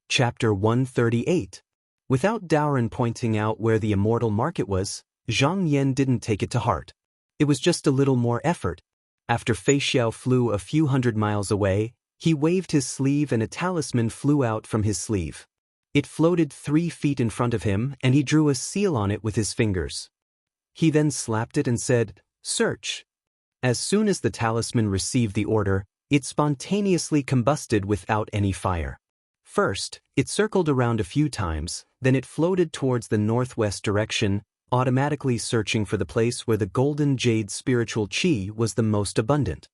Chapter 138. Without Daoran pointing out where the immortal market was, Zhang Yan didn't take it to heart. It was just a little more effort. After Fei Xiao flew a few hundred miles away, he waved his sleeve and a talisman flew out from his sleeve. It floated 3 feet in front of him and he drew a seal on it with his fingers. He then slapped it and said, "Search." As soon as the talisman received the order, it spontaneously combusted without any fire. First, it circled around a few times, then it floated towards the northwest direction, automatically searching for the place where the golden jade spiritual qi was the most abundant.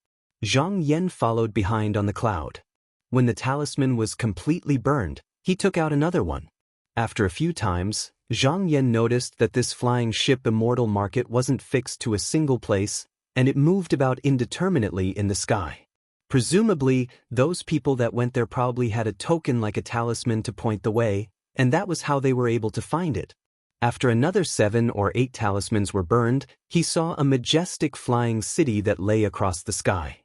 Zhang Yan followed behind on the cloud. When the talisman was completely burned, he took out another one. After a few times, Zhang Yan noticed that this flying ship immortal market wasn't fixed to a single place, and it moved about indeterminately in the sky. Presumably, those people that went there probably had a token like a talisman to point the way, and that was how they were able to find it. After another 7 or 8 talismans were burned, he saw a majestic flying city that lay across the sky.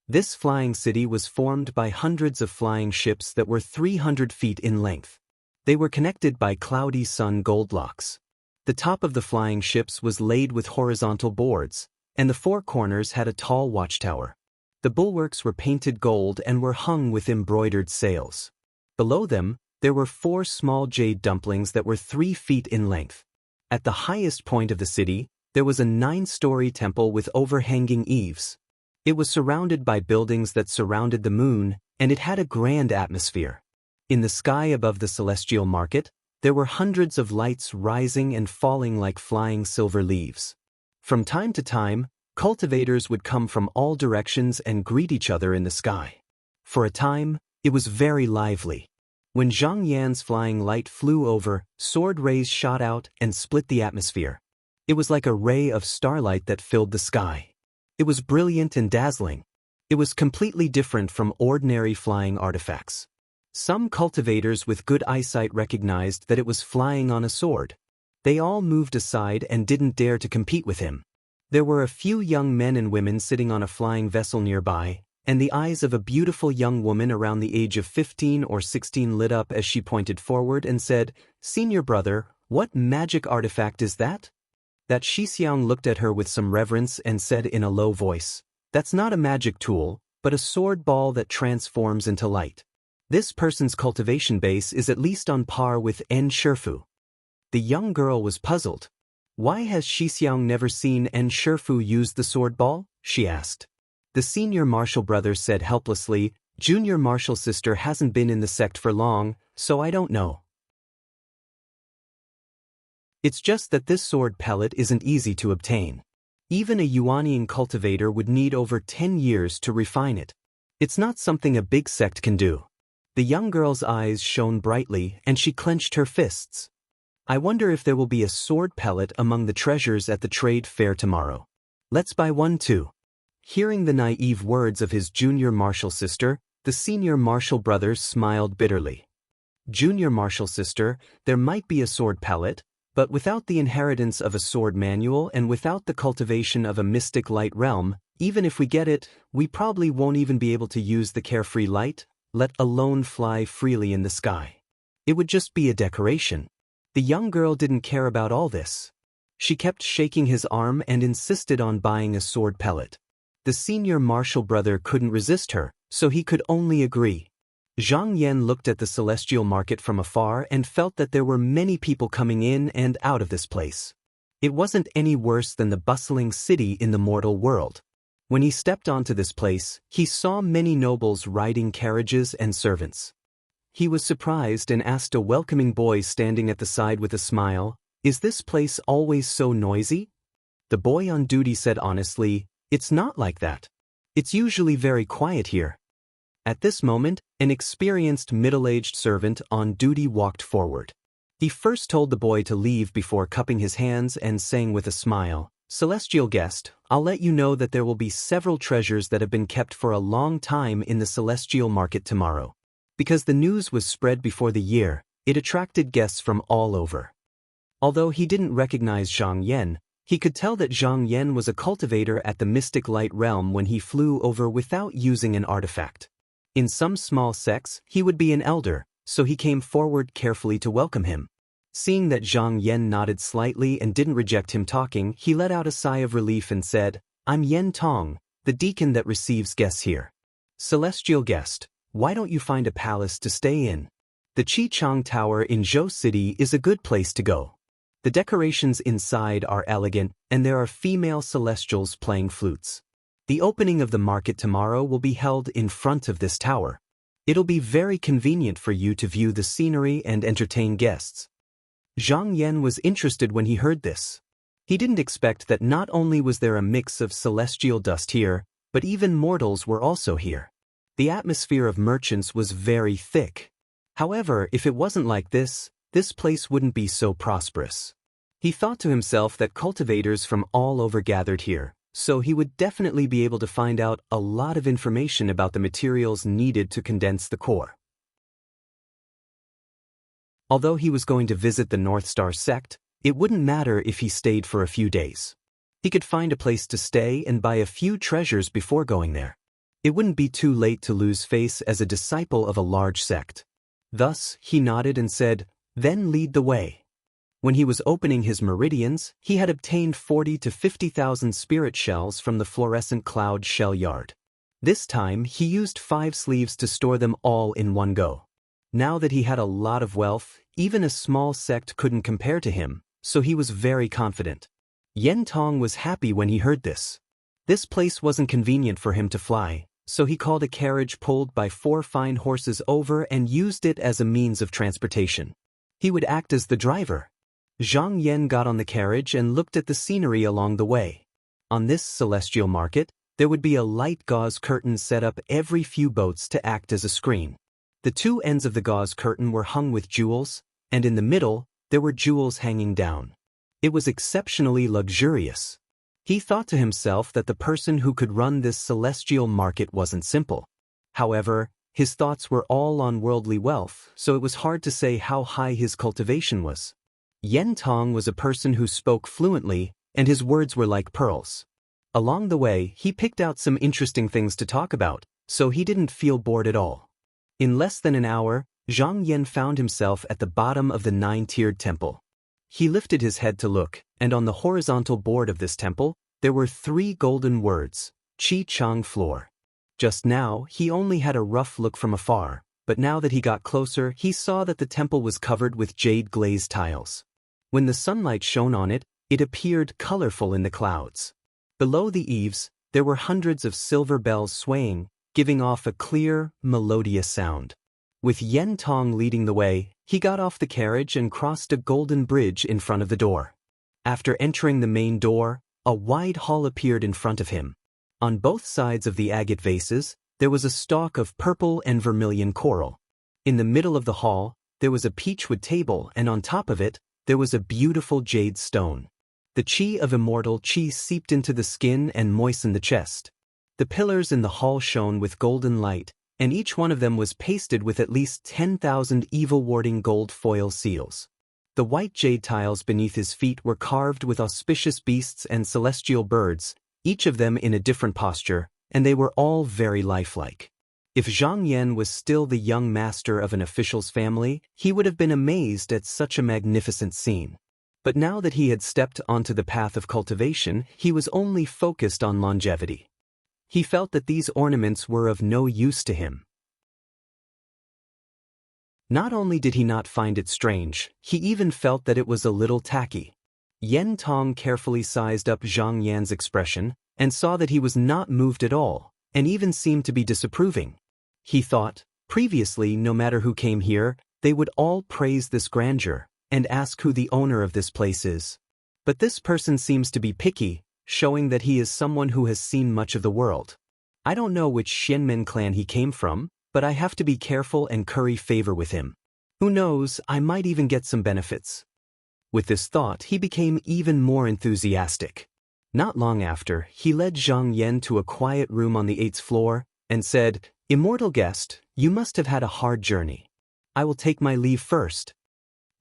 This flying city was formed by hundreds of flying ships that were 300 feet in length. They were connected by cloudy sun gold locks. The top of the flying ships was laid with horizontal boards, and the 4 corners had a tall watchtower. The bulwarks were painted gold and were hung with embroidered sails. Below them, there were 4 small jade dumplings that were 3 feet in length. At the highest point of the city, there was a 9-story temple with overhanging eaves. It was surrounded by buildings that surrounded the moon, and it had a grand atmosphere. In the sky above the celestial market, there were hundreds of lights rising and falling like flying silver leaves. From time to time, cultivators would come from all directions and greet each other in the sky. For a time, it was very lively. When Zhang Yan's flying light flew over, sword rays shot out and split the atmosphere. It was like a ray of starlight that filled the sky. It was brilliant and dazzling. It was completely different from ordinary flying artifacts. Some cultivators with good eyesight recognized that it was flying on a sword. They all moved aside and didn't dare to compete with him. There were a few young men and women sitting on a flying vessel nearby, and the eyes of a beautiful young woman around the age of 15 or 16 lit up as she pointed forward and said, "Senior brother, what magic artifact is that?" That Shixiang looked at her with some reverence and said in a low voice, "That's not a magic tool, but a sword ball that transforms into light. This person's cultivation base is at least on par with En Shifu." The young girl was puzzled. "Why has Shixiang never seen En Shifu use the sword ball?" she asked. The senior martial brother said helplessly, "Junior martial sister hasn't been in the sect for long, so I don't know. It's just that this sword pellet isn't easy to obtain. Even a Yuanian cultivator would need over 10 years to refine it. It's not something a big sect can do." The young girl's eyes shone brightly and she clenched her fists. "I wonder if there will be a sword pellet among the treasures at the trade fair tomorrow. Let's buy one too." Hearing the naive words of his junior martial sister, the senior martial brother smiled bitterly. "Junior martial sister, there might be a sword pellet, but without the inheritance of a sword manual and without the cultivation of a mystic light realm, even if we get it, we probably won't even be able to use the carefree light, let alone fly freely in the sky. It would just be a decoration." The young girl didn't care about all this. She kept shaking his arm and insisted on buying a sword pellet. The senior martial brother couldn't resist her, so he could only agree. Zhang Yan looked at the celestial market from afar and felt that there were many people coming in and out of this place. It wasn't any worse than the bustling city in the mortal world. When he stepped onto this place, he saw many nobles riding carriages and servants. He was surprised and asked a welcoming boy standing at the side with a smile, "Is this place always so noisy?" The boy on duty said honestly, "It's not like that. It's usually very quiet here." At this moment, an experienced middle-aged servant on duty walked forward. He first told the boy to leave before cupping his hands and saying with a smile, "Celestial guest, I'll let you know that there will be several treasures that have been kept for a long time in the celestial market tomorrow." Because the news was spread before the year, it attracted guests from all over. Although he didn't recognize Zhang Yan, he could tell that Zhang Yan was a cultivator at the mystic light realm when he flew over without using an artifact. In some small sects, he would be an elder, so he came forward carefully to welcome him. Seeing that Zhang Yan nodded slightly and didn't reject him talking, he let out a sigh of relief and said, "I'm Yen Tong, the deacon that receives guests here. Celestial guest, why don't you find a palace to stay in? The Chichang Tower in Zhou City is a good place to go. The decorations inside are elegant, and there are female celestials playing flutes. The opening of the market tomorrow will be held in front of this tower. It'll be very convenient for you to view the scenery and entertain guests." Zhang Yan was interested when he heard this. He didn't expect that not only was there a mix of celestial dust here, but even mortals were also here. The atmosphere of merchants was very thick. However, if it wasn't like this place wouldn't be so prosperous. He thought to himself that cultivators from all over gathered here, so he would definitely be able to find out a lot of information about the materials needed to condense the core. Although he was going to visit the North Star sect, it wouldn't matter if he stayed for a few days. He could find a place to stay and buy a few treasures before going there. It wouldn't be too late to lose face as a disciple of a large sect. Thus, he nodded and said, "Then lead the way." When he was opening his meridians, he had obtained 40 to 50,000 spirit shells from the fluorescent cloud shell yard. This time, he used 5 sleeves to store them all in one go. Now that he had a lot of wealth, even a small sect couldn't compare to him, so he was very confident. Yen Tong was happy when he heard this. This place wasn't convenient for him to fly, so he called a carriage pulled by 4 fine horses over and used it as a means of transportation. He would act as the driver. Zhang Yan got on the carriage and looked at the scenery along the way. On this celestial market, there would be a light gauze curtain set up every few boats to act as a screen. The 2 ends of the gauze curtain were hung with jewels, and in the middle, there were jewels hanging down. It was exceptionally luxurious. He thought to himself that the person who could run this celestial market wasn't simple. However, his thoughts were all on worldly wealth, so it was hard to say how high his cultivation was. Yen Tong was a person who spoke fluently, and his words were like pearls. Along the way, he picked out some interesting things to talk about, so he didn't feel bored at all. In less than an hour, Zhang Yan found himself at the bottom of the 9-tiered temple. He lifted his head to look, and on the horizontal board of this temple, there were 3 golden words, Chi Chang Floor. Just now, he only had a rough look from afar, but now that he got closer, he saw that the temple was covered with jade glazed tiles. When the sunlight shone on it, it appeared colorful in the clouds. Below the eaves, there were hundreds of silver bells swaying, giving off a clear, melodious sound. With Yen Tong leading the way, he got off the carriage and crossed a golden bridge in front of the door. After entering the main door, a wide hall appeared in front of him. On both sides of the agate vases, there was a stalk of purple and vermilion coral. In the middle of the hall, there was a peachwood table, and on top of it, there was a beautiful jade stone. The chi of immortal chi seeped into the skin and moistened the chest. The pillars in the hall shone with golden light, and each one of them was pasted with at least 10,000 evil-warding gold foil seals. The white jade tiles beneath his feet were carved with auspicious beasts and celestial birds, each of them in a different posture, and they were all very lifelike. If Zhang Yan was still the young master of an official's family, he would have been amazed at such a magnificent scene. But now that he had stepped onto the path of cultivation, he was only focused on longevity. He felt that these ornaments were of no use to him. Not only did he not find it strange, he even felt that it was a little tacky. Yen Tong carefully sized up Zhang Yan's expression and saw that he was not moved at all, and even seemed to be disapproving. He thought, previously no matter who came here, they would all praise this grandeur and ask who the owner of this place is. But this person seems to be picky, showing that he is someone who has seen much of the world. I don't know which Xianmen clan he came from, but I have to be careful and curry favor with him. Who knows, I might even get some benefits. With this thought, he became even more enthusiastic. Not long after, he led Zhang Yan to a quiet room on the 8th floor and said, "Immortal guest, you must have had a hard journey. I will take my leave first."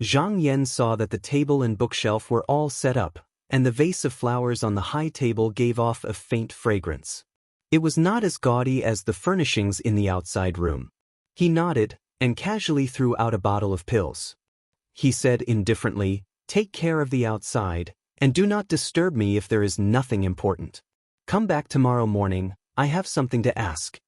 Zhang Yan saw that the table and bookshelf were all set up, and the vase of flowers on the high table gave off a faint fragrance. It was not as gaudy as the furnishings in the outside room. He nodded and casually threw out a bottle of pills. He said indifferently, "Take care of the outside, and do not disturb me if there is nothing important. Come back tomorrow morning, I have something to ask."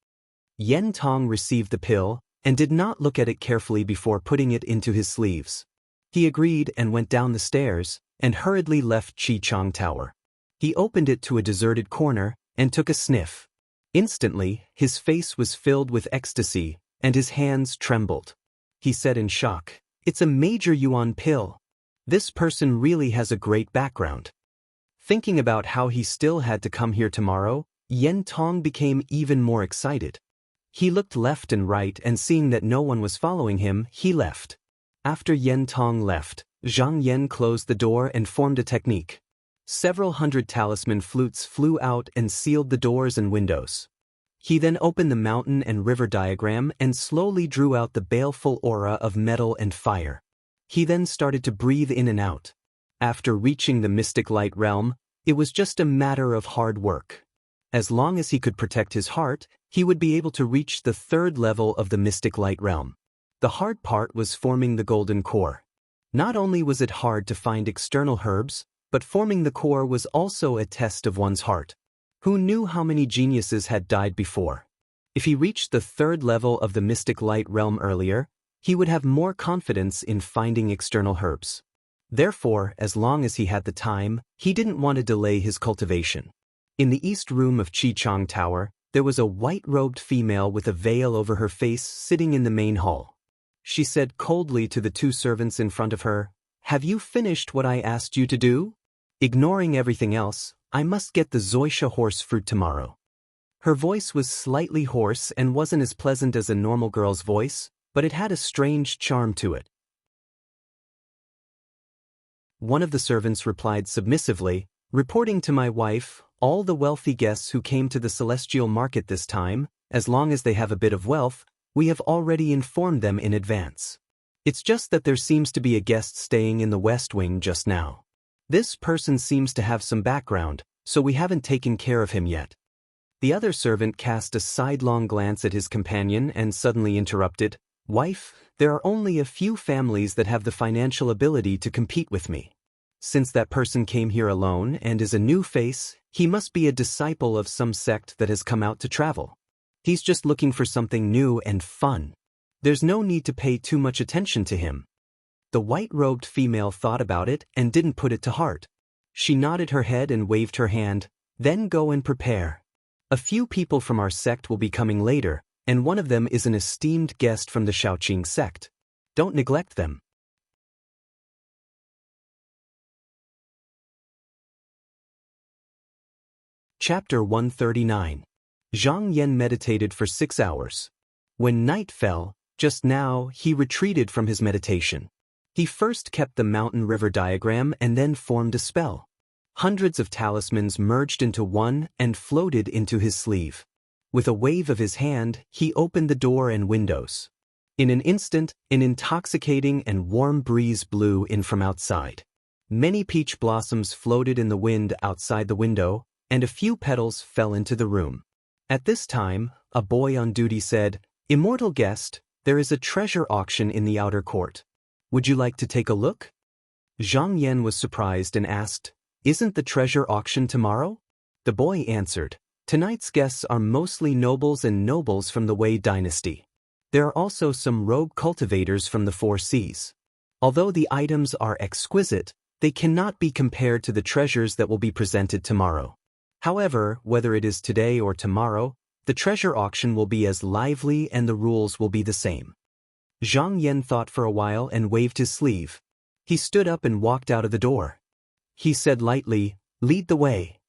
Yen Tong received the pill and did not look at it carefully before putting it into his sleeves. He agreed and went down the stairs and hurriedly left Chichang Tower. He opened it to a deserted corner and took a sniff. Instantly, his face was filled with ecstasy and his hands trembled. He said in shock, "It's a major yuan pill. This person really has a great background." Thinking about how he still had to come here tomorrow, Yen Tong became even more excited. He looked left and right and seeing that no one was following him, he left. After Yen Tong left, Zhang Yan closed the door and formed a technique. Several hundred talisman flutes flew out and sealed the doors and windows. He then opened the mountain and river diagram and slowly drew out the baleful aura of metal and fire. He then started to breathe in and out. After reaching the mystic light realm, it was just a matter of hard work. As long as he could protect his heart, he would be able to reach the 3rd level of the mystic light realm. The hard part was forming the golden core. Not only was it hard to find external herbs, but forming the core was also a test of one's heart. Who knew how many geniuses had died before? If he reached the 3rd level of the mystic light realm earlier, he would have more confidence in finding external herbs. Therefore, as long as he had the time, he didn't want to delay his cultivation. In the east room of Chichang Tower, there was a white-robed female with a veil over her face sitting in the main hall. She said coldly to the 2 servants in front of her, "Have you finished what I asked you to do? Ignoring everything else, I must get the zoysia horse fruit tomorrow." Her voice was slightly hoarse and wasn't as pleasant as a normal girl's voice, but it had a strange charm to it. One of the servants replied submissively, "Reporting to my wife, all the wealthy guests who came to the celestial market this time, as long as they have a bit of wealth, we have already informed them in advance. It's just that there seems to be a guest staying in the West Wing just now. This person seems to have some background, so we haven't taken care of him yet." The other servant cast a sidelong glance at his companion and suddenly interrupted, "Wife, there are only a few families that have the financial ability to compete with me. Since that person came here alone and is a new face, he must be a disciple of some sect that has come out to travel. He's just looking for something new and fun. There's no need to pay too much attention to him." The white-robed female thought about it and didn't put it to heart. She nodded her head and waved her hand, "Then go and prepare. A few people from our sect will be coming later, and one of them is an esteemed guest from the Shaoqing sect. Don't neglect them." Chapter 139. Zhang Yan meditated for 6 hours. When night fell, just now, he retreated from his meditation. He first kept the mountain-river diagram and then formed a spell. Hundreds of talismans merged into one and floated into his sleeve. With a wave of his hand, he opened the door and windows. In an instant, an intoxicating and warm breeze blew in from outside. Many peach blossoms floated in the wind outside the window, and a few petals fell into the room. At this time, a boy on duty said, "Immortal guest, there is a treasure auction in the outer court. Would you like to take a look?" Zhang Yan was surprised and asked, "Isn't the treasure auction tomorrow?" The boy answered, "Tonight's guests are mostly nobles and nobles from the Wei dynasty. There are also some rogue cultivators from the four seas. Although the items are exquisite, they cannot be compared to the treasures that will be presented tomorrow. However, whether it is today or tomorrow, the treasure auction will be as lively and the rules will be the same. Zhang Yan thought for a while and waved his sleeve. He stood up and walked out of the door. He said lightly, "Lead the way."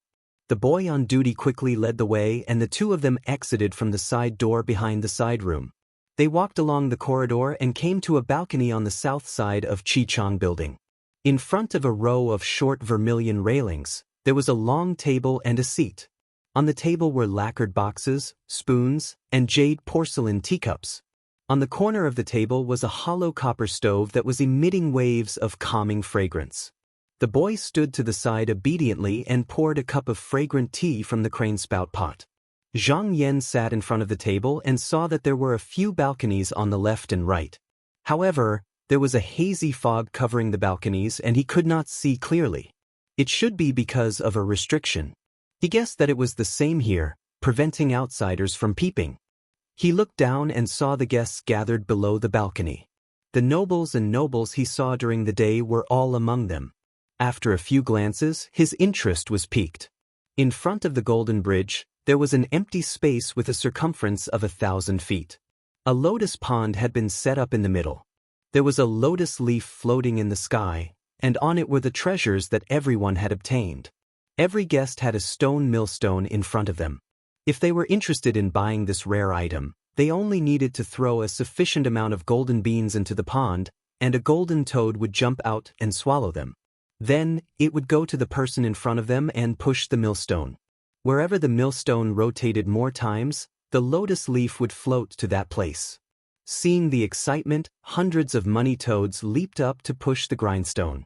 The boy on duty quickly led the way and the two of them exited from the side door behind the side room. They walked along the corridor and came to a balcony on the south side of Chichang Building. In front of a row of short vermilion railings, there was a long table and a seat. On the table were lacquered boxes, spoons, and jade porcelain teacups. On the corner of the table was a hollow copper stove that was emitting waves of calming fragrance. The boy stood to the side obediently and poured a cup of fragrant tea from the crane spout pot. Zhang Yan sat in front of the table and saw that there were a few balconies on the left and right. However, there was a hazy fog covering the balconies and he could not see clearly. It should be because of a restriction. He guessed that it was the same here, preventing outsiders from peeping. He looked down and saw the guests gathered below the balcony. The nobles and nobles he saw during the day were all among them. After a few glances, his interest was piqued. In front of the Golden Bridge, there was an empty space with a circumference of 1,000 feet. A lotus pond had been set up in the middle. There was a lotus leaf floating in the sky, and on it were the treasures that everyone had obtained. Every guest had a stone millstone in front of them. If they were interested in buying this rare item, they only needed to throw a sufficient amount of golden beans into the pond, and a golden toad would jump out and swallow them. Then, it would go to the person in front of them and push the millstone. Wherever the millstone rotated more times, the lotus leaf would float to that place. Seeing the excitement, hundreds of money toads leaped up to push the grindstone.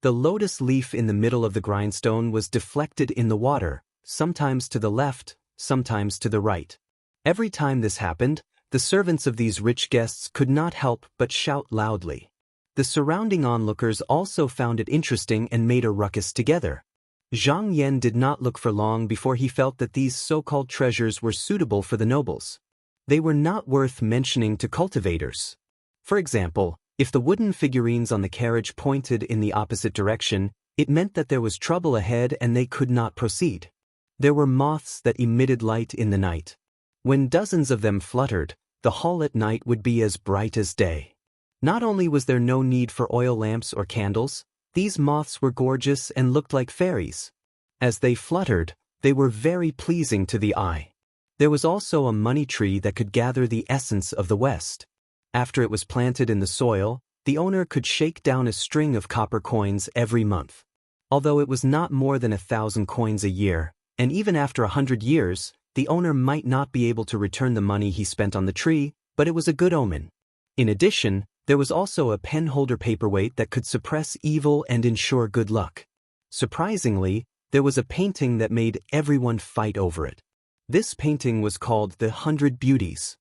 The lotus leaf in the middle of the grindstone was deflected in the water, sometimes to the left, sometimes to the right. Every time this happened, the servants of these rich guests could not help but shout loudly. The surrounding onlookers also found it interesting and made a ruckus together. Zhang Yan did not look for long before he felt that these so-called treasures were suitable for the nobles. They were not worth mentioning to cultivators. For example, if the wooden figurines on the carriage pointed in the opposite direction, it meant that there was trouble ahead and they could not proceed. There were moths that emitted light in the night. When dozens of them fluttered, the hall at night would be as bright as day. Not only was there no need for oil lamps or candles, these moths were gorgeous and looked like fairies. As they fluttered, they were very pleasing to the eye. There was also a money tree that could gather the essence of the West. After it was planted in the soil, the owner could shake down a string of copper coins every month. Although it was not more than 1,000 coins a year, and even after 100 years, the owner might not be able to return the money he spent on the tree, but it was a good omen. In addition, there was also a penholder paperweight that could suppress evil and ensure good luck. Surprisingly, there was a painting that made everyone fight over it. This painting was called the 100 Beauties.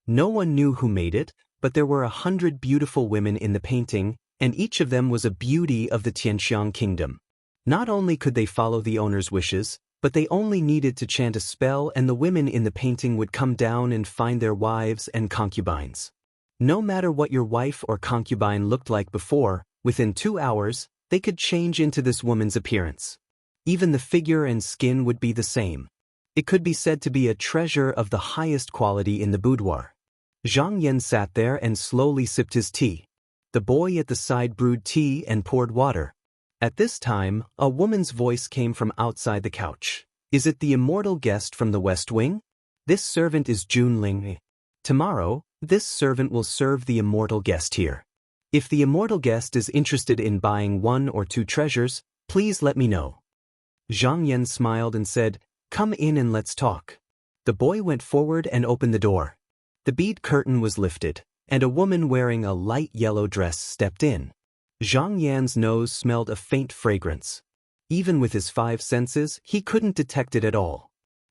No one knew who made it, but there were 100 beautiful women in the painting, and each of them was a beauty of the Tianxiang kingdom. Not only could they follow the owner's wishes, but they only needed to chant a spell and the women in the painting would come down and find their wives and concubines. No matter what your wife or concubine looked like before, within 2 hours, they could change into this woman's appearance. Even the figure and skin would be the same. It could be said to be a treasure of the highest quality in the boudoir. Zhang Yan sat there and slowly sipped his tea. The boy at the side brewed tea and poured water. At this time, a woman's voice came from outside the couch. "Is it the immortal guest from the West Wing? This servant is Junling. Tomorrow, this servant will serve the immortal guest here. If the immortal guest is interested in buying 1 or 2 treasures, please let me know." Zhang Yan smiled and said, "Come in and let's talk." The boy went forward and opened the door. The bead curtain was lifted, and a woman wearing a light yellow dress stepped in. Zhang Yan's nose smelled a faint fragrance. Even with his 5 senses, he couldn't detect it at all.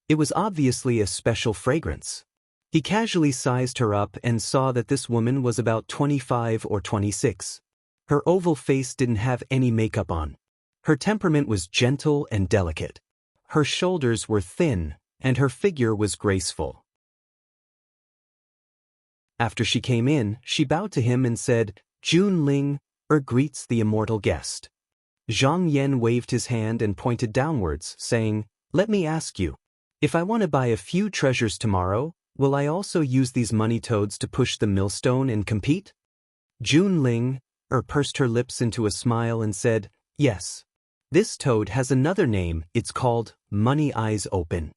It was obviously a special fragrance. He casually sized her up and saw that this woman was about 25 or 26. Her oval face didn't have any makeup on. Her temperament was gentle and delicate. Her shoulders were thin, and her figure was graceful. After she came in, she bowed to him and said, "Jun Ling, greets the immortal guest." Zhang Yan waved his hand and pointed downwards, saying, "Let me ask you, if I want to buy a few treasures tomorrow, will I also use these money toads to push the millstone and compete?" Jun Ling, pursed her lips into a smile and said, "Yes. This toad has another name, it's called Money Eyes Open.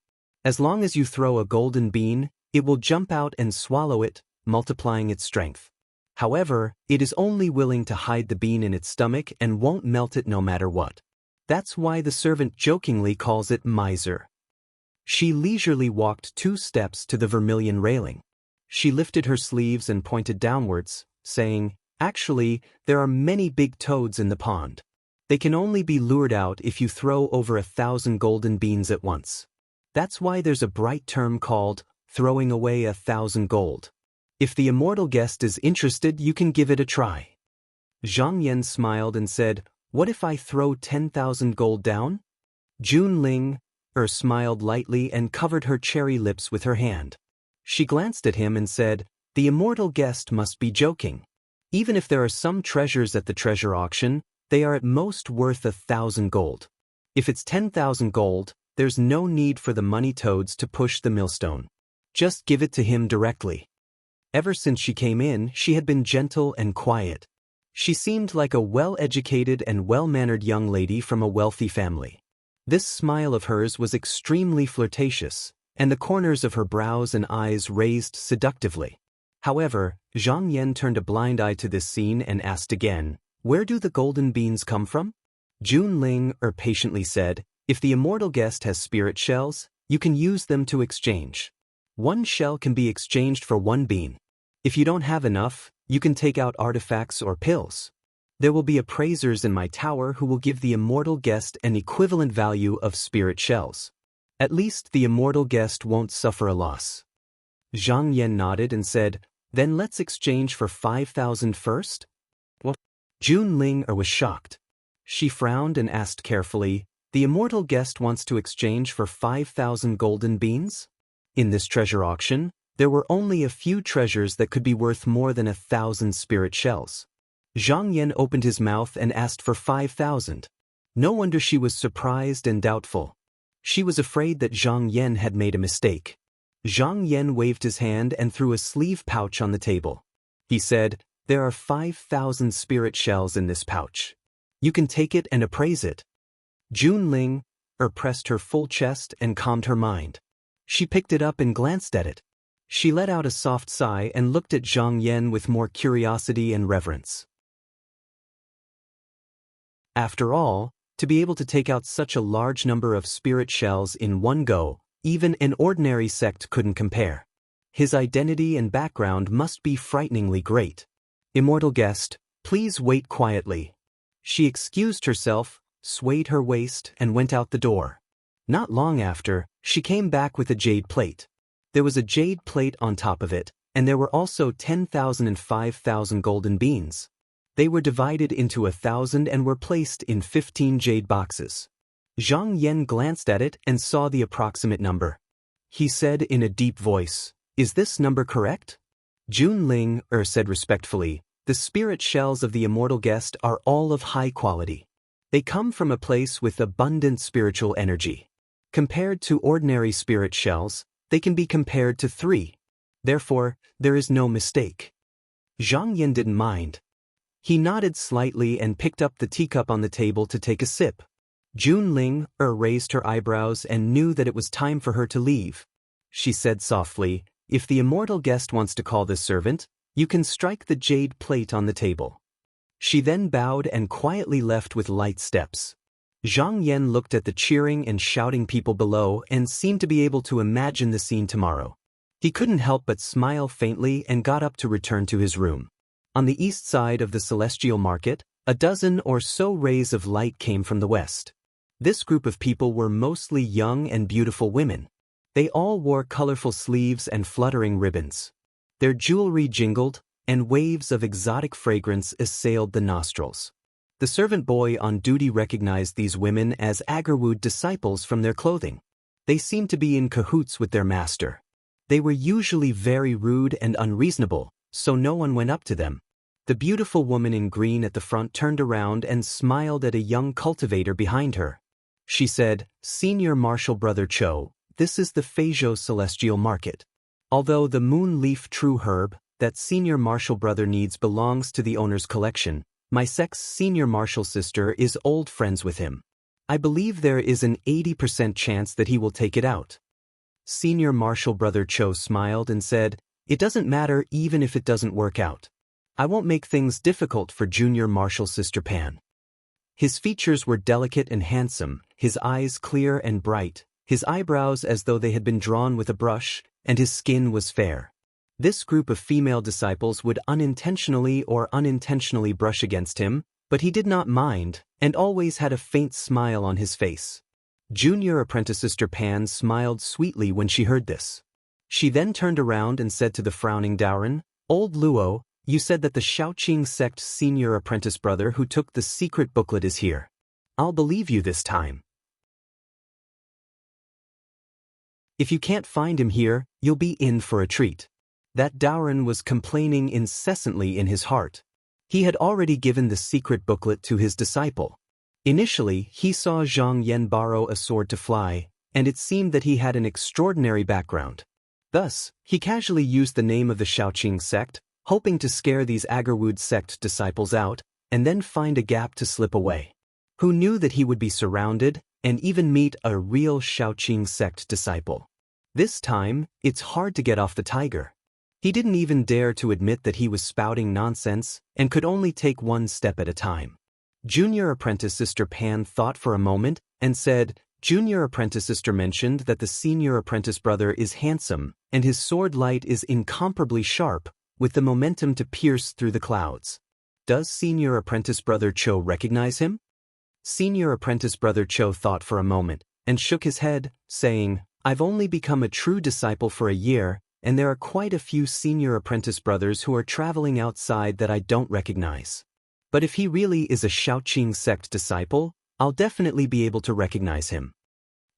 As long as you throw a golden bean, it will jump out and swallow it, multiplying its strength. However, it is only willing to hide the bean in its stomach and won't melt it no matter what. That's why the servant jokingly calls it miser." She leisurely walked 2 steps to the vermilion railing. She lifted her sleeves and pointed downwards, saying, "Actually, there are many big toads in the pond. They can only be lured out if you throw over 1,000 golden beans at once. That's why there's a bright term called throwing away 1,000 gold. If the immortal guest is interested, you can give it a try." Zhang Yan smiled and said, "What if I throw 10,000 gold down?" Jun Ling, smiled lightly and covered her cherry lips with her hand. She glanced at him and said, "The immortal guest must be joking. Even if there are some treasures at the treasure auction, they are at most worth 1,000 gold. If it's 10,000 gold, there's no need for the money toads to push the millstone. Just give it to him directly." Ever since she came in, she had been gentle and quiet. She seemed like a well-educated and well-mannered young lady from a wealthy family. This smile of hers was extremely flirtatious, and the corners of her brows and eyes raised seductively. However, Zhang Yan turned a blind eye to this scene and asked again, "Where do the golden beans come from?" Jun Ling patiently said, "If the immortal guest has spirit shells, you can use them to exchange. 1 shell can be exchanged for 1 bean. If you don't have enough, you can take out artifacts or pills. There will be appraisers in my tower who will give the immortal guest an equivalent value of spirit shells. At least the immortal guest won't suffer a loss." Zhang Yan nodded and said, "Then let's exchange for 5,000 first?" What? Jun Ling was shocked. She frowned and asked carefully, "The immortal guest wants to exchange for 5,000 golden beans?" In this treasure auction, there were only a few treasures that could be worth more than 1,000 spirit shells. Zhang Yan opened his mouth and asked for 5,000. No wonder she was surprised and doubtful. She was afraid that Zhang Yan had made a mistake. Zhang Yan waved his hand and threw a sleeve pouch on the table. He said, "There are 5,000 spirit shells in this pouch. You can take it and appraise it." Jun Ling pressed her full chest and calmed her mind. She picked it up and glanced at it. She let out a soft sigh and looked at Zhang Yan with more curiosity and reverence. After all, to be able to take out such a large number of spirit shells in one go, even an ordinary sect couldn't compare. His identity and background must be frighteningly great. "Immortal guest, please wait quietly." She excused herself, swayed her waist, and went out the door. Not long after, she came back with a jade plate. There was a jade plate on top of it, and there were also 10,000 and 5,000 golden beans. They were divided into 1,000 and were placed in 15 jade boxes. Zhang Yan glanced at it and saw the approximate number. He said in a deep voice, "Is this number correct?" Jun Ling said respectfully, "The spirit shells of the immortal guest are all of high quality. They come from a place with abundant spiritual energy. Compared to ordinary spirit shells, they can be compared to 3. Therefore, there is no mistake." Zhang Yan didn't mind. He nodded slightly and picked up the teacup on the table to take a sip. Jun Ling raised her eyebrows and knew that it was time for her to leave. She said softly, "If the immortal guest wants to call this servant, you can strike the jade plate on the table." She then bowed and quietly left with light steps. Zhang Yan looked at the cheering and shouting people below and seemed to be able to imagine the scene tomorrow. He couldn't help but smile faintly and got up to return to his room. On the east side of the celestial market, a dozen or so rays of light came from the west. This group of people were mostly young and beautiful women. They all wore colorful sleeves and fluttering ribbons. Their jewelry jingled, and waves of exotic fragrance assailed the nostrils. The servant boy on duty recognized these women as Agarwood disciples from their clothing. They seemed to be in cahoots with their master. They were usually very rude and unreasonable, so no one went up to them. The beautiful woman in green at the front turned around and smiled at a young cultivator behind her. She said, "Senior Marshal Brother Cho, this is the Feijo Celestial Market. Although the moon leaf true herb that Senior Marshal Brother needs belongs to the owner's collection, my sect's Senior Marshal sister is old friends with him. I believe there is an 80% chance that he will take it out." Senior Marshal Brother Cho smiled and said, "It doesn't matter even if it doesn't work out. I won't make things difficult for Junior Marshal Sister Pan." His features were delicate and handsome, his eyes clear and bright, his eyebrows as though they had been drawn with a brush, and his skin was fair. This group of female disciples would unintentionally or unintentionally brush against him, but he did not mind, and always had a faint smile on his face. Junior Apprentice Sister Pan smiled sweetly when she heard this. She then turned around and said to the frowning Daoran, "Old Luo, you said that the Shaoqing sect Senior Apprentice brother who took the secret booklet is here. I'll believe you this time. If you can't find him here, you'll be in for a treat." That Daoran was complaining incessantly in his heart. He had already given the secret booklet to his disciple. Initially, he saw Zhang Yan borrow a sword to fly, and it seemed that he had an extraordinary background. Thus, he casually used the name of the Shaoqing sect, hoping to scare these Agarwood sect disciples out, and then find a gap to slip away. Who knew that he would be surrounded, and even meet a real Shaoqing sect disciple? This time, it's hard to get off the tiger. He didn't even dare to admit that he was spouting nonsense, and could only take one step at a time. Junior Apprentice Sister Pan thought for a moment, and said, "Junior Apprentice Sister mentioned that the Senior Apprentice brother is handsome, and his sword light is incomparably sharp, with the momentum to pierce through the clouds. Does Senior Apprentice Brother Cho recognize him?" Senior Apprentice Brother Cho thought for a moment, and shook his head, saying, "I've only become a true disciple for a year, and there are quite a few Senior Apprentice brothers who are traveling outside that I don't recognize. But if he really is a Shaoqing sect disciple, I'll definitely be able to recognize him."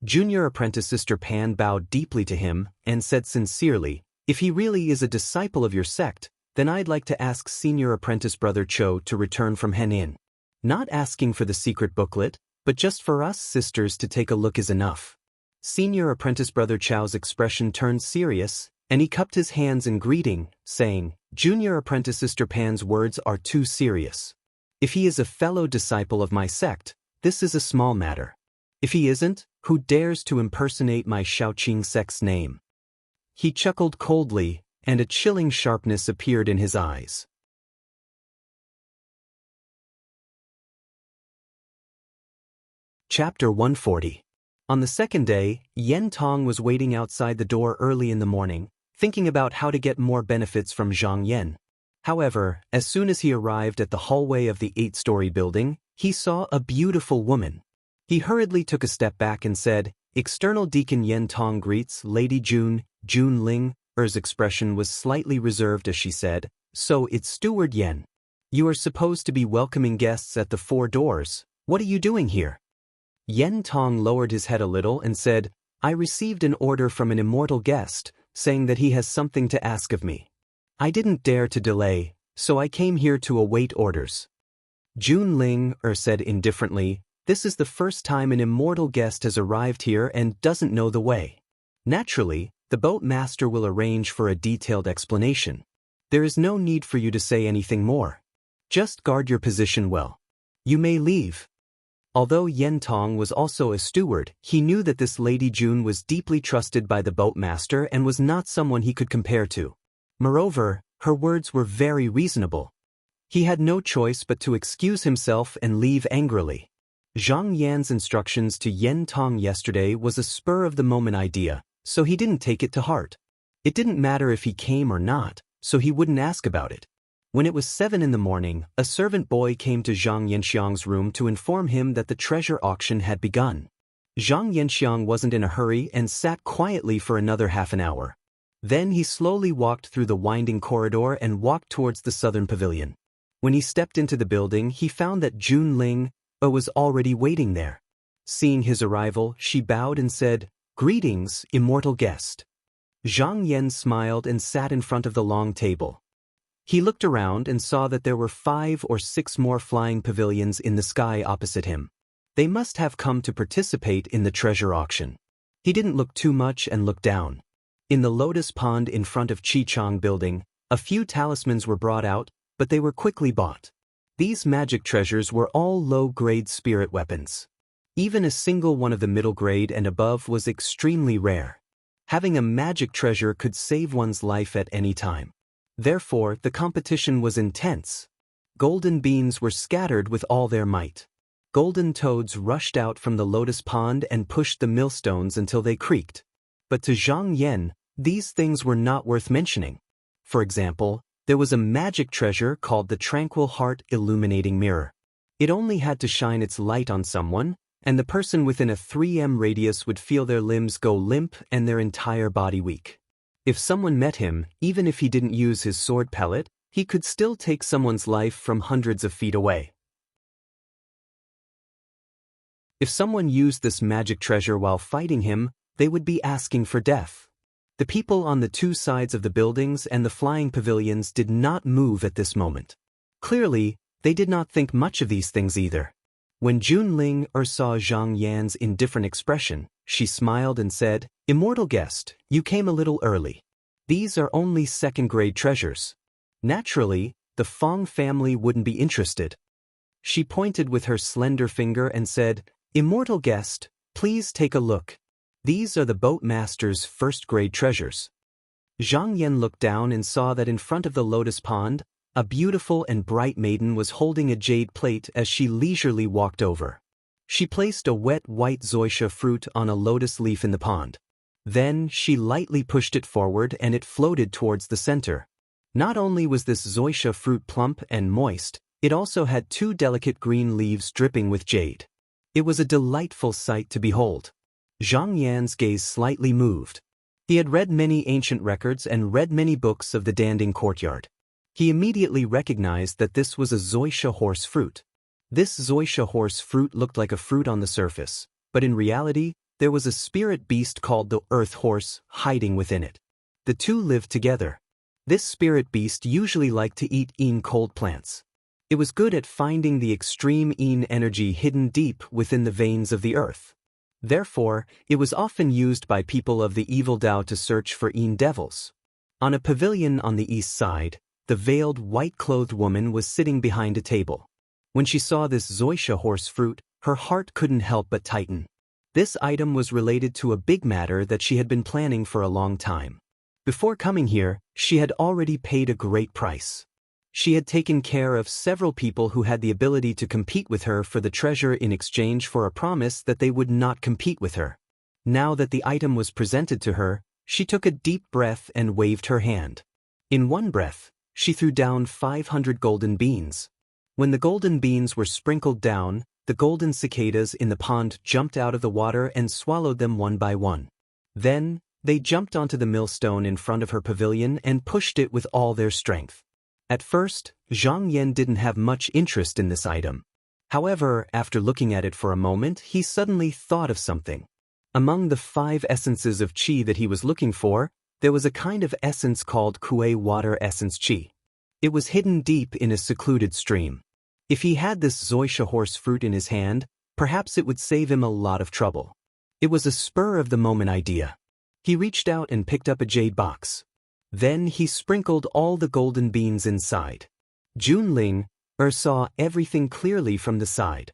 Junior Apprentice Sister Pan bowed deeply to him, and said sincerely, "If he really is a disciple of your sect, then I'd like to ask Senior Apprentice Brother Cho to return from Henin. Not asking for the secret booklet, but just for us sisters to take a look is enough." Senior Apprentice Brother Cho's expression turned serious, and he cupped his hands in greeting, saying, "Junior Apprentice Sister Pan's words are too serious. If he is a fellow disciple of my sect, this is a small matter. If he isn't, who dares to impersonate my Shaoqing sect's name?" He chuckled coldly, and a chilling sharpness appeared in his eyes. Chapter 140. On the second day, Yen Tong was waiting outside the door early in the morning, thinking about how to get more benefits from Zhang Yan. However, as soon as he arrived at the hallway of the 8-story building, he saw a beautiful woman. He hurriedly took a step back and said, "External Deacon Yen Tong greets Lady Jun Ling." Er's expression was slightly reserved as she said, "So it's Steward Yen. You are supposed to be welcoming guests at the 4 doors. What are you doing here?" Yen Tong lowered his head a little and said, "I received an order from an immortal guest, saying that he has something to ask of me. I didn't dare to delay, so I came here to await orders." Jun Ling said indifferently, "This is the first time an immortal guest has arrived here and doesn't know the way. Naturally, the boat master will arrange for a detailed explanation. There is no need for you to say anything more. Just guard your position well. You may leave." Although Yen Tong was also a steward, he knew that this Lady Jun was deeply trusted by the boat master and was not someone he could compare to. Moreover, her words were very reasonable. He had no choice but to excuse himself and leave angrily. Zhang Yan's instructions to Yen Tong yesterday was a spur-of-the-moment idea, so he didn't take it to heart. It didn't matter if he came or not, so he wouldn't ask about it. When it was 7 in the morning, a servant boy came to Zhang Yanxiang's room to inform him that the treasure auction had begun. Zhang Yanxiang wasn't in a hurry and sat quietly for another half an hour. Then he slowly walked through the winding corridor and walked towards the southern pavilion. When he stepped into the building, he found that Jun Ling was already waiting there. Seeing his arrival, she bowed and said, "Greetings, immortal guest." Zhang Yan smiled and sat in front of the long table. He looked around and saw that there were 5 or 6 more flying pavilions in the sky opposite him. They must have come to participate in the treasure auction. He didn't look too much and looked down. In the lotus pond in front of Chichang building, a few talismans were brought out, but they were quickly bought. These magic treasures were all low-grade spirit weapons. Even a single one of the middle grade and above was extremely rare. Having a magic treasure could save one's life at any time. Therefore, the competition was intense. Golden beans were scattered with all their might. Golden toads rushed out from the lotus pond and pushed the millstones until they creaked. But to Zhang Yan, these things were not worth mentioning. For example, there was a magic treasure called the Tranquil Heart Illuminating Mirror. It only had to shine its light on someone, and the person within a 3 m radius would feel their limbs go limp and their entire body weak. If someone met him, even if he didn't use his sword pellet, he could still take someone's life from hundreds of feet away. If someone used this magic treasure while fighting him, they would be asking for death. The people on the 2 sides of the buildings and the flying pavilions did not move at this moment. Clearly, they did not think much of these things either. When Junling saw Zhang Yan's indifferent expression, she smiled and said, "Immortal guest, you came a little early. These are only 2nd-grade treasures. Naturally, the Fong family wouldn't be interested." She pointed with her slender finger and said, "Immortal guest, please take a look. These are the boat master's 1st-grade treasures." Zhang Yan looked down and saw that in front of the lotus pond, a beautiful and bright maiden was holding a jade plate as she leisurely walked over. She placed a wet white zoysia fruit on a lotus leaf in the pond. Then she lightly pushed it forward and it floated towards the center. Not only was this zoysia fruit plump and moist, it also had 2 delicate green leaves dripping with jade. It was a delightful sight to behold. Zhang Yan's gaze slightly moved. He had read many ancient records and read many books of the Danding courtyard. He immediately recognized that this was a zoysia horse fruit. This zoysia horse fruit looked like a fruit on the surface, but in reality, there was a spirit beast called the earth horse hiding within it. The 2 lived together. This spirit beast usually liked to eat cold plants. It was good at finding the extreme energy hidden deep within the veins of the earth. Therefore, it was often used by people of the evil Dao to search for devils. On a pavilion on the east side, the veiled white-clothed woman was sitting behind a table. When she saw this zoysia horse fruit, her heart couldn't help but tighten. This item was related to a big matter that she had been planning for a long time. Before coming here, she had already paid a great price. She had taken care of several people who had the ability to compete with her for the treasure in exchange for a promise that they would not compete with her. Now that the item was presented to her, she took a deep breath and waved her hand. In one breath, she threw down 500 golden beans. When the golden beans were sprinkled down, the golden cicadas in the pond jumped out of the water and swallowed them one by one. Then, they jumped onto the millstone in front of her pavilion and pushed it with all their strength. At first, Zhang Yan didn't have much interest in this item. However, after looking at it for a moment, he suddenly thought of something. Among the 5 essences of qi that he was looking for, there was a kind of essence called Kuei Water Essence Qi. It was hidden deep in a secluded stream. If he had this zoysia horse fruit in his hand, perhaps it would save him a lot of trouble. It was a spur-of-the-moment idea. He reached out and picked up a jade box. Then he sprinkled all the golden beans inside. Junling saw everything clearly from the side.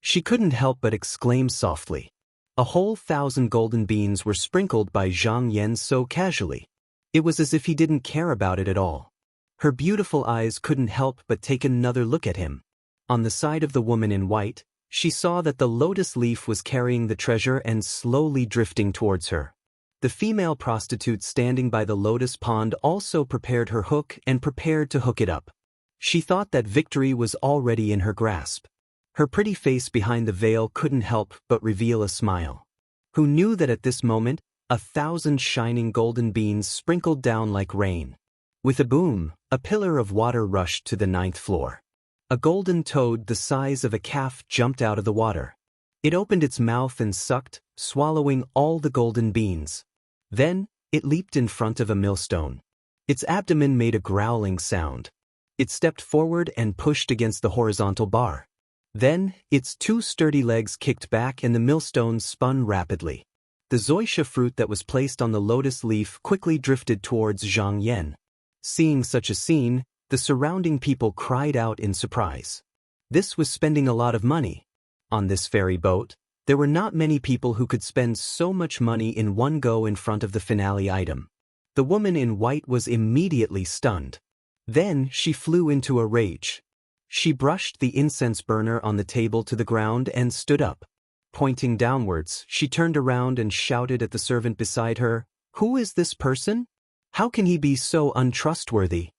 She couldn't help but exclaim softly. A whole 1,000 golden beans were sprinkled by Zhang Yan so casually. It was as if he didn't care about it at all. Her beautiful eyes couldn't help but take another look at him. On the side of the woman in white, she saw that the lotus leaf was carrying the treasure and slowly drifting towards her. The female prostitute standing by the lotus pond also prepared her hook and prepared to hook it up. She thought that victory was already in her grasp. Her pretty face behind the veil couldn't help but reveal a smile. Who knew that at this moment, 1,000 shining golden beans sprinkled down like rain. With a boom, a pillar of water rushed to the 9th floor. A golden toad the size of a calf jumped out of the water. It opened its mouth and sucked, swallowing all the golden beans. Then, it leaped in front of a millstone. Its abdomen made a growling sound. It stepped forward and pushed against the horizontal bar. Then, its two sturdy legs kicked back and the millstone spun rapidly. The zoysia fruit that was placed on the lotus leaf quickly drifted towards Zhang Yan. Seeing such a scene, the surrounding people cried out in surprise. This was spending a lot of money. On this ferry boat, there were not many people who could spend so much money in one go in front of the finale item. The woman in white was immediately stunned. Then she flew into a rage. She brushed the incense burner on the table to the ground and stood up. Pointing downwards, she turned around and shouted at the servant beside her, "Who is this person? How can he be so untrustworthy?"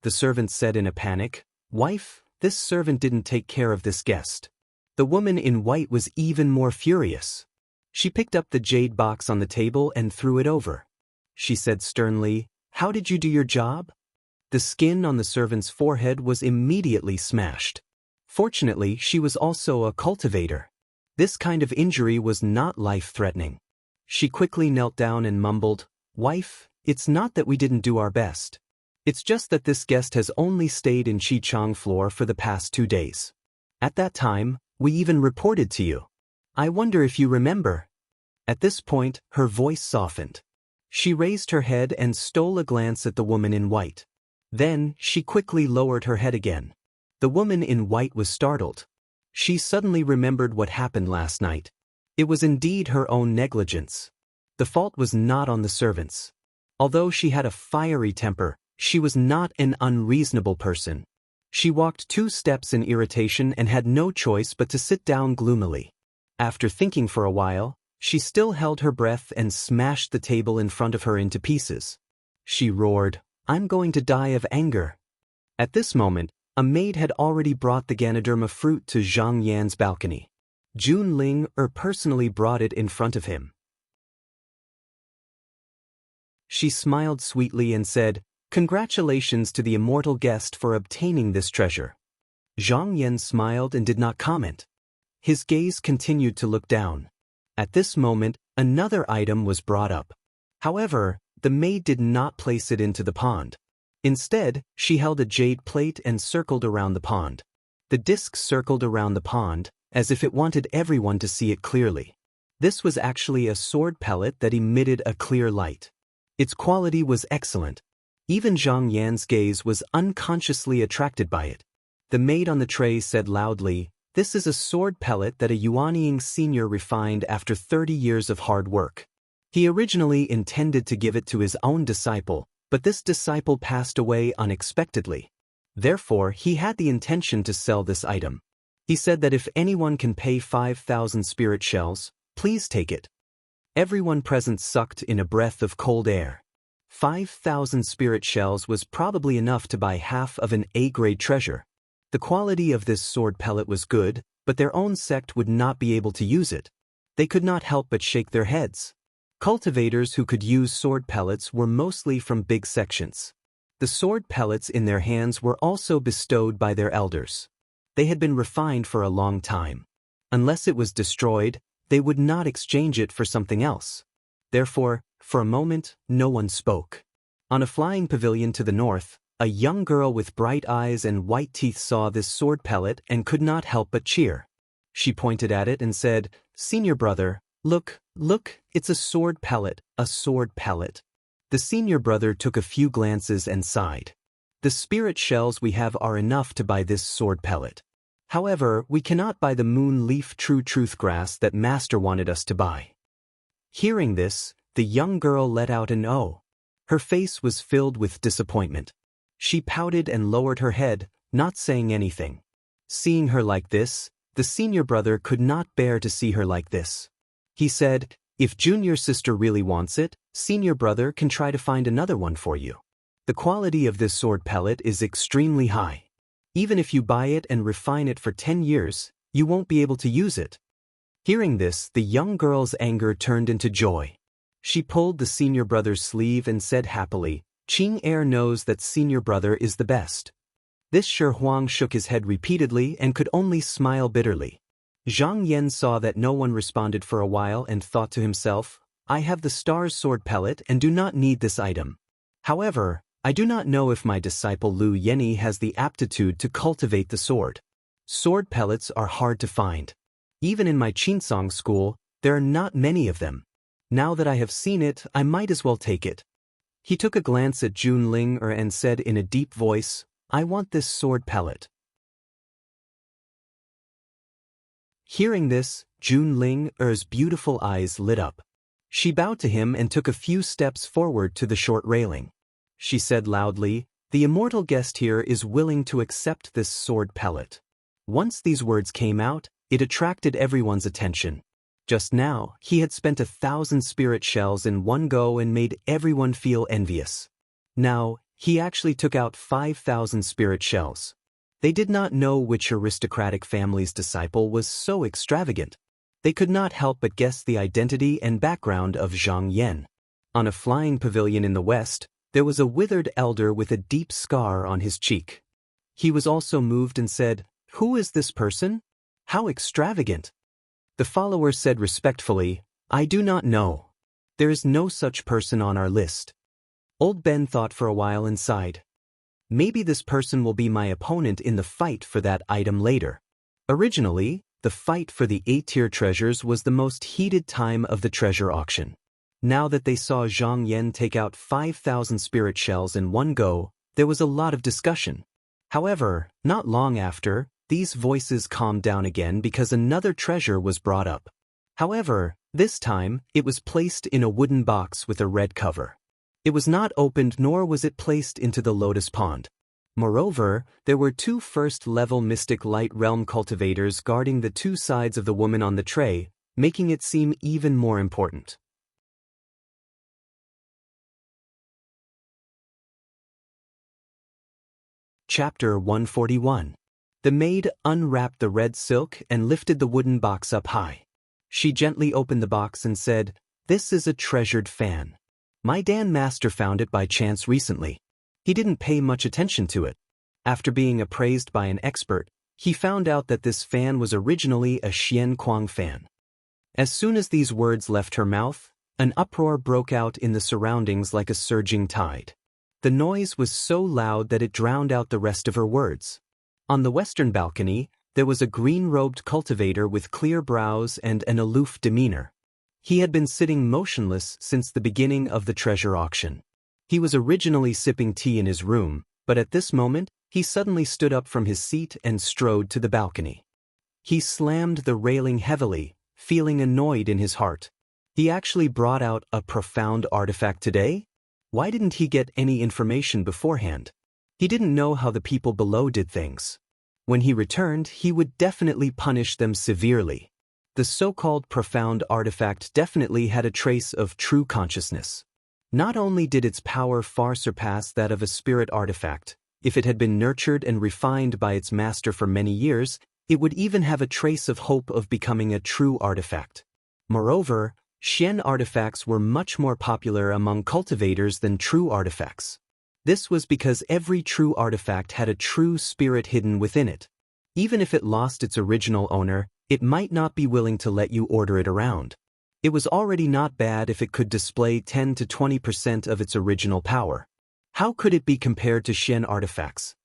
The servant said in a panic, "Wife, this servant didn't take care of this guest." The woman in white was even more furious. She picked up the jade box on the table and threw it over. She said sternly, "How did you do your job?" The skin on the servant's forehead was immediately smashed. Fortunately, she was also a cultivator. This kind of injury was not life-threatening. She quickly knelt down and mumbled, "Wife, it's not that we didn't do our best. It's just that this guest has only stayed in Qichang floor for the past 2 days. At that time, we even reported to you. I wonder if you remember." At this point, her voice softened. She raised her head and stole a glance at the woman in white. Then, she quickly lowered her head again. The woman in white was startled. She suddenly remembered what happened last night. It was indeed her own negligence. The fault was not on the servants. Although she had a fiery temper, she was not an unreasonable person. She walked 2 steps in irritation and had no choice but to sit down gloomily. After thinking for a while, she still held her breath and smashed the table in front of her into pieces. She roared, "I'm going to die of anger." At this moment, a maid had already brought the Ganoderma fruit to Zhang Yan's balcony. Jun Ling personally brought it in front of him. She smiled sweetly and said, "Congratulations to the immortal guest for obtaining this treasure." Zhang Yan smiled and did not comment. His gaze continued to look down. At this moment, another item was brought up. However, the maid did not place it into the pond. Instead, she held a jade plate and circled around the pond. The disc circled around the pond, as if it wanted everyone to see it clearly. This was actually a sword pellet that emitted a clear light. Its quality was excellent. Even Zhang Yan's gaze was unconsciously attracted by it. The maid on the tray said loudly, "This is a sword pellet that a Yuanying senior refined after 30 years of hard work. He originally intended to give it to his own disciple, but this disciple passed away unexpectedly. Therefore, he had the intention to sell this item. He said that if anyone can pay 5,000 spirit shells, please take it." Everyone present sucked in a breath of cold air. 5,000 spirit shells was probably enough to buy half of an A-grade treasure. The quality of this sword pellet was good, but their own sect would not be able to use it. They could not help but shake their heads. Cultivators who could use sword pellets were mostly from big sections. The sword pellets in their hands were also bestowed by their elders. They had been refined for a long time. Unless it was destroyed, they would not exchange it for something else. Therefore, for a moment, no one spoke. On a flying pavilion to the north, a young girl with bright eyes and white teeth saw this sword pellet and could not help but cheer. She pointed at it and said, "Senior brother, look, it's a sword pellet, a sword pellet." The senior brother took a few glances and sighed. "The spirit shells we have are enough to buy this sword pellet. However, we cannot buy the moon leaf true truth grass that master wanted us to buy." Hearing this, the young girl let out an "oh." Her face was filled with disappointment. She pouted and lowered her head, not saying anything. Seeing her like this, the senior brother could not bear to see her like this. He said, "If junior sister really wants it, senior brother can try to find another one for you. The quality of this sword pellet is extremely high. Even if you buy it and refine it for 10 years, you won't be able to use it." Hearing this, the young girl's anger turned into joy. She pulled the senior brother's sleeve and said happily, "Qing Er knows that senior brother is the best." This Shi Huang shook his head repeatedly and could only smile bitterly. Zhang Yan saw that no one responded for a while and thought to himself, I have the star's sword pellet and do not need this item. However, I do not know if my disciple Lu Yenyi has the aptitude to cultivate the sword. Sword pellets are hard to find. Even in my Qinsong school, there are not many of them. Now that I have seen it, I might as well take it. He took a glance at Jun Ling and said in a deep voice, I want this sword pellet. Hearing this, Jun Ling's beautiful eyes lit up. She bowed to him and took a few steps forward to the short railing. She said loudly, the immortal guest here is willing to accept this sword pellet. Once these words came out, it attracted everyone's attention. Just now, he had spent 1,000 spirit shells in one go and made everyone feel envious. Now, he actually took out 5,000 spirit shells. They did not know which aristocratic family's disciple was so extravagant. They could not help but guess the identity and background of Zhang Yan. On a flying pavilion in the west, there was a withered elder with a deep scar on his cheek. He was also moved and said, Who is this person? How extravagant! The follower said respectfully, I do not know. There is no such person on our list. Old Ben thought for a while and sighed. Maybe this person will be my opponent in the fight for that item later. Originally, the fight for the 8-tier treasures was the most heated time of the treasure auction. Now that they saw Zhang Yan take out 5,000 spirit shells in one go, there was a lot of discussion. However, not long after, these voices calmed down again because another treasure was brought up. However, this time, it was placed in a wooden box with a red cover. It was not opened nor was it placed into the lotus pond. Moreover, there were 2 first-level mystic light realm cultivators guarding the 2 sides of the woman on the tray, making it seem even more important. Chapter 141. The maid unwrapped the red silk and lifted the wooden box up high. She gently opened the box and said, This is a treasured fan. My Dan master found it by chance recently. He didn't pay much attention to it. After being appraised by an expert, he found out that this fan was originally a Xian Kuang fan. As soon as these words left her mouth, an uproar broke out in the surroundings like a surging tide. The noise was so loud that it drowned out the rest of her words. On the western balcony, there was a green-robed cultivator with clear brows and an aloof demeanor. He had been sitting motionless since the beginning of the treasure auction. He was originally sipping tea in his room, but at this moment, he suddenly stood up from his seat and strode to the balcony. He slammed the railing heavily, feeling annoyed in his heart. He actually brought out a profound artifact today? Why didn't he get any information beforehand? He didn't know how the people below did things. When he returned, he would definitely punish them severely. The so-called profound artifact definitely had a trace of true consciousness. Not only did its power far surpass that of a spirit artifact, if it had been nurtured and refined by its master for many years, it would even have a trace of hope of becoming a true artifact. Moreover, Xian artifacts were much more popular among cultivators than true artifacts. This was because every true artifact had a true spirit hidden within it. Even if it lost its original owner, it might not be willing to let you order it around. It was already not bad if it could display 10 to 20% of its original power. How could it be compared to Xian artifacts?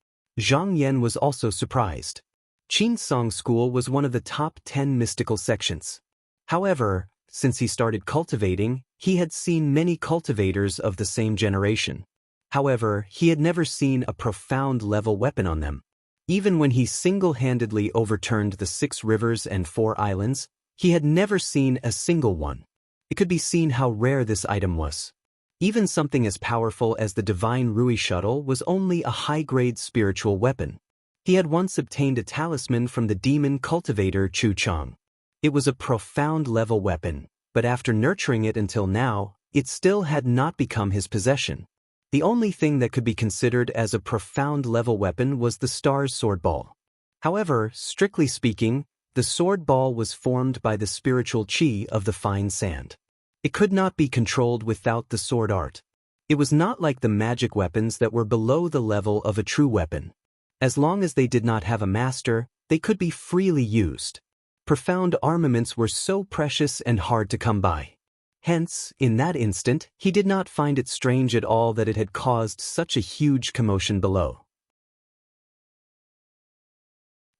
Zhang Yan was also surprised. Qinsong School was one of the top 10 mystical sections. However, since he started cultivating, he had seen many cultivators of the same generation. However, he had never seen a profound level weapon on them. Even when he single-handedly overturned the 6 rivers and 4 islands, he had never seen a single one. It could be seen how rare this item was. Even something as powerful as the divine Rui shuttle was only a high-grade spiritual weapon. He had once obtained a talisman from the demon cultivator Chu Chang. It was a profound level weapon, but after nurturing it until now, it still had not become his possession. The only thing that could be considered as a profound level weapon was the star's sword ball. However, strictly speaking, the sword ball was formed by the spiritual chi of the fine sand. It could not be controlled without the sword art. It was not like the magic weapons that were below the level of a true weapon. As long as they did not have a master, they could be freely used. Profound armaments were so precious and hard to come by. Hence, in that instant, he did not find it strange at all that it had caused such a huge commotion below.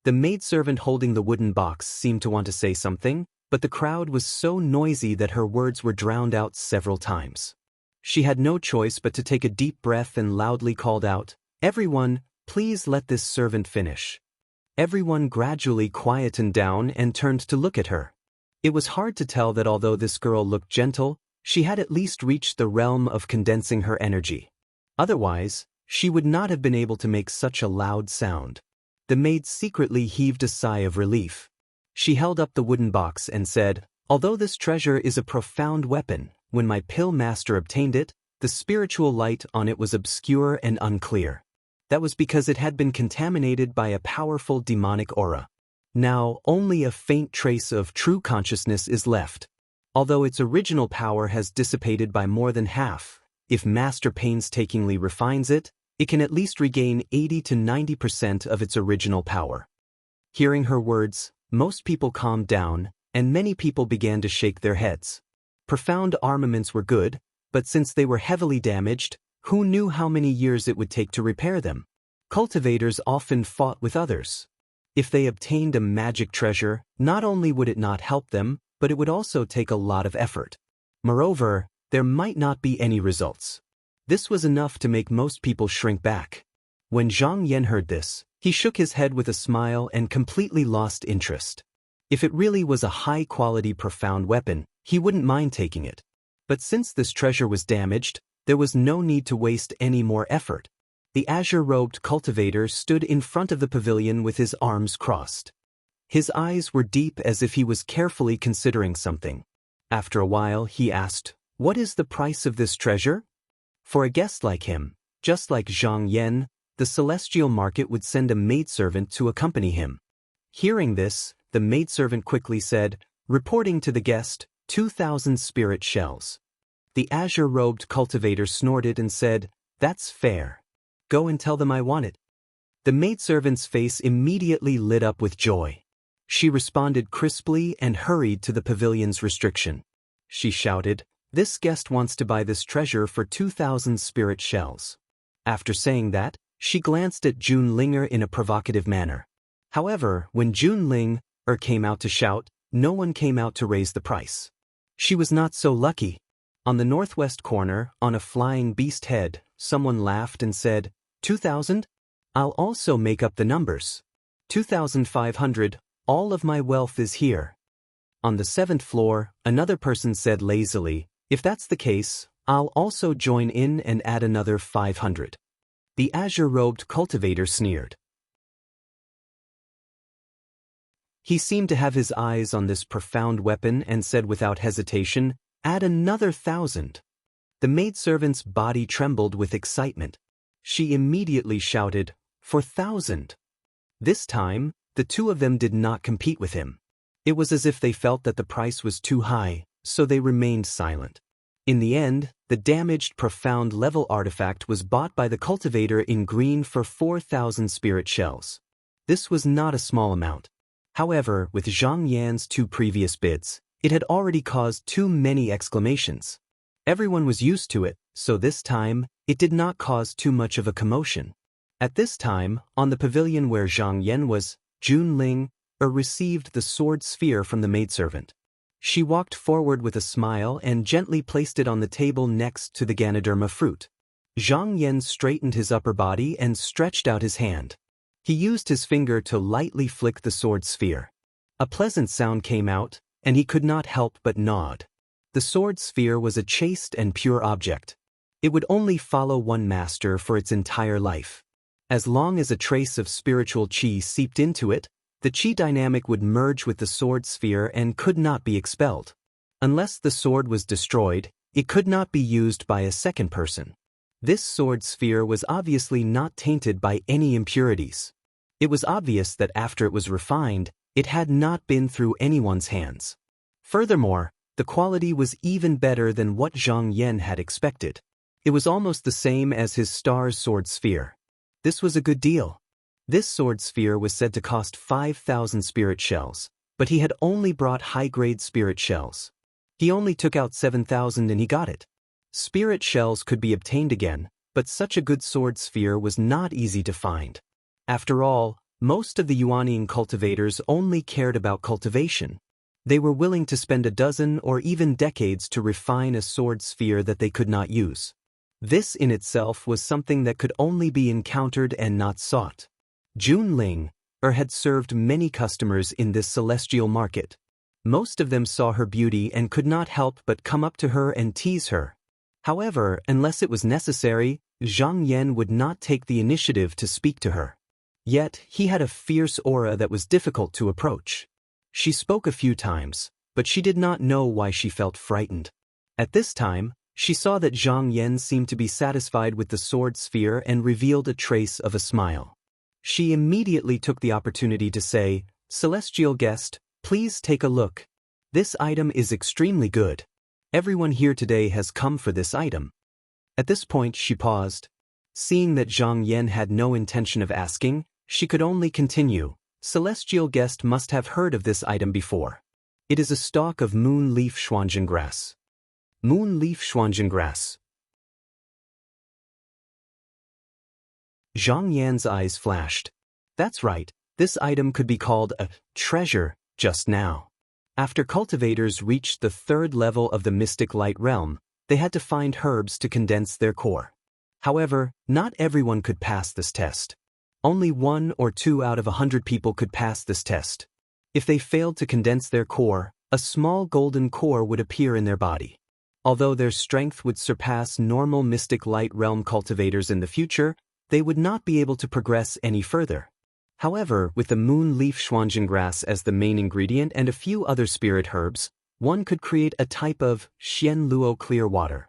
The maidservant holding the wooden box seemed to want to say something, but the crowd was so noisy that her words were drowned out several times. She had no choice but to take a deep breath and loudly called out, "Everyone, please let this servant finish." Everyone gradually quietened down and turned to look at her. It was hard to tell that although this girl looked gentle, she had at least reached the realm of condensing her energy. Otherwise, she would not have been able to make such a loud sound. The maid secretly heaved a sigh of relief. She held up the wooden box and said, "Although this treasure is a profound weapon, when my pill master obtained it, the spiritual light on it was obscure and unclear. That was because it had been contaminated by a powerful demonic aura. Now, only a faint trace of true consciousness is left. Although its original power has dissipated by more than half, if Master painstakingly refines it, it can at least regain 80 to 90% of its original power." Hearing her words, most people calmed down, and many people began to shake their heads. Profound armaments were good, but since they were heavily damaged, who knew how many years it would take to repair them? Cultivators often fought with others. If they obtained a magic treasure, not only would it not help them, but it would also take a lot of effort. Moreover, there might not be any results. This was enough to make most people shrink back. When Zhang Yan heard this, he shook his head with a smile and completely lost interest. If it really was a high-quality profound weapon, he wouldn't mind taking it. But since this treasure was damaged, there was no need to waste any more effort. The azure-robed cultivator stood in front of the pavilion with his arms crossed. His eyes were deep as if he was carefully considering something. After a while, he asked, "What is the price of this treasure?" For a guest like him, just like Zhang Yan, the celestial market would send a maidservant to accompany him. Hearing this, the maidservant quickly said, reporting to the guest, 2,000 spirit shells. The azure-robed cultivator snorted and said, "That's fair. Go and tell them I want it." The maidservant's face immediately lit up with joy. She responded crisply and hurried to the pavilion's restriction. She shouted, "This guest wants to buy this treasure for 2,000 spirit shells." After saying that, she glanced at Jun Linger in a provocative manner. However, when Jun Ling came out to shout, no one came out to raise the price. She was not so lucky. On the northwest corner, on a flying beast head, someone laughed and said, 2,000? I'll also make up the numbers. 2,500, all of my wealth is here. On the 7th floor, another person said lazily, "If that's the case, I'll also join in and add another 500. The azure-robed cultivator sneered. He seemed to have his eyes on this profound weapon and said without hesitation, "Add another 1,000. The maidservant's body trembled with excitement. She immediately shouted, 4,000. This time, the two of them did not compete with him. It was as if they felt that the price was too high, so they remained silent. In the end, the damaged profound level artifact was bought by the cultivator in green for 4,000 spirit shells. This was not a small amount. However, with Zhang Yan's two previous bids, it had already caused too many exclamations. Everyone was used to it, so this time, it did not cause too much of a commotion. At this time, on the pavilion where Zhang Yan was, Jun Ling received the sword sphere from the maidservant. She walked forward with a smile and gently placed it on the table next to the Ganoderma fruit. Zhang Yan straightened his upper body and stretched out his hand. He used his finger to lightly flick the sword sphere. A pleasant sound came out, and he could not help but nod. The sword sphere was a chaste and pure object. It would only follow one master for its entire life. As long as a trace of spiritual qi seeped into it, the qi dynamic would merge with the sword sphere and could not be expelled. Unless the sword was destroyed, it could not be used by a second person. This sword sphere was obviously not tainted by any impurities. It was obvious that after it was refined, it had not been through anyone's hands. Furthermore, the quality was even better than what Zhang Yan had expected. It was almost the same as his star's sword sphere. This was a good deal. This sword sphere was said to cost 5,000 spirit shells, but he had only brought high-grade spirit shells. He only took out 7,000 and he got it. Spirit shells could be obtained again, but such a good sword sphere was not easy to find. After all, most of the Yuanian cultivators only cared about cultivation. They were willing to spend a dozen or even decades to refine a sword sphere that they could not use. This in itself was something that could only be encountered and not sought. Jun Ling had served many customers in this celestial market. Most of them saw her beauty and could not help but come up to her and tease her. However, unless it was necessary, Zhang Yan would not take the initiative to speak to her. Yet, he had a fierce aura that was difficult to approach. She spoke a few times, but she did not know why she felt frightened. At this time, she saw that Zhang Yan seemed to be satisfied with the sword sphere and revealed a trace of a smile. She immediately took the opportunity to say, "Celestial guest, please take a look. This item is extremely good. Everyone here today has come for this item." At this point she paused. Seeing that Zhang Yan had no intention of asking, she could only continue. "Celestial guest must have heard of this item before. It is a stalk of moon leaf schwangen grass." Moon leaf schwangen grass. Zhang Yan's eyes flashed. That's right, this item could be called a treasure just now. After cultivators reached the third level of the mystic light realm, they had to find herbs to condense their core. However, not everyone could pass this test. Only 1 or 2 out of 100 people could pass this test. If they failed to condense their core, a small golden core would appear in their body. Although their strength would surpass normal mystic light realm cultivators in the future, they would not be able to progress any further. However, with the moon leaf schwangen grass as the main ingredient and a few other spirit herbs, one could create a type of Xian Luo clear water.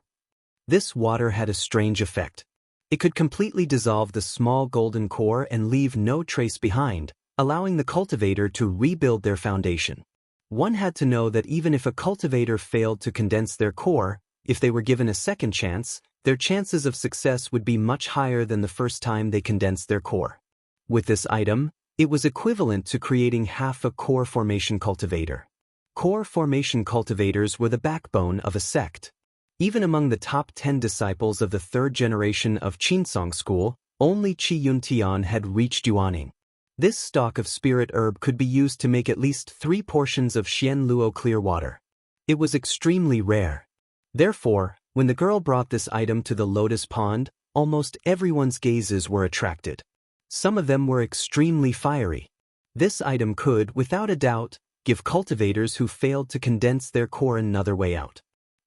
This water had a strange effect. It could completely dissolve the small golden core and leave no trace behind, allowing the cultivator to rebuild their foundation. One had to know that even if a cultivator failed to condense their core, if they were given a second chance, their chances of success would be much higher than the first time they condensed their core. With this item, it was equivalent to creating half a core formation cultivator. Core formation cultivators were the backbone of a sect. Even among the top 10 disciples of the third generation of Qinsong school, only Qi Yuntian had reached Yuaning. This stock of spirit herb could be used to make at least 3 portions of Xian Luo clear water. It was extremely rare. Therefore, when the girl brought this item to the lotus pond, almost everyone's gazes were attracted. Some of them were extremely fiery. This item could, without a doubt, give cultivators who failed to condense their core another way out.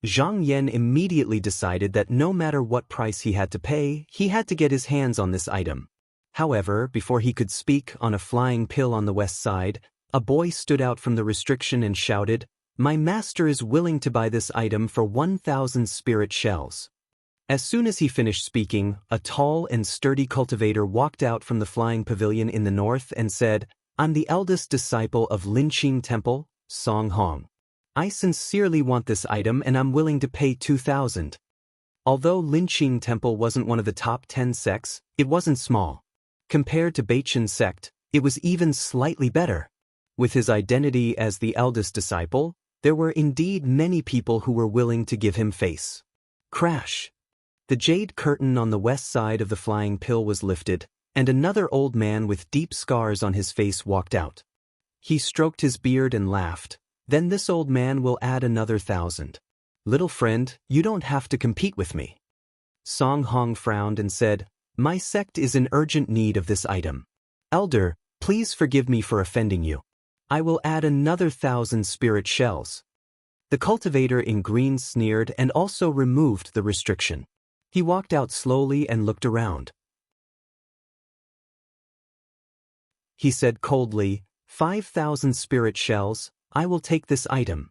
Zhang Yan immediately decided that no matter what price he had to pay, he had to get his hands on this item. However, before he could speak, on a flying pill on the west side, a boy stood out from the restriction and shouted, "My master is willing to buy this item for 1,000 spirit shells." As soon as he finished speaking, a tall and sturdy cultivator walked out from the flying pavilion in the north and said, "I'm the eldest disciple of Linqing Temple, Song Hong. I sincerely want this item and I'm willing to pay 2,000. Although Linqing Temple wasn't one of the top 10 sects, it wasn't small. Compared to Beichen sect, it was even slightly better. With his identity as the eldest disciple, there were indeed many people who were willing to give him face. Crash! The jade curtain on the west side of the flying pill was lifted, and another old man with deep scars on his face walked out. He stroked his beard and laughed. "Then this old man will add another 1,000. Little friend, you don't have to compete with me." Song Hong frowned and said, "My sect is in urgent need of this item. Elder, please forgive me for offending you. I will add another 1,000 spirit shells." The cultivator in green sneered and also removed the restriction. He walked out slowly and looked around. He said coldly, 5,000 spirit shells, I will take this item."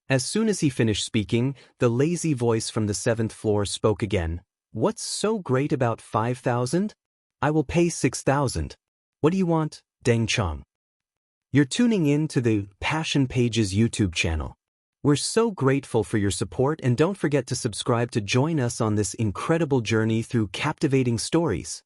As soon as he finished speaking, the lazy voice from the 7th floor spoke again. "What's so great about 5,000? I will pay 6,000. What do you want, Deng Chong?" You're tuning in to the Passion Pages YouTube channel. We're so grateful for your support, and don't forget to subscribe to join us on this incredible journey through captivating stories.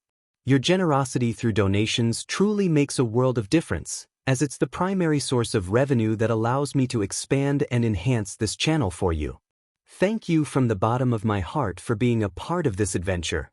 Your generosity through donations truly makes a world of difference, as it's the primary source of revenue that allows me to expand and enhance this channel for you. Thank you from the bottom of my heart for being a part of this adventure.